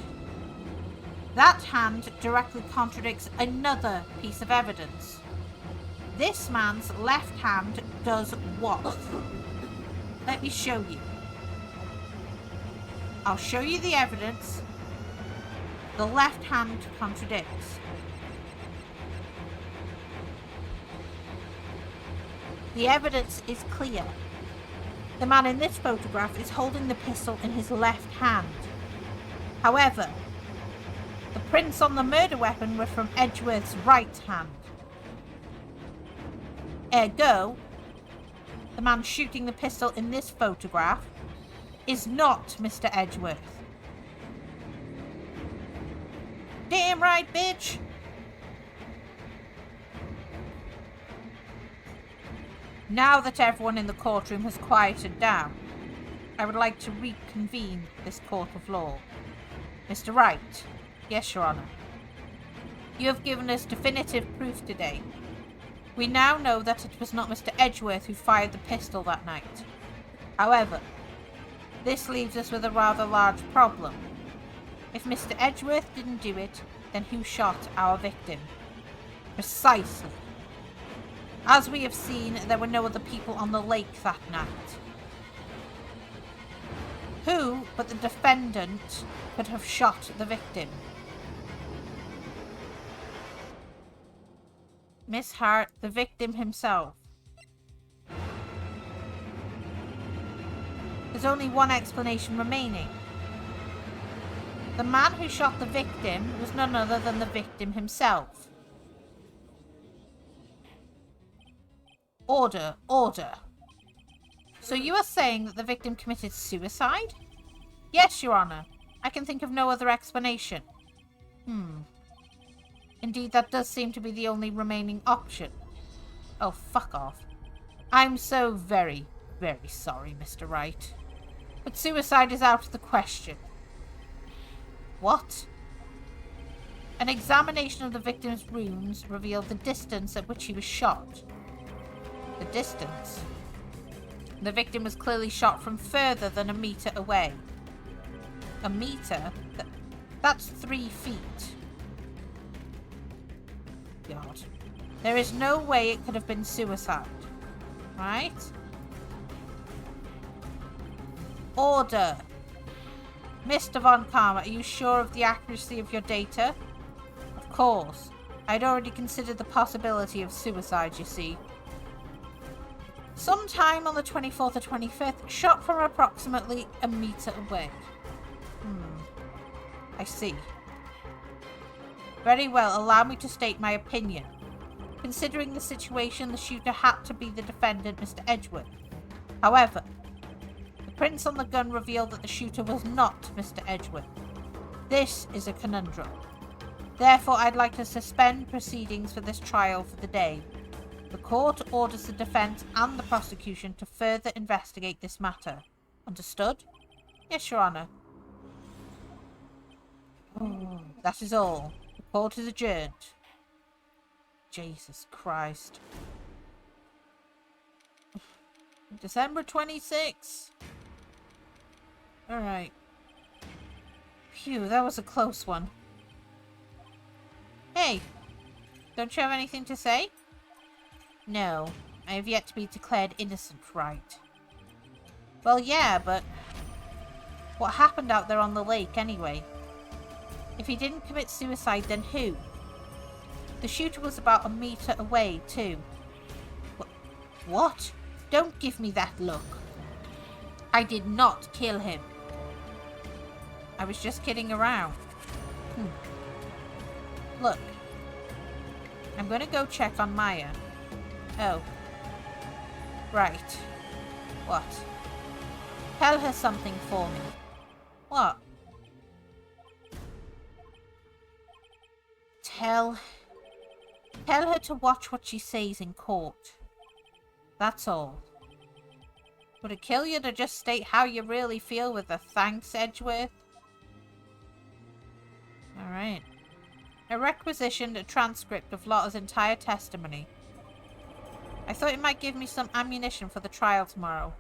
That hand directly contradicts another piece of evidence. This man's left hand does what? Let me show you. I'll show you the evidence. The left hand contradicts. The evidence is clear. The man in this photograph is holding the pistol in his left hand. However, the prints on the murder weapon were from Edgeworth's right hand. Ergo, the man shooting the pistol in this photograph is not Mr. Edgeworth. Damn right, bitch! Now that everyone in the courtroom has quieted down, I would like to reconvene this court of law. Mr. Wright. Yes, Your Honor. You have given us definitive proof today. We now know that it was not Mr. Edgeworth who fired the pistol that night. However, this leaves us with a rather large problem. If Mr. Edgeworth didn't do it, then who shot our victim? Precisely. As we have seen, there were no other people on the lake that night. Who but the defendant could have shot the victim? Miss Hart, the victim himself. There's only one explanation remaining. The man who shot the victim was none other than the victim himself. Order, order. So you are saying that the victim committed suicide? Yes, Your Honor. I can think of no other explanation. Indeed, that does seem to be the only remaining option. Oh, fuck off. I'm so very, very sorry, Mr. Wright. But suicide is out of the question. What? An examination of the victim's wounds revealed the distance at which he was shot. The distance? The victim was clearly shot from further than a meter away. A meter? That's 3 feet. God. There is no way it could have been suicide. Right? Order. Mr. Von Karma, are you sure of the accuracy of your data? Of course. I'd already considered the possibility of suicide, you see. Sometime on the 24th or 25th, shot from approximately a meter away. I see. Very well, allow me to state my opinion. Considering the situation, the shooter had to be the defendant, Mr. Edgeworth. However, the prints on the gun reveal that the shooter was not Mr. Edgeworth. This is a conundrum. Therefore, I'd like to suspend proceedings for this trial for the day. The court orders the defence and the prosecution to further investigate this matter. Understood? Yes, Your Honour. That is all. The court is adjourned. Jesus Christ. December 26th. Alright. Phew, that was a close one. Hey, don't you have anything to say? No, I have yet to be declared innocent, right? Well, yeah, but what happened out there on the lake anyway? If he didn't commit suicide, then who? The shooter was about a meter away, too. What? Don't give me that look. I did not kill him. I was just kidding around. Look. I'm going to go check on Maya. Oh. Right. What? Tell her something for me. What? Tell her to watch what she says in court. That's all. Would it kill you to just state how you really feel with a thanks, Edgeworth? Alright. I requisitioned a transcript of Lotta's entire testimony. I thought it might give me some ammunition for the trial tomorrow.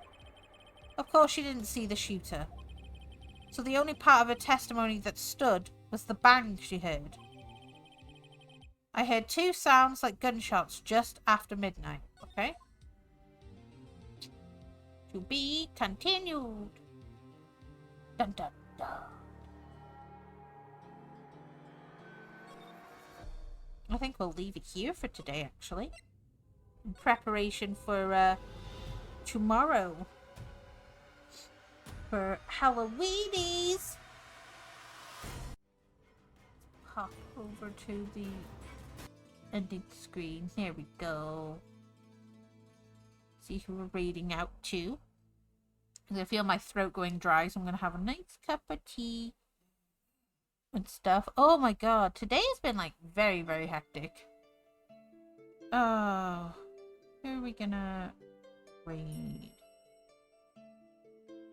Of course she didn't see the shooter. So the only part of her testimony that stood was the bang she heard. I heard 2 sounds like gunshots just after midnight. Okay? To be continued. Dun dun dun. I think we'll leave it here for today, actually. In preparation for tomorrow. For Halloweenies. Pop over to the ending screen. Here we go. See who we're reading out to. I feel my throat going dry, so I'm going to have a nice cup of tea and stuff. Oh my god, today has been like very, very hectic. Oh, who are we gonna read?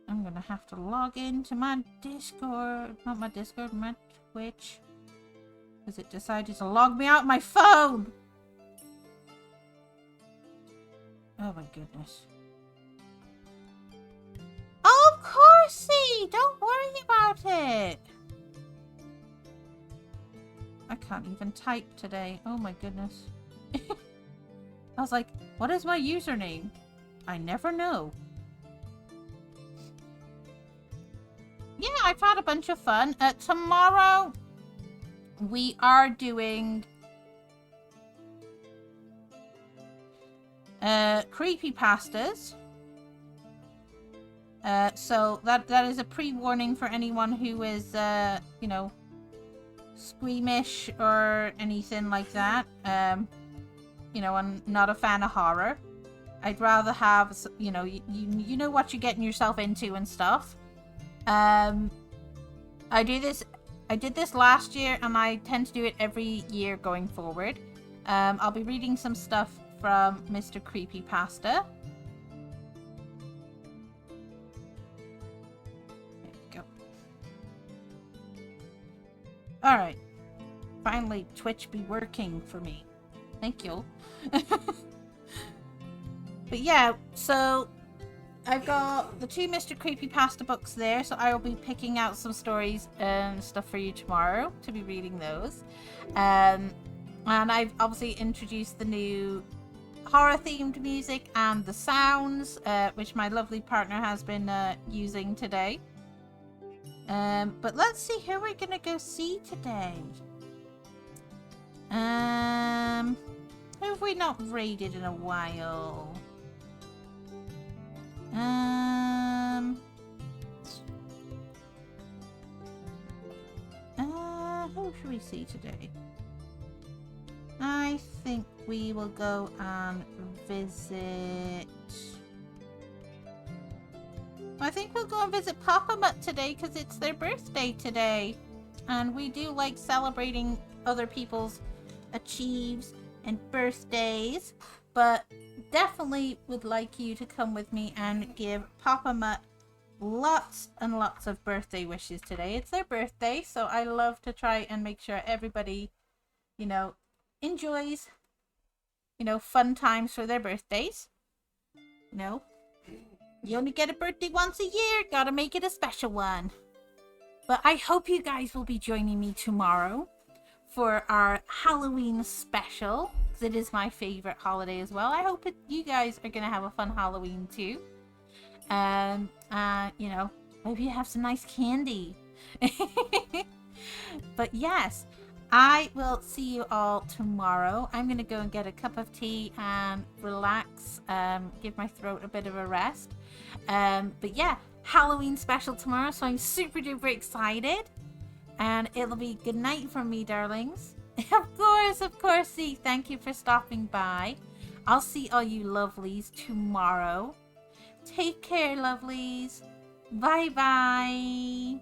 I'm gonna have to log into my Discord, not my Discord, my Twitch, because it decided to log me out my phone. Oh my goodness. Oh, of coursey! Don't worry about it. I can't even type today. Oh my goodness. I was like, what is my username? I never know. Yeah, I've had a bunch of fun. Tomorrow, we are doing creepypastas. So that is a pre-warning for anyone who is, you know, squeamish or anything like that. You know, I'm not a fan of horror. I'd rather have, you know, you know what you're getting yourself into and stuff. I did this last year, and I tend to do it every year going forward. I'll be reading some stuff from Mr. Creepypasta. There we go. Alright. Finally, Twitch be working for me. Thank you. But yeah, so I've got the 2 Mr. Creepypasta books there, so I will be picking out some stories and stuff for you tomorrow to be reading those. And I've obviously introduced the new horror-themed music and the sounds, which my lovely partner has been using today. But let's see who we're gonna go see today. Who have we not raided in a while? Who should we see today? I think we will go and visit... I think we'll go and visit Papa Mutt today because it's their birthday today. And we do like celebrating other people's achieves and birthdays. But definitely would like you to come with me and give Papa Mutt lots and lots of birthday wishes today. It's their birthday, so I love to try and make sure everybody, you know, enjoys, you know, fun times for their birthdays. You know, you only get a birthday once a year, gotta make it a special one. But I hope you guys will be joining me tomorrow for our Halloween special, because it is my favorite holiday as well. I hope you guys are gonna have a fun Halloween too. You know, hope you have some nice candy. But yes, I will see you all tomorrow. I'm gonna go and get a cup of tea and relax, give my throat a bit of a rest. But yeah, Halloween special tomorrow, so I'm super duper excited. And it'll be good night from me, darlings. Of course, see, thank you for stopping by. I'll see all you lovelies tomorrow. Take care, lovelies. Bye-bye.